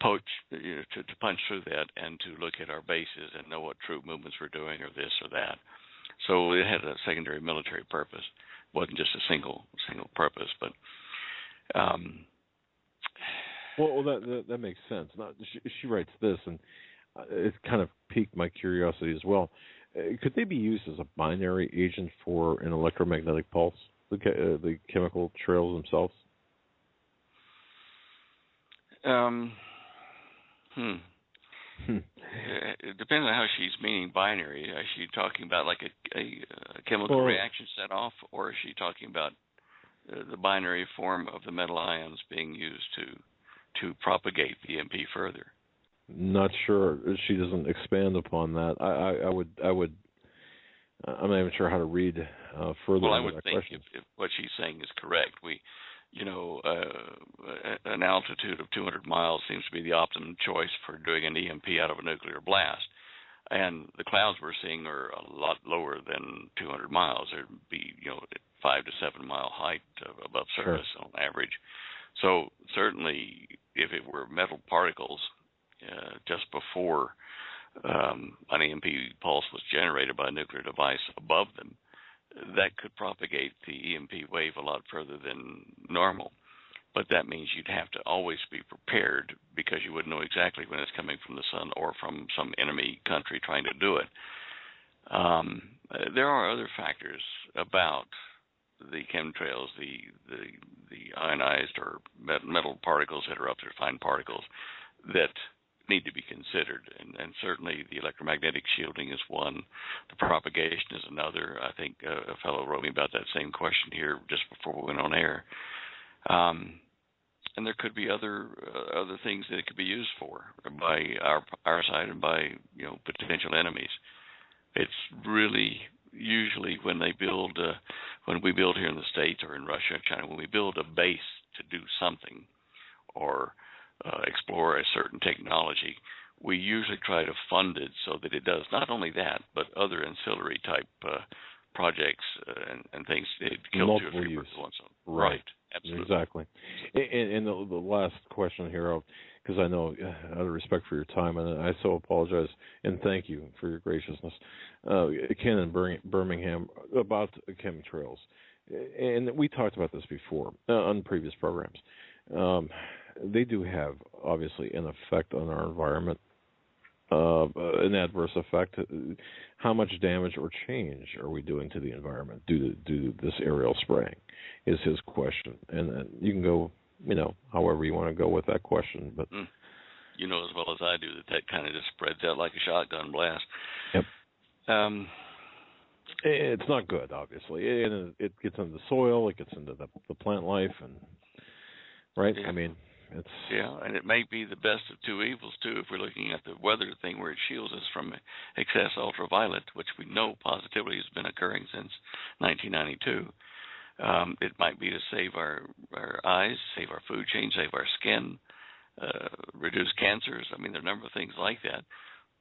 poach, to punch through that and to look at our bases and know what troop movements we're doing or this or that. So it had a secondary military purpose. It wasn't just a single purpose, but. Well, that makes sense. Now, she writes this, and it kind of piqued my curiosity as well. Could they be used as a binary agent for an electromagnetic pulse, the chemical trails themselves? It depends on how she's meaning binary. Is she talking about like a chemical reaction set off, or is she talking about the binary form of the metal ions being used to propagate the EMP further? Not sure. She doesn't expand upon that. I'm not even sure how to read further. Well, I would think question. if what she's saying is correct, an altitude of 200 miles seems to be the optimum choice for doing an EMP out of a nuclear blast. And the clouds we're seeing are a lot lower than 200 miles. There'd be, 5 to 7 mile height above surface on average. So certainly, if it were metal particles just before an EMP pulse was generated by a nuclear device above them, that could propagate the EMP wave a lot further than normal. But that means you'd have to always be prepared, because you wouldn't know exactly when it's coming from the sun or from some enemy country trying to do it. There are other factors about the chemtrails, the ionized or metal particles that are up there, fine particles, that need to be considered. And certainly the electromagnetic shielding is one. The propagation is another. I think a fellow wrote me about that same question here just before we went on air. And there could be other things that it could be used for by our side and by potential enemies. It's really usually when we build here in the States or in Russia and China, when we build a base to do something or explore a certain technology, we usually try to fund it so that it does not only that, but other ancillary type projects and things. It kills multiple 2 or 3 use. birds with one stone. Right. Absolutely. Exactly. And the last question here, because I know out of respect for your time, and I so apologize and thank you for your graciousness, Ken in Birmingham, about chemtrails. And we talked about this before on previous programs. They do have, obviously, an effect on our environment, an adverse effect. How much damage or change are we doing to the environment due to this aerial spraying is his question. And you can go, however you want to go with that question. But you know as well as I do that kind of just spreads out like a shotgun blast. Yep. It's not good, obviously. And it gets into the soil, it gets into the plant life, and right? Yeah. I mean, it's... Yeah, and it may be the best of two evils, too, if we're looking at the weather thing where it shields us from excess ultraviolet, which we know positively has been occurring since 1992. It might be to save our eyes, save our food chain, save our skin, reduce cancers. I mean, there are a number of things like that.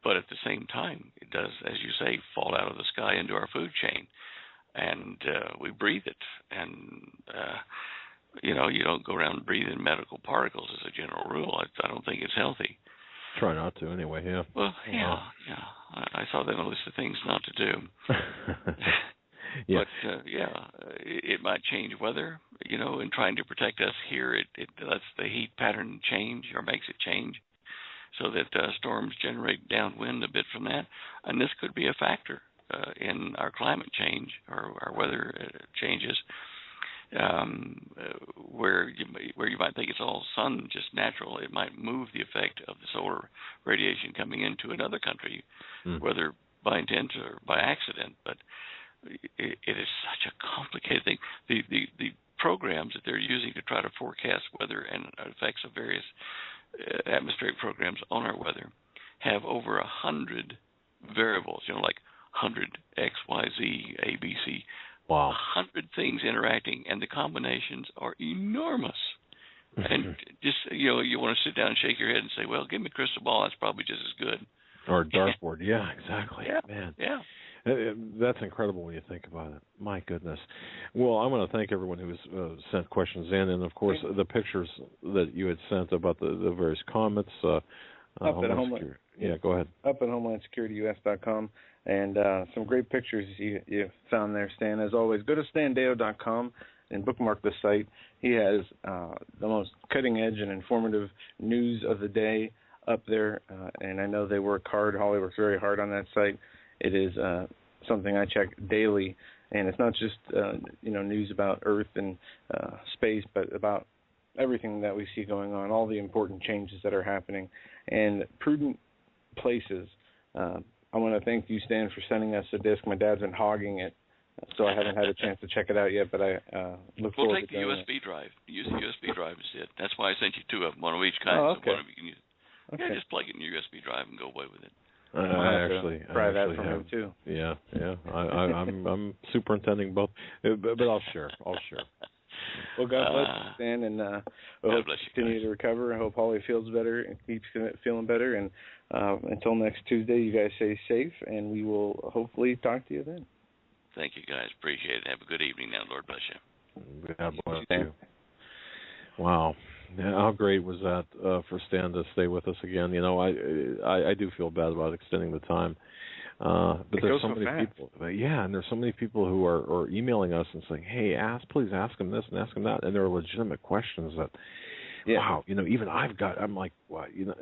But at the same time, it does, as you say, fall out of the sky into our food chain. And we breathe it. And, you don't go around breathing medical particles as a general rule. I don't think it's healthy. Try not to anyway, yeah. Well, yeah. I saw that on a list of things not to do. Yeah. But, it might change weather, in trying to protect us here. It lets the heat pattern change or makes it change so that storms generate downwind a bit from that. And this could be a factor in our climate change or our weather changes, where you might think it's all sun, just natural. It might move the effect of the solar radiation coming into another country, whether by intent or by accident. But it is such a complicated thing. The programs that they're using to try to forecast weather and effects of various atmospheric programs on our weather have over 100 variables, like 100 X, Y, Z, A, B, C. Wow. 100 things interacting, and the combinations are enormous. And just, you want to sit down and shake your head and say, well, give me a crystal ball, that's probably just as good. Or a dartboard, yeah, exactly. Yeah. Man. Yeah. That's incredible when you think about it. My goodness. Well, I want to thank everyone who's sent questions in, and of course the pictures that you had sent about the various comets. Up at Homeland. Yeah, go ahead. Up at HomelandSecurityUS.com, and some great pictures you found there, Stan. As always, go to StanDeo.com and bookmark the site. He has the most cutting-edge and informative news of the day up there, and I know they work hard. Holly works very hard on that site. It is something I check daily, and it's not just news about Earth and space, but about everything that we see going on, all the important changes that are happening, and prudent places. I want to thank you, Stan, for sending us a disc. My dad's been hogging it, so I haven't had a chance to check it out yet, but I look forward to doing it. We'll take the USB drive. Use the USB drive instead. That's why I sent you two of them, one of each kind. Oh, okay. So one of you can use. Okay. Yeah, just plug it in your USB drive and go away with it. I actually that from him too. Yeah. I'm superintending both, but I'll share. Well, God bless you, Stan, and I hope you continue to recover. I hope Holly feels better and keeps feeling better. And until next Tuesday, you guys stay safe, and we will hopefully talk to you then. Thank you, guys. Appreciate it. Have a good evening now. Lord bless you. God bless you. Wow. How great was that for Stan to stay with us again? You know, I do feel bad about extending the time. But there's so many people. Yeah, and there's so many people who are emailing us and saying, hey, please ask him this and ask him that. And there are legitimate questions that, wow, you know, even I'm like, what, you know,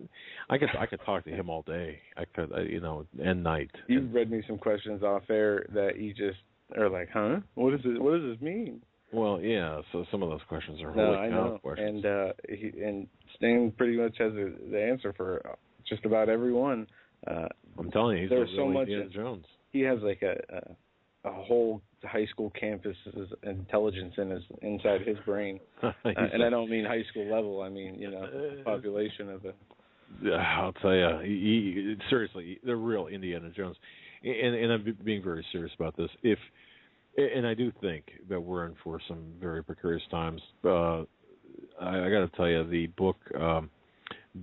I could talk to him all day. I could, you know, and night. You've read me some questions off air that you just are like, huh? What does this mean? Well, yeah. So some of those questions are holy cow questions. And Stan pretty much has the answer for just about every one. I'm telling you, he's so much Indiana Jones. He has like a whole high school campus's intelligence inside his brain, and I don't mean high school level. I mean, you know, population of the. Yeah, I'll tell you, seriously, they're real Indiana Jones, and I'm being very serious about this. And I do think that we're in for some very precarious times. I got to tell you, the book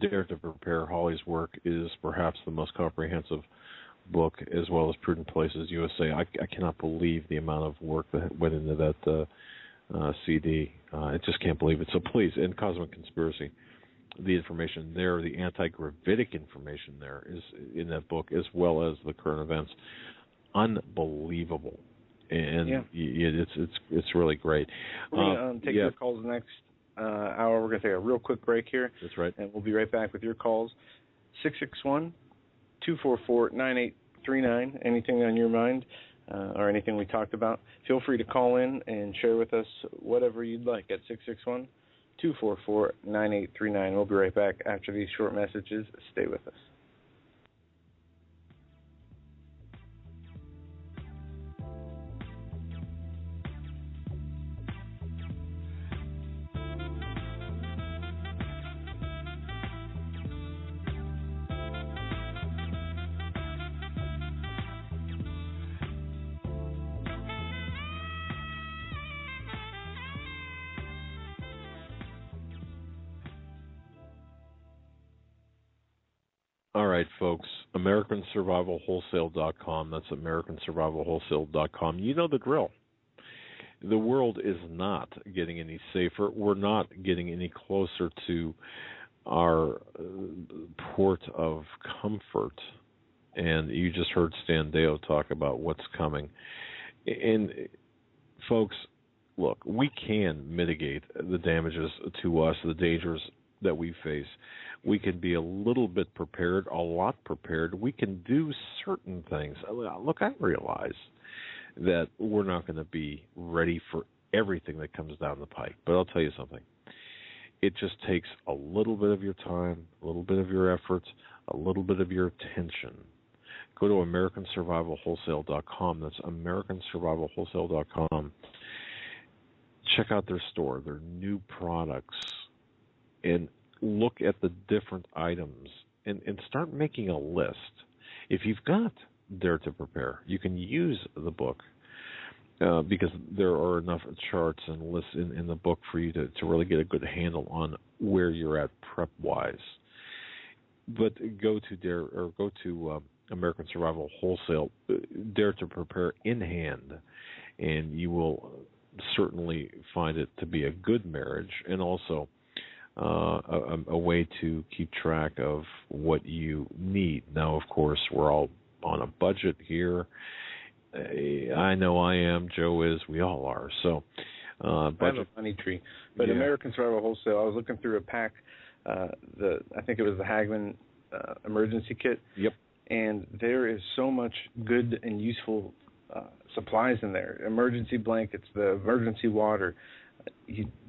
Dare to Prepare, Holly's work, is perhaps the most comprehensive book, as well as Prudent Places USA. I cannot believe the amount of work that went into that CD. I just can't believe it. So please, in Cosmic Conspiracy, the information there, the anti-gravitic information there is in that book, as well as the current events. Unbelievable. And it's really great. We're going to take your calls next hour. We're going to take a real quick break here. That's right. And we'll be right back with your calls. 661-244-9839. Anything on your mind or anything we talked about, feel free to call in and share with us whatever you'd like at 661-244-9839. We'll be right back after these short messages. Stay with us. All right, folks, AmericanSurvivalWholesale.com. That's AmericanSurvivalWholesale.com. You know the drill. The world is not getting any safer. We're not getting any closer to our port of comfort. And you just heard Stan Deo talk about what's coming. And, folks, look, we can mitigate the damages to us, the dangers that we face. We can be a little bit prepared, a lot prepared. We can do certain things. Look, I realize that we're not going to be ready for everything that comes down the pike. But I'll tell you something. It just takes a little bit of your time, a little bit of your efforts, a little bit of your attention. Go to AmericanSurvivalWholesale.com. That's AmericanSurvivalWholesale.com. Check out their store, their new products, and look at the different items and start making a list. If you've got Dare to Prepare, you can use the book because there are enough charts and lists in the book for you to really get a good handle on where you're at prep-wise. But go to American Survival Wholesale, Dare to Prepare in hand, and you will certainly find it to be a good marriage, and also a way to keep track of what you need. Now, of course, we're all on a budget here. I know I am. Joe is. We all are. So, I have a money tree. But American Survival Wholesale, I was looking through a pack, I think it was the Hagmann emergency kit. Yep. And there is so much good and useful supplies in there. Emergency blankets, the emergency water.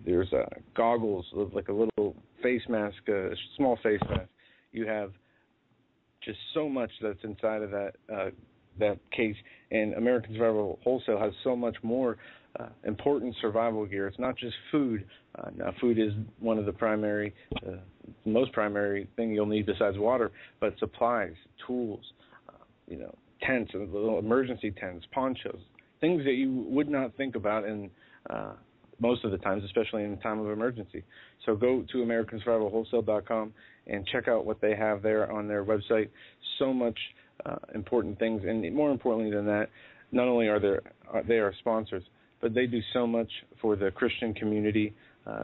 There's goggles, like a little face mask, a small face mask. You have just so much that's inside of that case. And American Survival Wholesale has so much more important survival gear. It's not just food. Now, food is one of the primary, most primary thing you'll need besides water, but supplies, tools, tents, little emergency tents, ponchos, things that you would not think about in most of the times, especially in a time of emergency. So go to AmericanSurvivalWholesale.com and check out what they have there on their website. So much important things, and more importantly than that, not only are they our sponsors, but they do so much for the Christian community.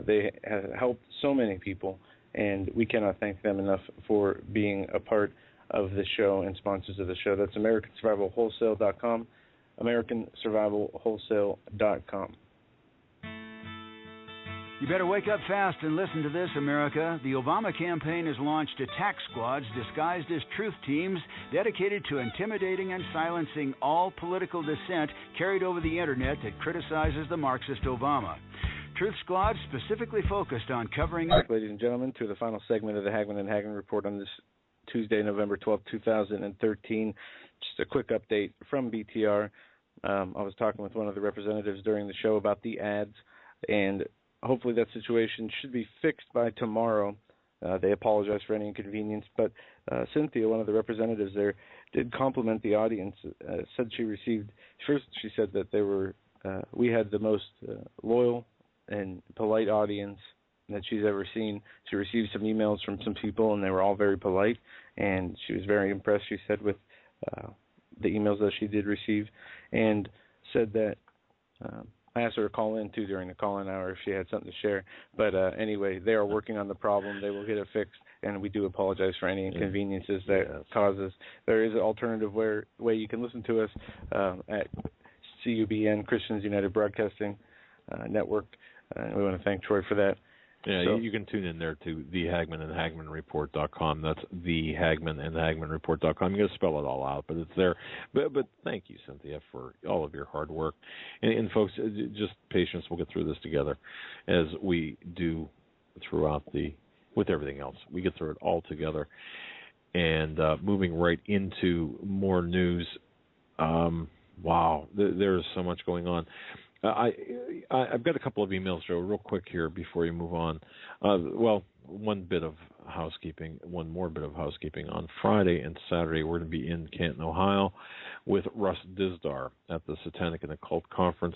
They have helped so many people, and we cannot thank them enough for being a part of the show and sponsors of the show. That's AmericanSurvivalWholesale.com, AmericanSurvivalWholesale.com. You better wake up fast and listen to this, America. The Obama campaign has launched attack squads disguised as truth teams dedicated to intimidating and silencing all political dissent carried over the Internet that criticizes the Marxist Obama. Truth squads specifically focused on covering... Ladies and gentlemen, to the final segment of the Hagmann and Hagmann Report on this Tuesday, November 12, 2013. Just a quick update from BTR. I was talking with one of the representatives during the show about the ads, and hopefully that situation should be fixed by tomorrow. They apologize for any inconvenience, but Cynthia, one of the representatives there, did compliment the audience. Said she received, first she said that we had the most loyal and polite audience that she's ever seen. She received some emails from some people, and they were all very polite, and she was very impressed, she said, with the emails that she did receive, and said that I asked her to call in, too, during the call-in hour if she had something to share. But anyway, they are working on the problem. They will get it fixed, and we do apologize for any inconveniences that causes. There is an alternative way you can listen to us at CUBN, Christians United Broadcasting Network. We want to thank Troy for that. Yeah, so, you can tune in there to the Hagmann and HagmannReport.com. That's the Hagmann and HagmannReport.com. You got to spell it all out, but it's there. But thank you, Cynthia, for all of your hard work. And folks, just patience. We'll get through this together, as we do with everything else. We get through it all together. And moving right into more news. Wow, there's so much going on. I've got a couple of emails, Joe, real quick here before you move on. One more bit of housekeeping. On Friday and Saturday, we're going to be in Canton, Ohio, with Russ Dizdar at the Satanic and Occult Conference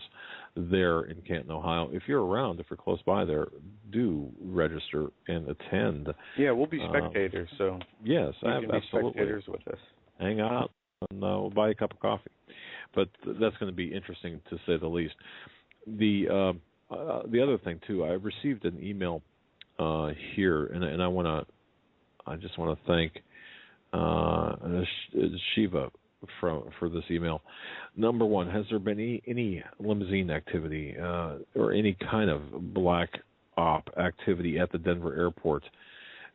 there in Canton, Ohio. If you're around, if you're close by there, do register and attend. Yeah, we'll be spectators, so yes, you can absolutely. be spectators with us. Hang out, and we'll buy a cup of coffee. But that's going to be interesting, to say the least. The other thing too, I received an email here, and I just want to thank Shiva for this email. Number one, has there been any limousine activity or any kind of black op activity at the Denver airport?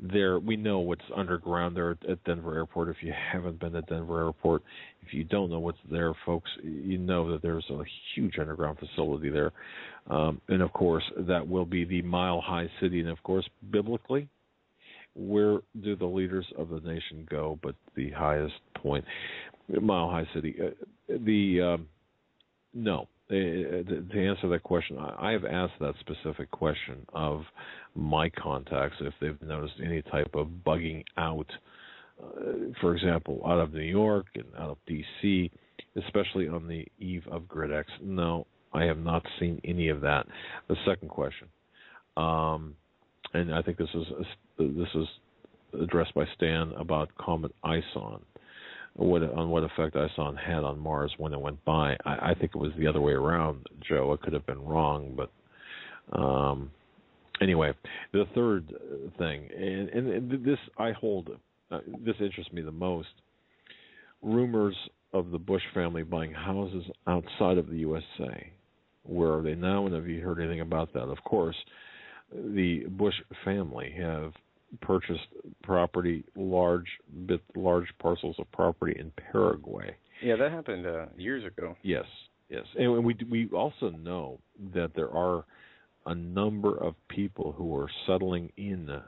There, we know what's underground there at Denver Airport. If you haven't been to Denver Airport, if you don't know what's there, folks, you know that there's a huge underground facility there. And, of course, that will be the Mile High City. And, of course, biblically, where do the leaders of the nation go but the highest point? Mile High City. No. To answer that question, I have asked that specific question of my contacts if they've noticed any type of bugging out, for example, out of New York and out of D.C., especially on the eve of GridX. No, I have not seen any of that. The second question, and I think this is addressed by Stan about Comet Ison. On what effect Ison had on Mars when it went by. I think it was the other way around, Joe. It could have been wrong, but anyway, the third thing, and this this interests me the most. Rumors of the Bush family buying houses outside of the USA. Where are they now, and have you heard anything about that? Of course, the Bush family have purchased property, large parcels of property in Paraguay. Yeah, that happened years ago. Yes, and we also know that there are a number of people who are settling in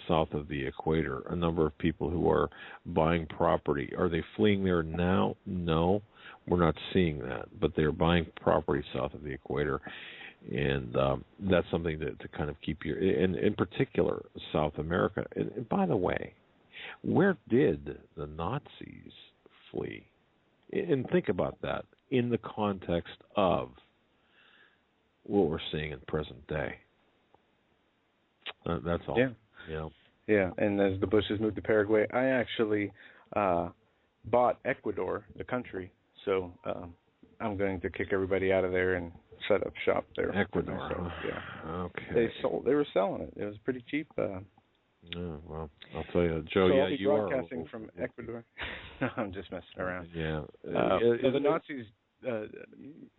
south of the equator. A number of people who are buying property. Are they fleeing there now? No, we're not seeing that, but they're buying property south of the equator. And that's something to kind of keep your, in particular, South America. And by the way, where did the Nazis flee? And think about that in the context of what we're seeing in present day. That's all. Yeah. You know? Yeah, and as the Bushes moved to Paraguay, I actually bought Ecuador, the country. So I'm going to kick everybody out of there and set up shop there. Ecuador. So, yeah. Okay. They were selling it. It was pretty cheap. Well, I'll tell you, Joe. So yeah, I'll be you are broadcasting from Ecuador. No, I'm just messing around. Yeah. So the Nazis,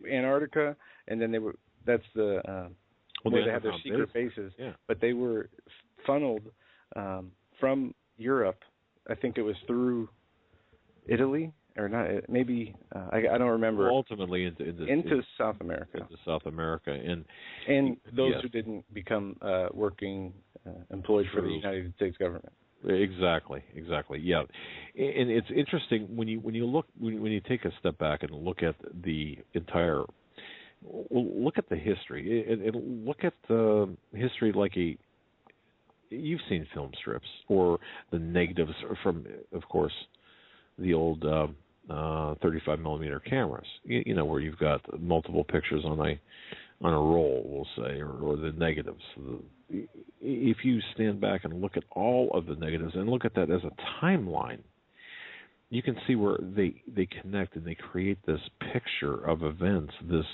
Antarctica, and then that's the where they had their secret bases. Yeah. But they were funneled from Europe. I think it was through Italy or not. Maybe I don't remember. Well, ultimately into South America. Into South America, and those who didn't become working employed for the United States government. Exactly. Yeah, and it's interesting when you take a step back and look at the entire, look at the history, and look at the history like you've seen film strips or the negatives from, of course, the old 35 millimeter cameras. You know, where you've got multiple pictures on a roll, we'll say, or the negatives. If you stand back and look at all of the negatives and look at that as a timeline, you can see where they connect and they create this picture of events, this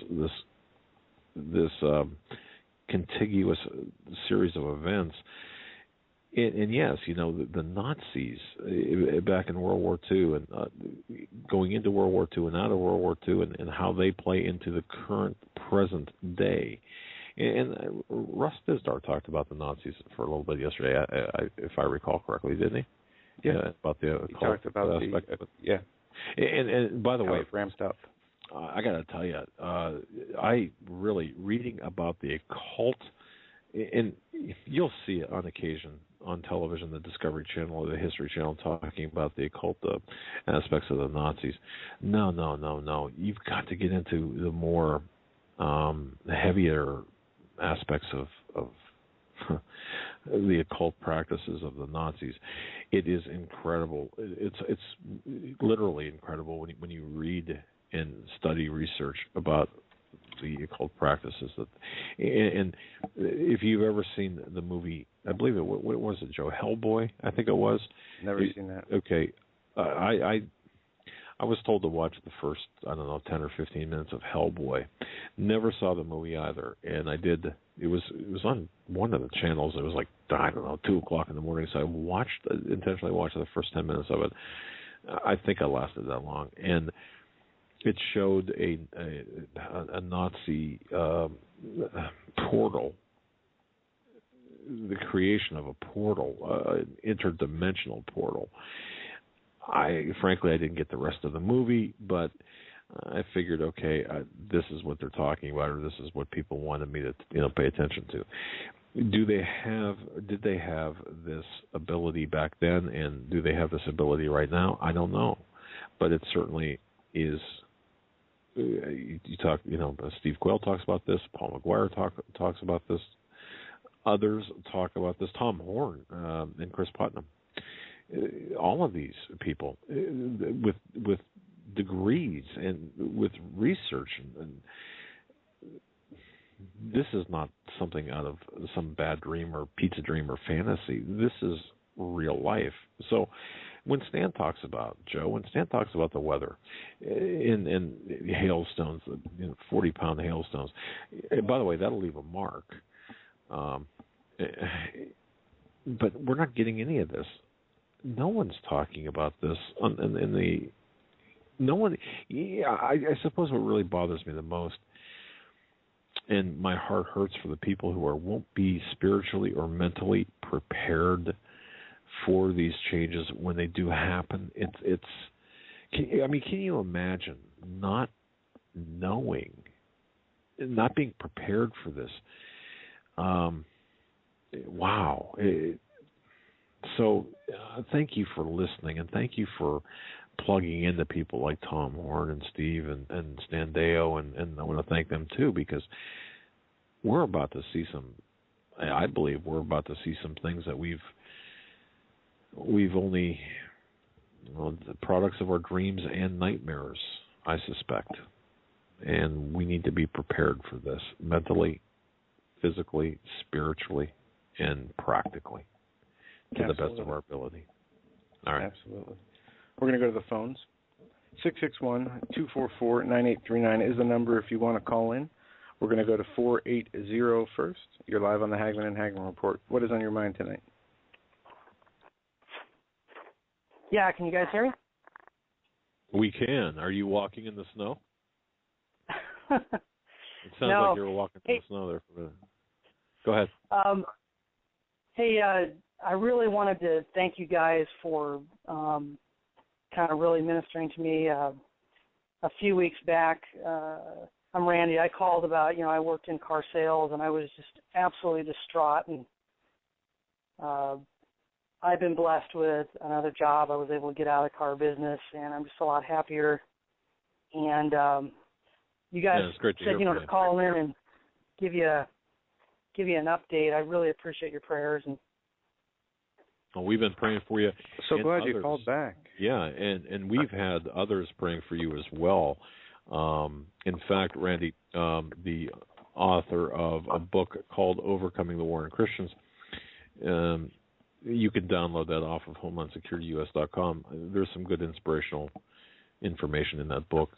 contiguous series of events. And yes, you know, the Nazis back in World War II and going into World War II and out of World War II and how they play into the current present day. And Russ Dizdar talked about the Nazis for a little bit yesterday, if I recall correctly, didn't he? Yeah, about the he talked about aspect of it. Yeah. And by the way, it ramped up. I got to tell you, I really reading about the occult, and you'll see it on occasion on television, the Discovery Channel or the History Channel, talking about the occult aspects of the Nazis. No. You've got to get into the more heavier aspects of the occult practices of the Nazis. It is incredible. It's literally incredible when you read and study research about the occult practices. And if you've ever seen the movie, I believe what was it, Joe? Hellboy, I think it was. Never seen that. Okay, I was told to watch the first, 10 or 15 minutes of Hellboy. Never saw the movie either, and I did. It was on one of the channels. It was like 2 o'clock in the morning. So I intentionally watched the first 10 minutes of it. I think I lasted that long, and it showed a Nazi portal, the creation of a portal, an interdimensional portal. Frankly, I didn't get the rest of the movie, but I figured, okay, this is what they're talking about, or this is what people wanted me to, pay attention to. Did they have this ability back then, and do they have this ability right now? I don't know, but it certainly is. You talk, Steve Quayle talks about this. Paul McGuire talks about this. Others talk about this. Tom Horn and Chris Putnam. All of these people with degrees and with research, and this is not something out of some bad dream or pizza dream or fantasy. This is real life. So when Stan talks about the weather in hailstones, 40-pound hailstones, by the way, that'll leave a mark. But we're not getting any of this. No one's talking about this no one. Yeah, I suppose what really bothers me the most, and my heart hurts for the people who won't be spiritually or mentally prepared for these changes when they do happen. Can you imagine not knowing, not being prepared for this? Wow. So thank you for listening, and thank you for plugging into people like Tom Horn and Steve and Stan Deo, and I want to thank them too, because we're about to see I believe we're about to see some things that we've only, the products of our dreams and nightmares, I suspect. And we need to be prepared for this mentally, physically, spiritually, and practically. To the best of our ability. All right. Absolutely. We're going to go to the phones. 661-244-9839 is the number if you want to call in. We're going to go to 480 first. You're live on the Hagmann and Hagmann Report. What is on your mind tonight? Yeah, can you guys hear me? We can. Are you walking in the snow? It sounds like you were walking in the snow there. Go ahead. Hey, I really wanted to thank you guys for kind of really ministering to me. A few weeks back, I'm Randy. I called about, I worked in car sales, and I was just absolutely distraught. And I've been blessed with another job. I was able to get out of the car business, and I'm just a lot happier. And you guys said, to call in and give you an update. I really appreciate your prayers. And we've been praying for you. So glad you called back. Yeah, and we've had others praying for you as well. In fact, Randy, the author of a book called Overcoming the War on Christians, you can download that off of HomelandSecurityUS.com. There's some good inspirational information in that book.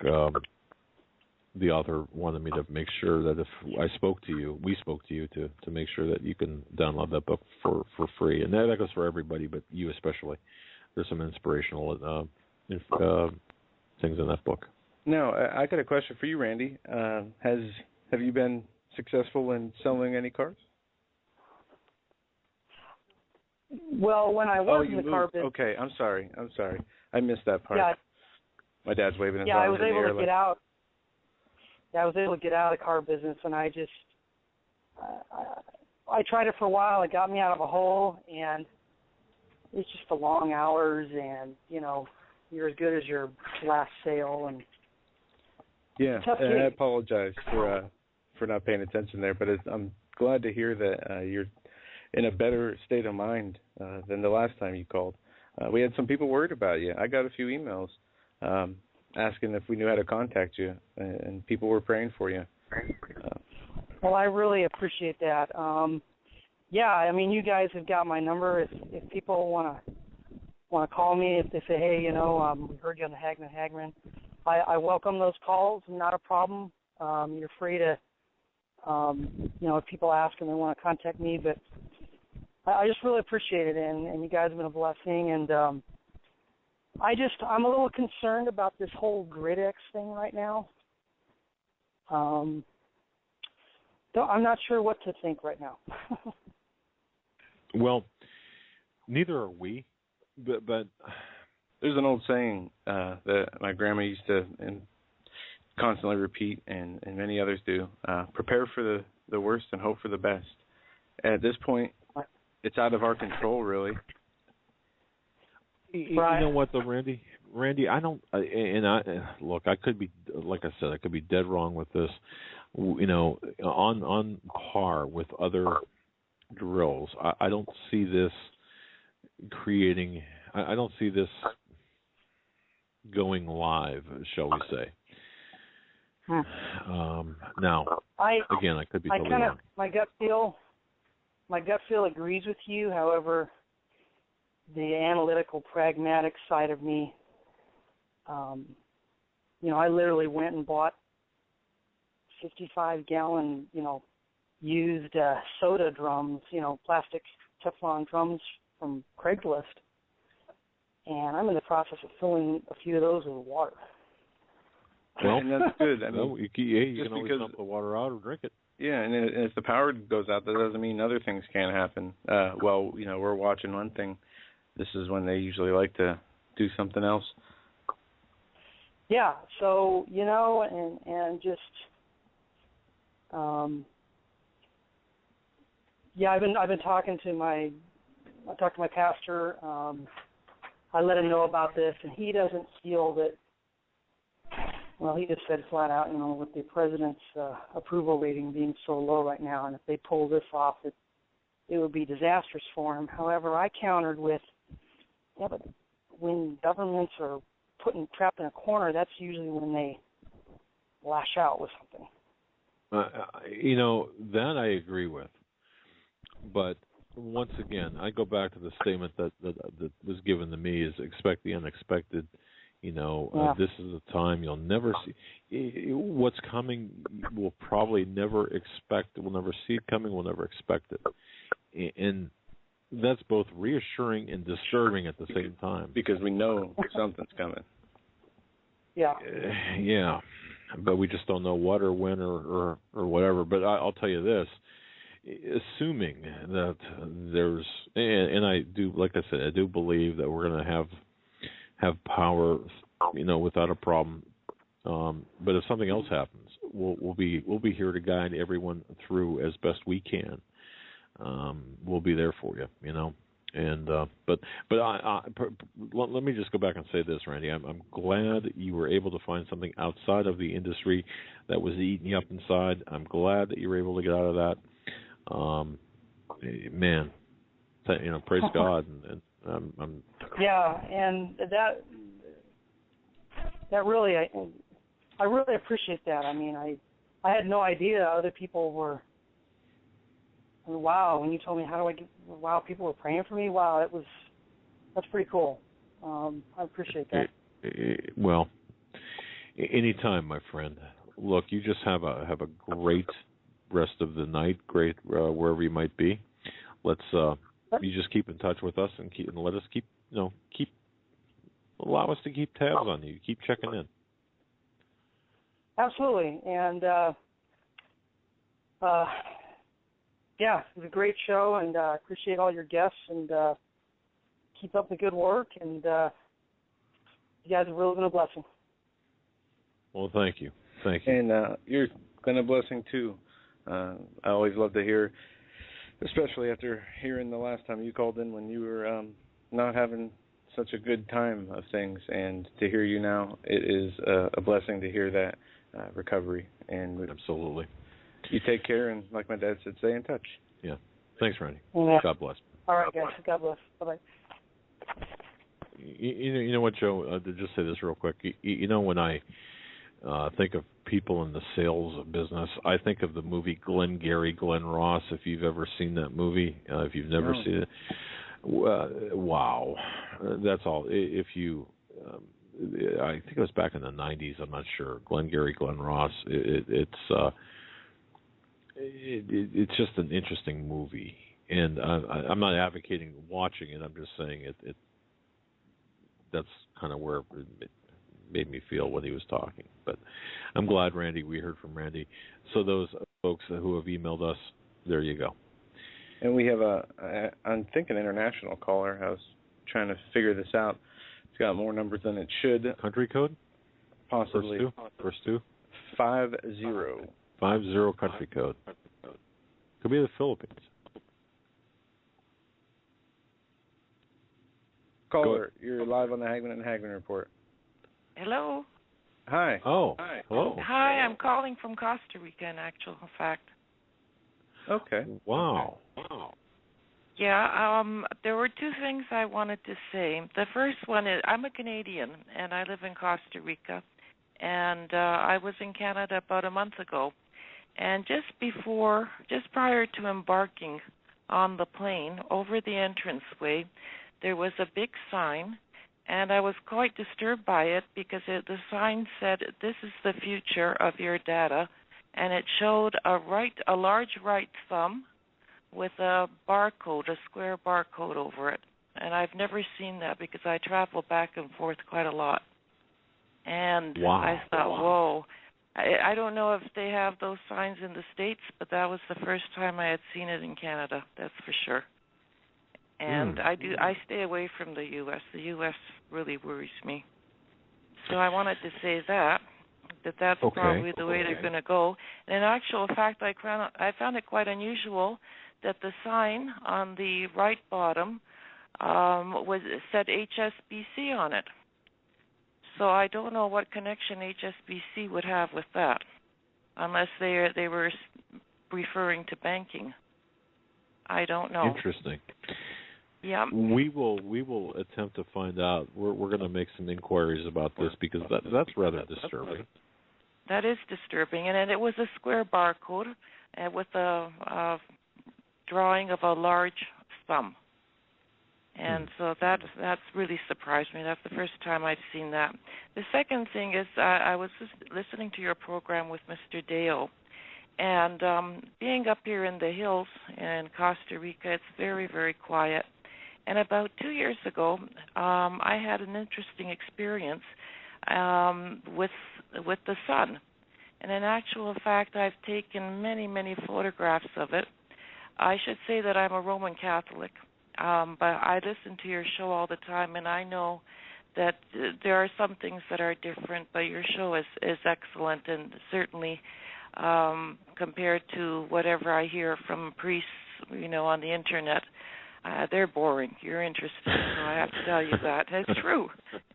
The author wanted me to make sure that if we spoke to you to make sure that you can download that book for free. And that goes for everybody, but you especially. There's some inspirational things in that book. Now, I got a question for you, Randy. Have you been successful in selling any cars? Well, when I was in the car business... Okay, I'm sorry. I missed that part. Yeah. My dad's waving his arms in the air. I was able to get out. Yeah, I was able to get out of the car business, and I just... I tried it for a while. It got me out of a hole, and it's just the long hours, and, you're as good as your last sale, and... Yeah, and I apologize for not paying attention there, but I'm glad to hear that you're in a better state of mind than the last time you called. We had some people worried about you. I got a few emails asking if we knew how to contact you, and people were praying for you. Well, I really appreciate that. Yeah, you guys have got my number. If people want to call me, if they say, hey, we heard you on the Hagmann. I welcome those calls, not a problem. You're free to, if people ask and they want to contact me, but I just really appreciate it, and you guys have been a blessing, and I'm a little concerned about this whole GridX thing right now. I'm not sure what to think right now. Well, neither are we, but there's an old saying that my grandma used to constantly repeat, and many others do. Prepare for the worst and hope for the best. At this point, it's out of our control, really. Right. You know what, though, Randy? I don't. Look, I could be, like I said, I could be dead wrong with this. On par with other drills. I don't see this creating. I don't see this going live, shall we say. Now, again, I could be totally wrong. My gut feel agrees with you. However, the analytical, pragmatic side of me, I literally went and bought 55-gallon, used soda drums, plastic Teflon drums from Craigslist. And I'm in the process of filling a few of those with water. Well, and that's good. You can always dump the water out or drink it. Yeah, and if the power goes out, that doesn't mean other things can't happen. We're watching one thing. This is when they usually like to do something else. Yeah, so, and just, I've been talking to my pastor. I let him know about this, and he doesn't feel that, he just said flat out, with the president's approval rating being so low right now, and if they pull this off, it would be disastrous for him. However, I countered with, but when governments are trapped in a corner, that's usually when they lash out with something. That I agree with. But once again, I go back to the statement that was given to me is expect the unexpected, This is a time you'll never see. What's coming, we'll probably never expect. We'll never see it coming. We'll never expect it. And that's both reassuring and disturbing at the same time. Because we know something's coming. Yeah. Yeah. But we just don't know what or when or whatever. But I'll tell you this. Assuming that there's, and I do, like I said, I do believe that we're going to have power, without a problem. But if something else happens, we'll be here to guide everyone through as best we can. We'll be there for you, And but let me just go back and say this, Randy. I'm glad you were able to find something outside of the industry that was eating you up inside. I'm glad that you were able to get out of that. Man, praise God, and I'm. Yeah, and that really, I really appreciate that. I mean, I had no idea other people were. Wow, when you told me wow, people were praying for me. Wow, that's pretty cool. I appreciate that. Well, anytime, my friend. Look, you just have a great rest of the night, great wherever you might be. Let's you just keep in touch with us and let us allow us to keep tabs on you. Keep checking in. Absolutely, and yeah, it was a great show, and I appreciate all your guests, and keep up the good work, and you guys have really been a blessing. Well, thank you. And you're been a blessing too. I always love to hear, especially after hearing the last time you called in when you were not having such a good time of things, and to hear you now, it is a blessing to hear that recovery. And absolutely. You take care, and like my dad said, stay in touch. Yeah. Thanks, Randy. Yeah. God bless. All right, guys. God bless. Bye-bye. You know what, Joe? To just say this real quick. When I think of people in the sales business, I think of the movie Glengarry Glen Ross, if you've ever seen that movie. If you've never seen it, wow. That's all. If you... I think it was back in the 90s. I'm not sure. Glengarry Glen Ross. It's just an interesting movie, and I'm not advocating watching it. I'm just saying it. That's kind of where it made me feel when he was talking. But I'm glad, Randy, we heard from Randy. So those folks who have emailed us, there you go. And we have I think an international caller. I was trying to figure this out. It's got more numbers than it should. Country code? Possibly. First two? 50. 50 country code. Could be the Philippines. Caller, you're live on the Hagmann and Hagmann Report. Hello. Hi. Oh. Hi. Hello. Hi, I'm calling from Costa Rica, in actual fact. Okay. Wow. Yeah, there were two things I wanted to say. The first one is I'm a Canadian, and I live in Costa Rica. And I was in Canada about a month ago. And just prior to embarking on the plane, over the entranceway, there was a big sign, and I was quite disturbed by it because the sign said, "This is the future of your data," and it showed a large right thumb with a barcode, a square barcode over it. And I've never seen that because I travel back and forth quite a lot. And wow. I thought, whoa. I don't know if they have those signs in the States, but that was the first time I had seen it in Canada, that's for sure. And I stay away from the U.S. The U.S. really worries me. So I wanted to say that's probably the way they're going to go. And in actual fact, I found it quite unusual that the sign on the right bottom said HSBC on it. So I don't know what connection HSBC would have with that, unless they were referring to banking. I don't know. Interesting. Yeah. We will attempt to find out. We're going to make some inquiries about this because that's rather disturbing. That is disturbing, and it was a square barcode with a drawing of a large thumb. And so that's really surprised me. That's the first time I've seen that. The second thing is I was just listening to your program with Mr. Deo, and being up here in the hills in Costa Rica, it's very, very quiet. And about 2 years ago, I had an interesting experience with the sun. And in actual fact, I've taken many, many photographs of it. I should say that I'm a Roman Catholic. But I listen to your show all the time, and I know that there are some things that are different, but your show is excellent, and certainly compared to whatever I hear from priests, on the Internet, they're boring. You're interesting, so I have to tell you that. It's true.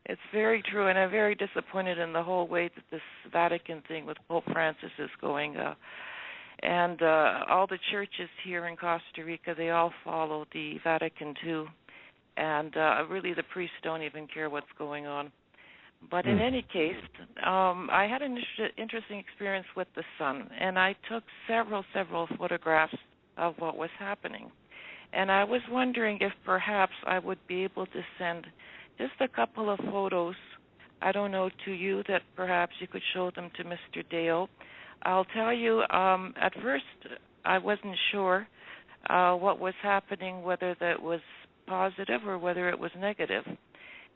It's very true, and I'm very disappointed in the whole way that this Vatican thing with Pope Francis is going. And all the churches here in Costa Rica, they all follow the Vatican II. And really the priests don't even care what's going on. But in any case, I had an interesting experience with the sun. And I took several photographs of what was happening. And I was wondering if perhaps I would be able to send just a couple of photos, I don't know, to you, that perhaps you could show them to Mr. Dale. I'll tell you, at first I wasn't sure what was happening, whether that was positive or whether it was negative.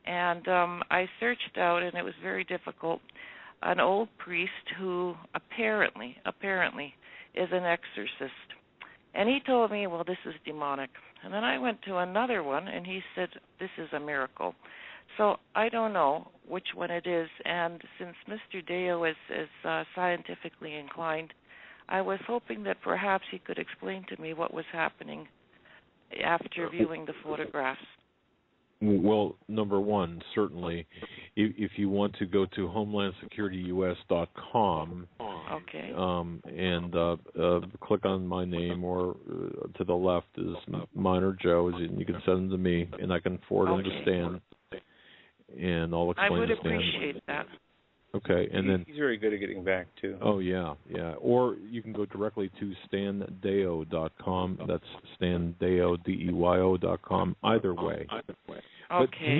And I searched out, and it was very difficult, an old priest who apparently is an exorcist. And he told me, well, this is demonic. And then I went to another one, and he said, this is a miracle. So I don't know which one it is, and since Mr. Deo is scientifically inclined, I was hoping that perhaps he could explain to me what was happening after viewing the photographs. Well, number one, certainly, if you want to go to HomelandSecurityUS.com, okay, and click on my name, or to the left is mine or Joe's, and you can send them to me, and I can forward them to Stan. And I'll explain. I would appreciate that. Okay, and then he's very good at getting back too. Oh yeah. Or you can go directly to standeo.com. That's standeo DEYO.com. Either way. Okay. But can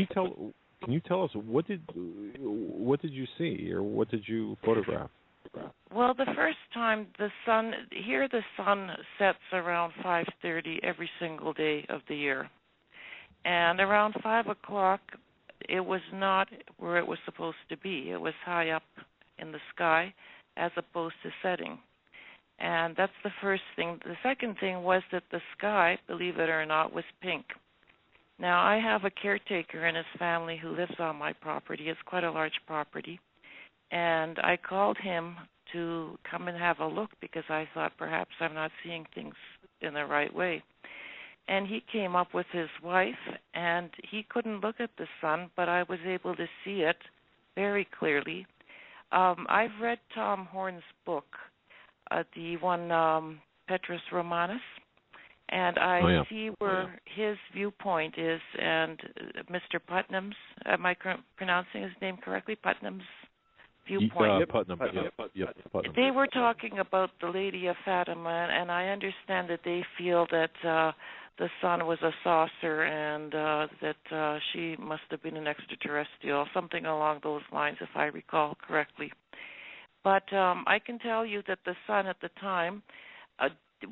you tell us what did you see, or what did you photograph? Well, the first time the sun sets around 5:30 every single day of the year, and around 5 o'clock. It was not where it was supposed to be. It was high up in the sky as opposed to setting. And that's the first thing. The second thing was that the sky, believe it or not, was pink. Now, I have a caretaker and his family who lives on my property. It's quite a large property. And I called him to come and have a look because I thought perhaps I'm not seeing things in the right way. And he came up with his wife, and he couldn't look at the sun, but I was able to see it very clearly. I've read Tom Horn's book, the one Petrus Romanus, and I see where his viewpoint is, and Mr. Putnam's, am I pronouncing his name correctly? Putnam's viewpoint. Putnam. Putnam. They were talking about the Lady of Fatima, and I understand that they feel that the sun was a saucer, and that she must have been an extraterrestrial, something along those lines, if I recall correctly. But I can tell you that the sun at the time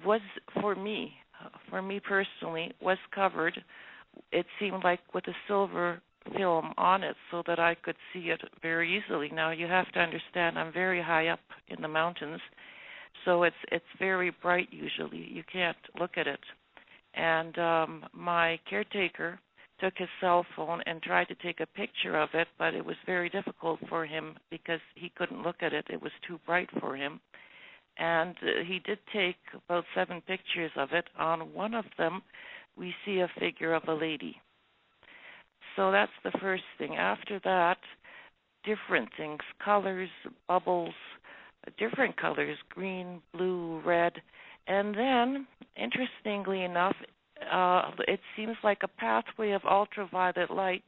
was, for me personally, was covered, it seemed like, with a silver film on it so that I could see it very easily. Now, you have to understand, I'm very high up in the mountains, so it's very bright usually. You can't look at it. And my caretaker took his cell phone and tried to take a picture of it, but it was very difficult for him because he couldn't look at it. It was too bright for him. And he did take about 7 pictures of it. On one of them, we see a figure of a lady. So that's the first thing. After that, different things, colors, bubbles, different colors, green, blue, red. And then, interestingly enough, it seems like a pathway of ultraviolet light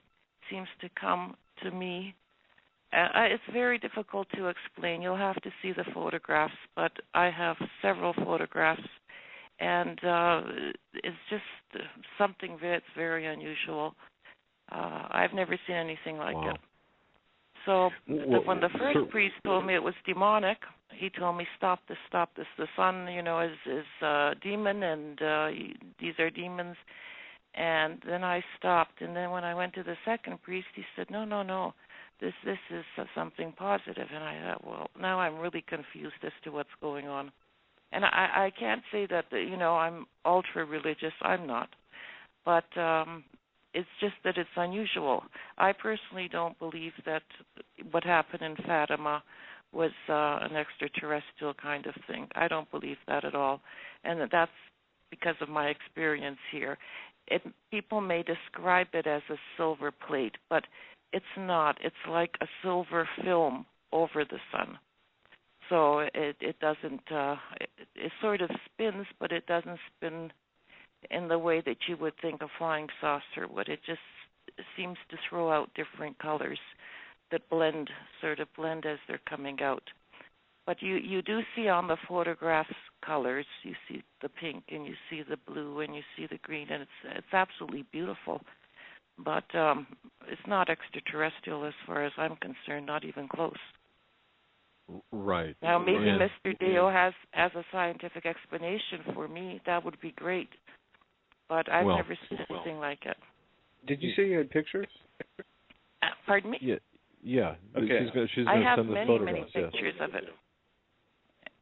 seems to come to me. It's very difficult to explain. You'll have to see the photographs, but I have several photographs. and it's just something that's very unusual. I've never seen anything like it. So when the first priest told me it was demonic, he told me, stop this. The sun, is a demon, and these are demons. And then I stopped. And then when I went to the second priest, he said, no, this is something positive. And I thought, well, now I'm really confused as to what's going on. And I can't say that, I'm ultra-religious. I'm not. But it's just that it's unusual. I personally don't believe that what happened in Fatima was an extraterrestrial kind of thing. I don't believe that at all. And that's because of my experience here. People may describe it as a silver plate, but it's not. It's like a silver film over the sun. So it doesn't, it sort of spins, but it doesn't spin in the way that you would think a flying saucer would. It just seems to throw out different colors that blend as they're coming out. But you do see on the photographs colors. You see the pink, and you see the blue, and you see the green, and it's absolutely beautiful. But it's not extraterrestrial as far as I'm concerned, not even close. Right. Now, maybe Mr. Dio has a scientific explanation for me. That would be great. But I've never seen anything like it. Did you say you had pictures? Pardon me? Yeah. Okay. She's I going to have send us photographs. many pictures of it.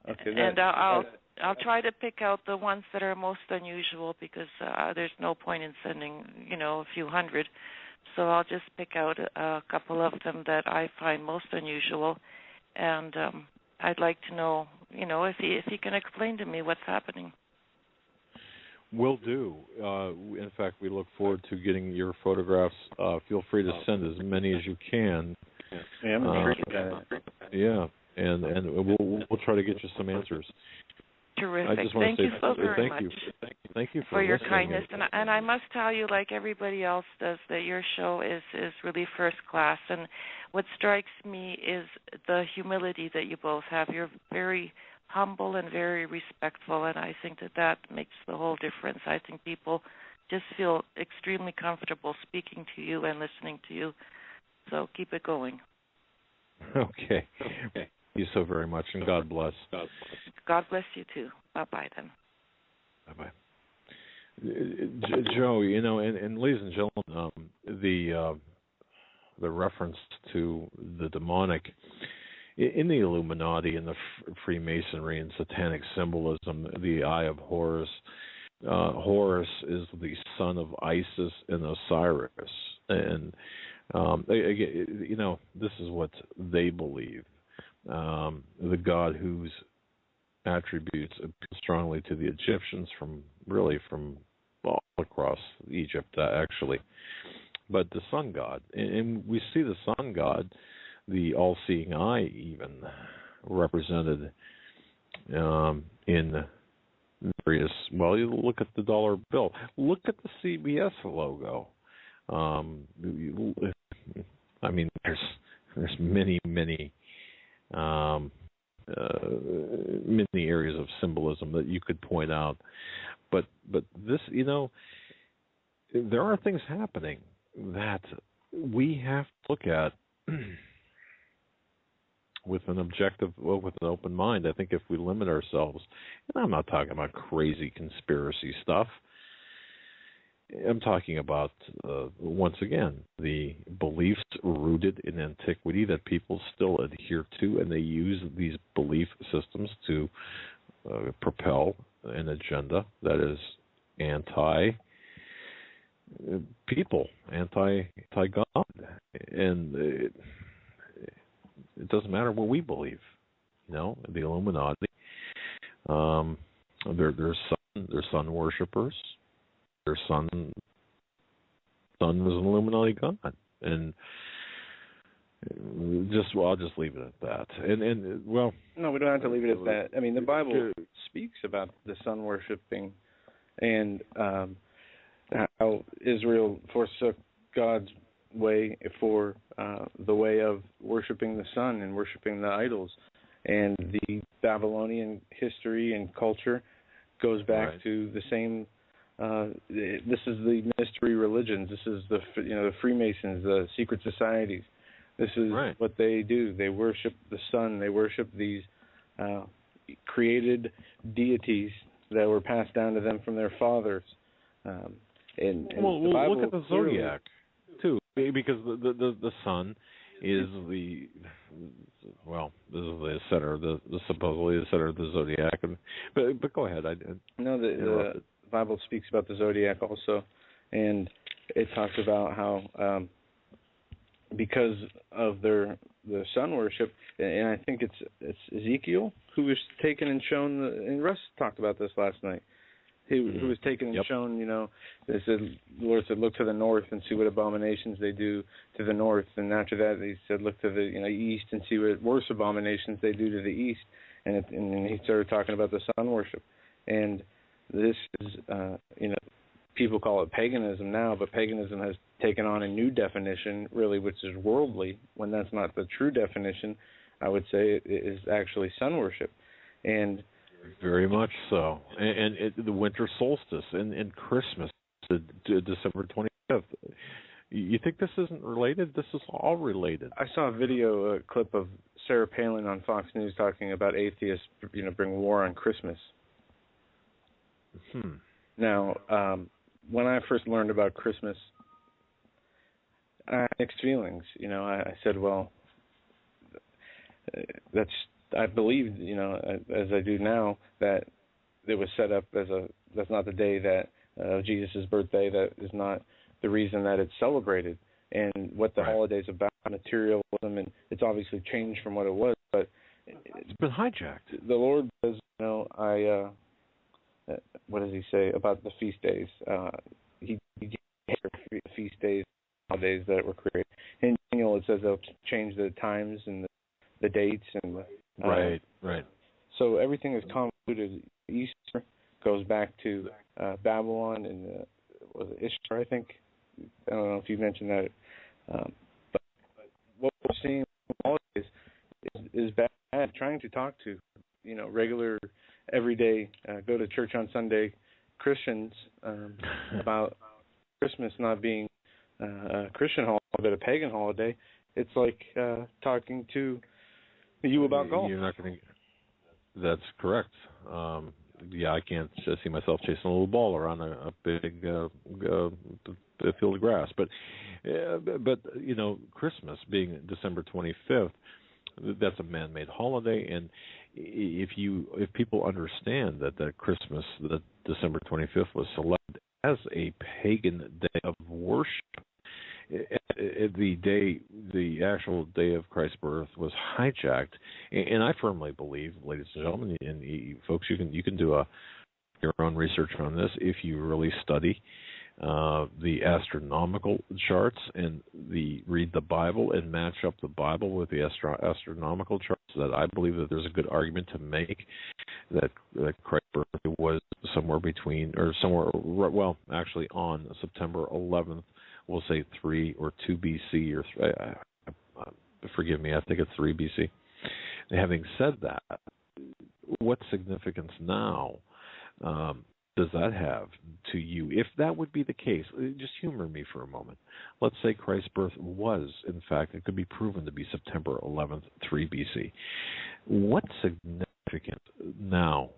Okay. And I'll try to pick out the ones that are most unusual, because there's no point in sending, a few hundred. So I'll just pick out a couple of them that I find most unusual, and I'd like to know, if he can explain to me what's happening. Will do. In fact, we look forward to getting your photographs. Feel free to send as many as you can. Yeah, I'm sure. Yeah, and we'll try to get you some answers. Terrific. I just want Thank to say you so very much. Thank you for your listening. kindness. And I must tell you, like everybody else does, that your show is really first class. And what strikes me is the humility that you both have. You're very humble and very respectful, and I think that makes the whole difference. I think people just feel extremely comfortable speaking to you and listening to you. So keep it going. Okay. Thank you so very much, and God bless. God bless you too. Bye-bye then. Bye-bye. Joe, and ladies and gentlemen, the reference to the demonic in the Illuminati and the Freemasonry and satanic symbolism, the Eye of Horus. Horus is the son of Isis and Osiris, and this is what they believe. The god whose attributes appeal strongly to the Egyptians from all across Egypt, actually. But the sun god, and we see the sun god, the all-seeing eye, even represented in various. Well, you look at the dollar bill. Look at the CBS logo. I mean, there's many areas of symbolism that you could point out, but this, there are things happening that we have to look at with an open mind. I think if we limit ourselves, and I'm not talking about crazy conspiracy stuff, I'm talking about, once again, the beliefs rooted in antiquity that people still adhere to, and they use these belief systems to propel an agenda that is anti-people, anti-God. And it doesn't matter what we believe. The Illuminati, they're sun worshippers. Their son was an Illuminati god, and I'll just leave it at that. And no, we don't have to leave it at that. I mean, the Bible speaks about the sun worshiping, and how Israel forsook God's way for the way of worshiping the sun and worshiping the idols, and the Babylonian history and culture goes back to the same. This is the mystery religions. This is the Freemasons, the secret societies. This is what they do. They worship the sun. They worship these created deities that were passed down to them from their fathers. And the Bible, look at the zodiac too, because the sun is the this is the center, the supposedly the center of the zodiac. But go ahead. The Bible speaks about the zodiac also, and it talks about how because of the sun worship, and I think it's Ezekiel who was taken and shown, and Russ talked about this last night. Who was taken and shown, they said, the Lord said, look to the north and see what abominations they do to the north. And after that, he said, look to the east and see what worse abominations they do to the east. And he started talking about the sun worship. And this is, people call it paganism now, but paganism has taken on a new definition, really, which is worldly, when that's not the true definition. I would say it is actually sun worship. And very much so. And the winter solstice and Christmas, December 25th. You think this isn't related? This is all related. I saw a clip of Sarah Palin on Fox News talking about atheists, bring war on Christmas. Now, when I first learned about Christmas, I had mixed feelings. I said, well, I believed, as I do now, that it was set up that's not the day that Jesus' birthday, that is not the reason that it's celebrated, and what the holiday's about, materialism, and it's obviously changed from what it was, but it's been hijacked. The Lord says, what does he say about the feast days? He gave feast days, holidays that were created. In Daniel, it says they'll change the times and the dates and Right. So everything is convoluted. Easter goes back to Babylon and was it Ishtar, I think? I don't know if you mentioned that. But what we're seeing always is bad. Trying to talk to, regular, everyday, go to church on Sunday Christians about Christmas not being a Christian holiday, but a pagan holiday. It's like talking to you about golf. You're not going to. That's correct. I can't see myself chasing a little ball around a big field of grass. But Christmas being December 25th, that's a man-made holiday, and if people understand that Christmas, that December 25th was selected as a pagan day of worship. The actual day of Christ's birth was hijacked, and I firmly believe, ladies and gentlemen, and folks, you can do your own research on this if you really study the astronomical charts and read the Bible and match up the Bible with the astronomical charts. That I believe that there's a good argument to make that Christ's birthday was somewhere actually on September 11th. We'll say 3 or 2 BC, or forgive me, I think it's 3 BC. And having said that, what significance now does that have to you? If that would be the case, just humor me for a moment. Let's say Christ's birth was, in fact, it could be proven to be September 11th, 3 BC. What's significant now?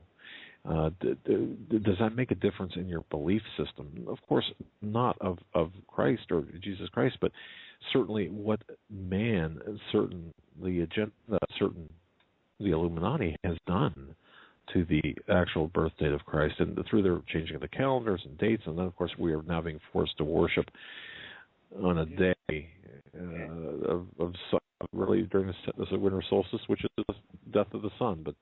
Does that make a difference in your belief system? Of course, not of Christ or Jesus Christ, but certainly what man, the Illuminati has done to the actual birth date of Christ, and through their changing of the calendars and dates, and then of course we are now being forced to worship on a day of really during the winter solstice, which is the death of the sun. But